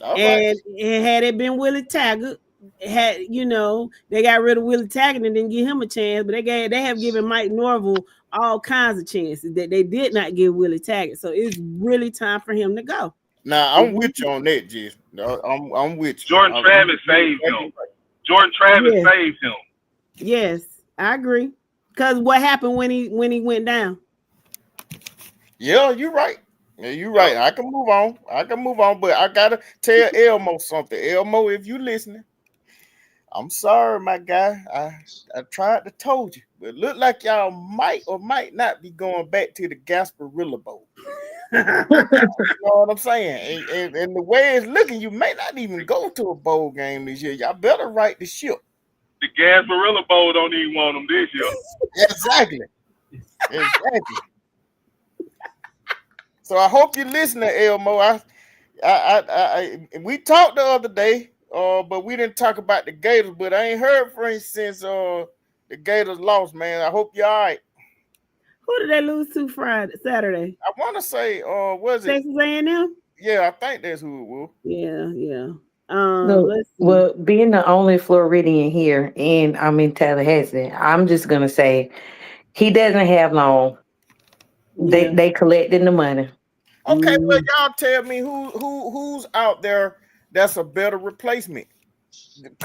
And had it been Willie Taggart, they got rid of Willie Taggart and didn't give him a chance, but they have given Mike Norvell all kinds of chances that they did not give Willie Taggart. So it's really time for him to go. Nah, I'm with you on that, Jess. I'm with you. Jordan Travis saved him. Saved him. Yes, I agree. Because what happened when he went down? Yeah, you're right. Yeah, you're right. I can move on, but I gotta tell Elmo something. Elmo, if you listening, I'm sorry, my guy. I tried to told you, but it look like y'all might or might not be going back to the Gasparilla Bowl. You know what I'm saying? And the way it's looking, you may not even go to a bowl game this year. Y'all better right the ship. The Gasparilla Bowl don't even want them this year. Exactly. So I hope you listen to Elmo. We talked the other day, but we didn't talk about the Gators. But I ain't heard from you since the Gators lost, man. I hope you're all right. Who did they lose to Saturday? I want to say, was it Texas A&M? Yeah, I think that's who it was. Yeah. Look, well, being the only Floridian here, and I'm in Tallahassee, I'm just gonna say he doesn't have long. They collecting the money. Okay, well, y'all tell me who's out there that's a better replacement.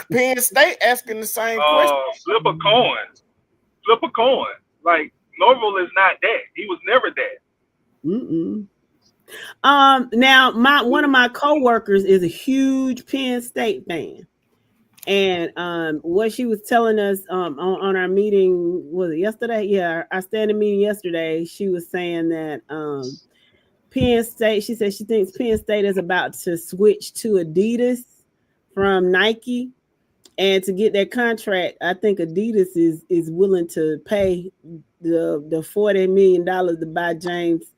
Penn State asking the same question. Flip a coin. Like Norville is not that. He was never that. Now one of my coworkers is a huge Penn State fan, and what she was telling us on our meeting, was it yesterday? Yeah, our standing meeting yesterday. She was saying that Penn State. She said she thinks Penn State is about to switch to Adidas from Nike, and to get that contract, I think Adidas is willing to pay the $40 million to buy James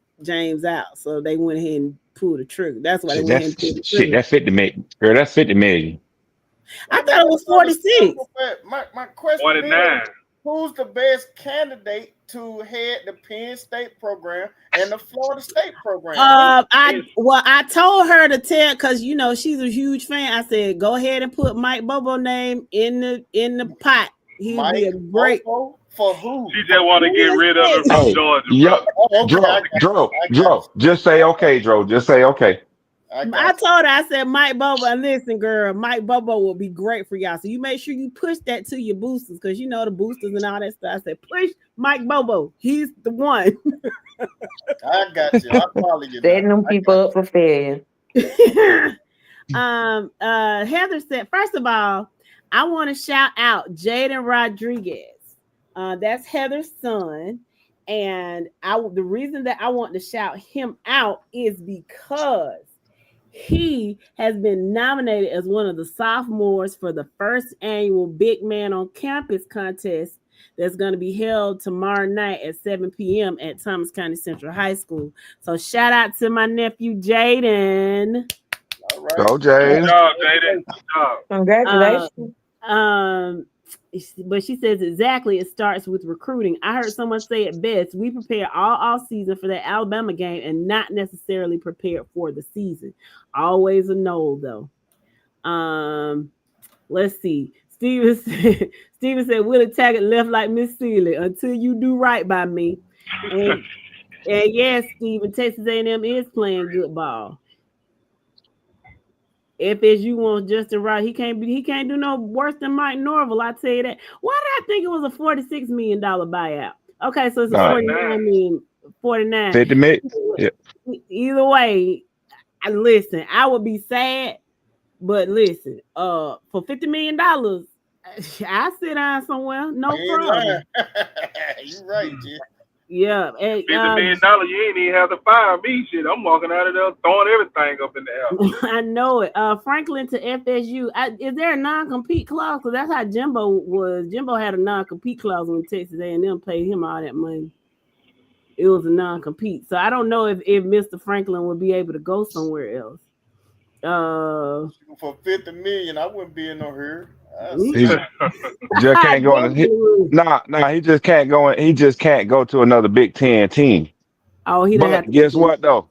out. So they went ahead and pulled the trigger. That's why they went ahead and pulled the trigger. That's 50 million. Girl, that's 50 million. I thought it was 46. My question 49. is, who's the best candidate to head the Penn State program and the Florida State program? I told her to tell, because she's a huge fan. I said, go ahead and put Mike Bobo name in the pot. He'll be a great Bobo for who? She just want to get rid of him from Georgia. Dro, just say okay, Dro. Just say okay. I told her, I said, Mike Bobo, and listen, girl, Mike Bobo will be great for y'all. So you make sure you push that to your boosters, because the boosters and all that stuff. I said, push Mike Bobo. He's the one. I got you. I'll follow you. Setting them people up for failure. Heather said, first of all, I want to shout out Jaden Rodriguez. That's Heather's son. And the reason that I want to shout him out is because he has been nominated as one of the sophomores for the first annual Big Man on Campus contest that's going to be held tomorrow night at 7 p.m. at Thomas County Central High School. So shout out to my nephew, Jaden. All right. Go, Jaden. Good job, Jaden. Good job. Congratulations. But she says exactly, it starts with recruiting. I heard someone say it best: we prepare all season for that Alabama game and not necessarily prepared for the season. Always a no, though. Let's see. Steven said Willie Taggart left like Miss Seeley until you do right by me. And yes, Steven, Texas A&M is playing good ball. FSU wants Justin Wright. He can't do no worse than Mike Norville. I tell you that. Why did I think it was a $46 million buyout? Okay, so it's a 49. 50 million. Yeah. Either way, I would be sad, but listen, for $50 million, I sit down somewhere, no problem. You're right, Jim. Yeah, and, $50 million, you ain't even have to fire me. Shit, I'm walking out of there throwing everything up in the air. I know it. Franklin to FSU. Is there a non-compete clause? Because that's how Jimbo was. Jimbo had a non-compete clause when Texas A&M paid him all that money. It was a non-compete. So I don't know if Mr. Franklin would be able to go somewhere else. For $50 million, I wouldn't be in no hurry. He just can't go in. He just can't go in. He just can't go to another Big Ten team. Oh, he don't have to. Guess what though?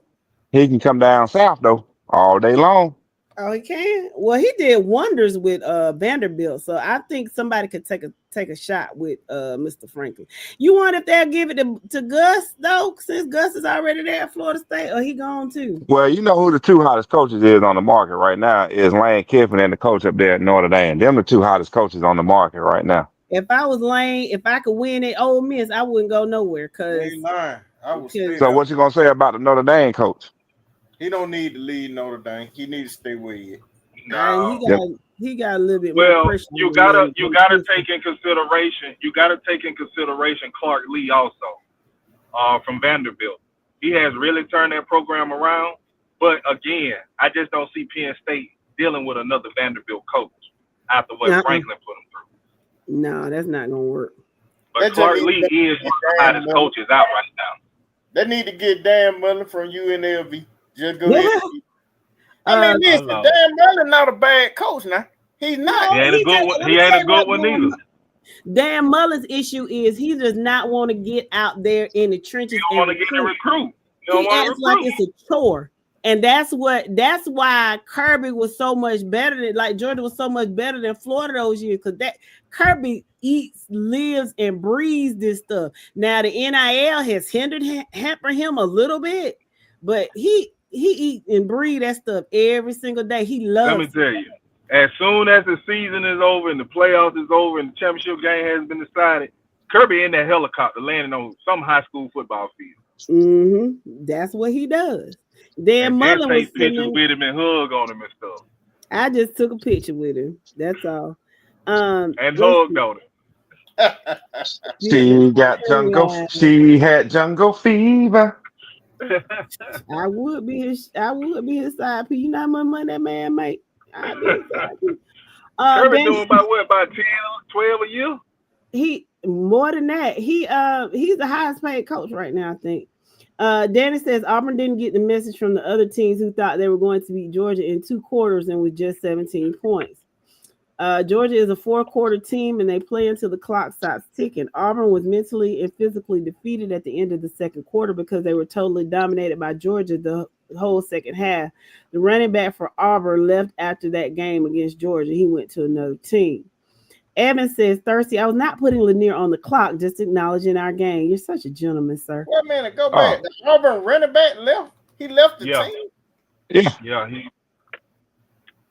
He can come down south though all day long. Oh, he can. Well, he did wonders with Vanderbilt, so I think somebody could take a shot with Mr. Franklin. You wonder if they'll give it to Gus though, since Gus is already there at Florida State, or he gone too? Well, you know who the two hottest coaches is on the market right now is Lane Kiffin and the coach up there at Notre Dame. Them the two hottest coaches on the market right now. If I was Lane, if I could win at Ole Miss, I wouldn't go nowhere. Cause so what you gonna say about the Notre Dame coach? He don't need to lead Notre Dame. He needs to stay where he is. No. He got a little bit more more pressure. You gotta take in consideration. You gotta take in consideration Clark Lee also, from Vanderbilt. He has really turned that program around. But again, I just don't see Penn State dealing with another Vanderbilt coach after what Franklin put him through. No, that's not gonna work. But Clark Lee is one of the hottest coaches out right now. They need to get Dan Mullen from UNLV. Just go ahead. I mean, listen, Dan Mullen not a bad coach now. He's not. He ain't a good one. He ain't a good one either. Dan Mullen's issue is he does not want to get out there in the trenches. He don't want to get a recruit. He acts like it's a chore. And that's why Kirby was so much better than, like, Georgia was so much better than Florida those years, because that Kirby eats, lives, and breathes this stuff. Now the NIL has hampered him a little bit, but he eat and breathe that stuff every single day. He loves. Let me tell you, as soon as the season is over and the playoffs is over and the championship game has been decided, Kirby in that helicopter landing on some high school football field. Mm-hmm. That's what he does. Dan Mullen was pictures with him and hug on him and stuff. I just took a picture with him. That's all. And hugged on him. She got jungle. She had jungle fever. I would be his side piece. You know how much money that man make? I'd be his side piece. Kirby doing about 10, 12 a year? He more than that. He's the highest paid coach right now, I think. Danny says Auburn didn't get the message from the other teams who thought they were going to beat Georgia in 2 quarters and with just 17 points. Georgia is a 4-quarter team and they play until the clock stops ticking. Auburn was mentally and physically defeated at the end of the second quarter because they were totally dominated by Georgia the whole second half. The running back for Auburn left after that game against Georgia. He went to another team. Evan says, Thirsty, I was not putting Lanier on the clock, just acknowledging our game. You're such a gentleman, sir. Wait a minute, go back. The Auburn running back left. He left the team. Yeah.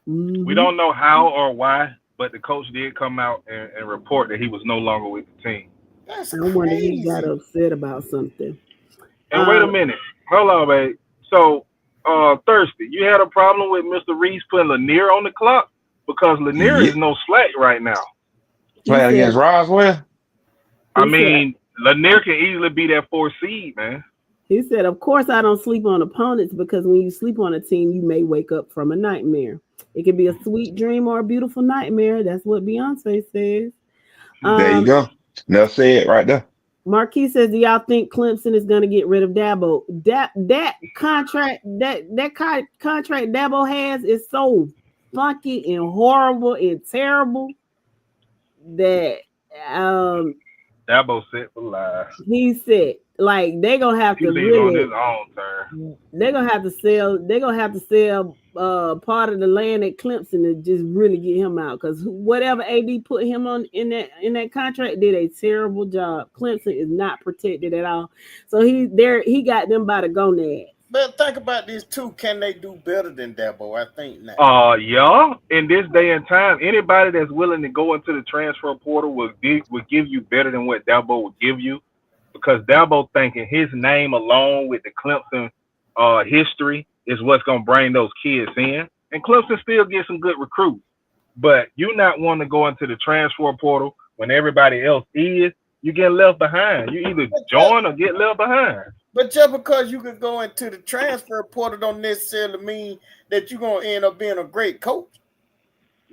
We don't know how or why, but the coach did come out and report that he was no longer with the team. That's I wonder if he got upset about something. And wait a minute. Hold on, babe. So, Thirsty, you had a problem with Mr. Reese putting Lanier on the clock? Because Lanier is no slack right now. Playing against Roswell? I mean, Lanier can easily be that 4th seed, man. He said, of course, I don't sleep on opponents because when you sleep on a team, you may wake up from a nightmare. It can be a sweet dream or a beautiful nightmare. That's what Beyonce says. There you go. Enough said right there. Marquis says, do y'all think Clemson is going to get rid of Dabo? That contract Dabo has is so funky and horrible and terrible that Dabo set for life. He said, like, they're gonna have to really on his own turn. They're gonna have to sell part of the land at Clemson to just really get him out, because whatever AD put him on in that contract did a terrible job. Clemson is not protected at all. So he got them by the gonad. But think about this too. Can they do better than Dabo? I think now. Yeah. In this day and time, anybody that's willing to go into the transfer portal will give you better than what Dabo would give you, because Dabo thinking his name alone with the Clemson history is what's gonna bring those kids in. And Clemson still gets some good recruits, but you not want to go into the transfer portal when everybody else is. You get left behind. You either join or get left behind. But just because you can go into the transfer portal don't necessarily mean that you're going to end up being a great coach.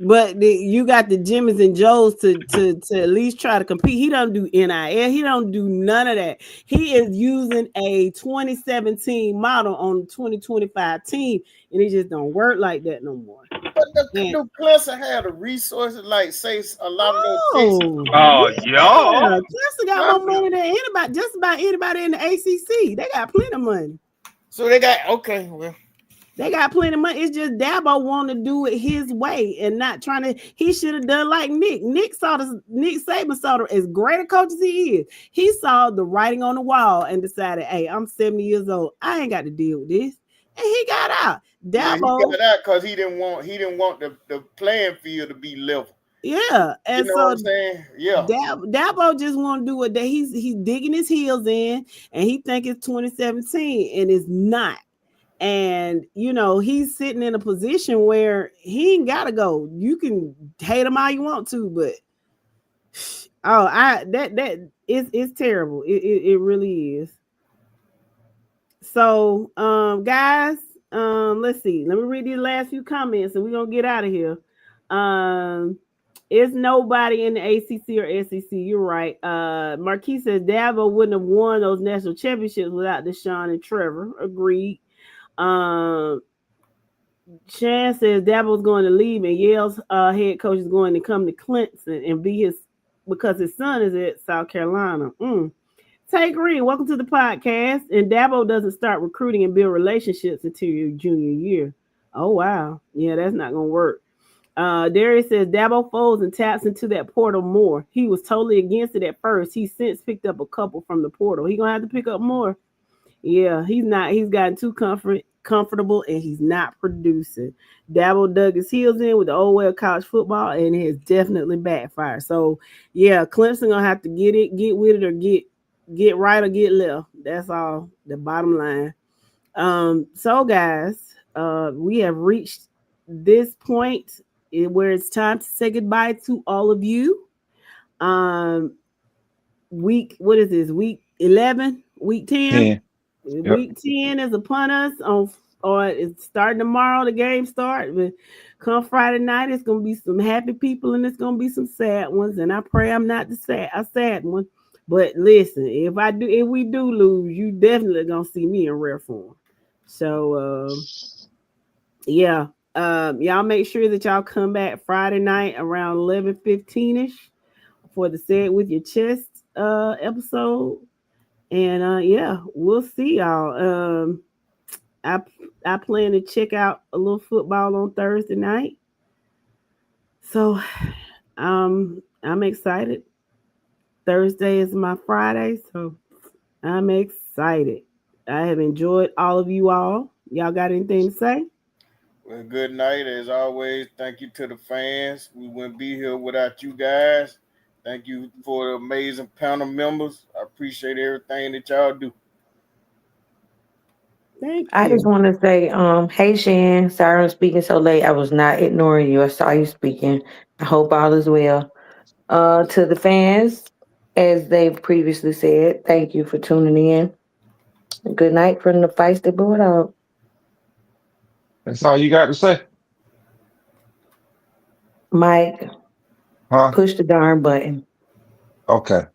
But you got the Jimmys and Joes to at least try to compete. He don't do NIL. He don't do none of that. He is using a 2017 model on the 2025 team, and it just don't work like that no more. But the Clemson had the resources, like say a lot of those cases. Yeah. Clemson got more money than anybody, just about anybody in the ACC. They got plenty of money. So they got They got plenty of money. It's just Dabo want to do it his way and not trying to. He should have done like Nick. Nick Saban saw as great a coach as he is. He saw the writing on the wall and decided, "Hey, I'm 70 years old. I ain't got to deal with this." And he got out. Dabo he got out because he didn't want the playing field to be level. Yeah, and you know so what I'm saying? Yeah, Dabo just want to do what he's digging his heels in, and he think it's 2017, and it's not. And he's sitting in a position where he ain't gotta go. You can hate him all you want to, but it's terrible. It really is. So, guys, let's see. Let me read these last few comments, and we're gonna get out of here. It's nobody in the ACC or SEC. You're right. Marquis says Dabo wouldn't have won those national championships without Deshaun and Trevor. Agreed. Shan says Dabo's going to leave, and Yale's head coach is going to come to Clemson and be his because his son is at South Carolina. Tay Green, welcome to the podcast. And Dabo doesn't start recruiting and build relationships until your junior year. Oh wow, yeah, that's not gonna work. Darius says Dabo folds and taps into that portal more. He was totally against it at first. He's since picked up a couple from the portal. He's gonna have to pick up more. Yeah, he's not. He's gotten too comfortable, and he's not producing. Dabo dug his heels in with the old way of college football, and it has definitely backfired. So, yeah, Clemson gonna have to get with it, or get right or get left. That's all. The bottom line. So guys, we have reached this point where it's time to say goodbye to all of you. What is this? Week 11, week 10. Week 10 is upon us or it's starting tomorrow. The game starts. But come Friday night, it's gonna be some happy people and it's gonna be some sad ones. And I pray I'm not a sad one. But listen, if we do lose, you definitely gonna see me in rare form. So yeah. Y'all make sure that y'all come back Friday night around 11:15ish for the Say It With Your Chest episode. And yeah, we'll see y'all. I plan to check out a little football on Thursday night. So I'm excited. Thursday is my Friday, so I'm excited. I have enjoyed all of you all. Y'all got anything to say? Well, good night. As always, thank you to the fans. We wouldn't be here without you guys. Thank you for the amazing panel members. I appreciate everything that y'all do. Thank you. I just want to say, hey Shan, sorry I'm speaking so late. I was not ignoring you. I saw you speaking. I hope all is well. To the fans, as they've previously said, thank you for tuning in. Good night from the Feisty Bulldog. That's all you got to say? Mike, Huh? push the darn button. Okay.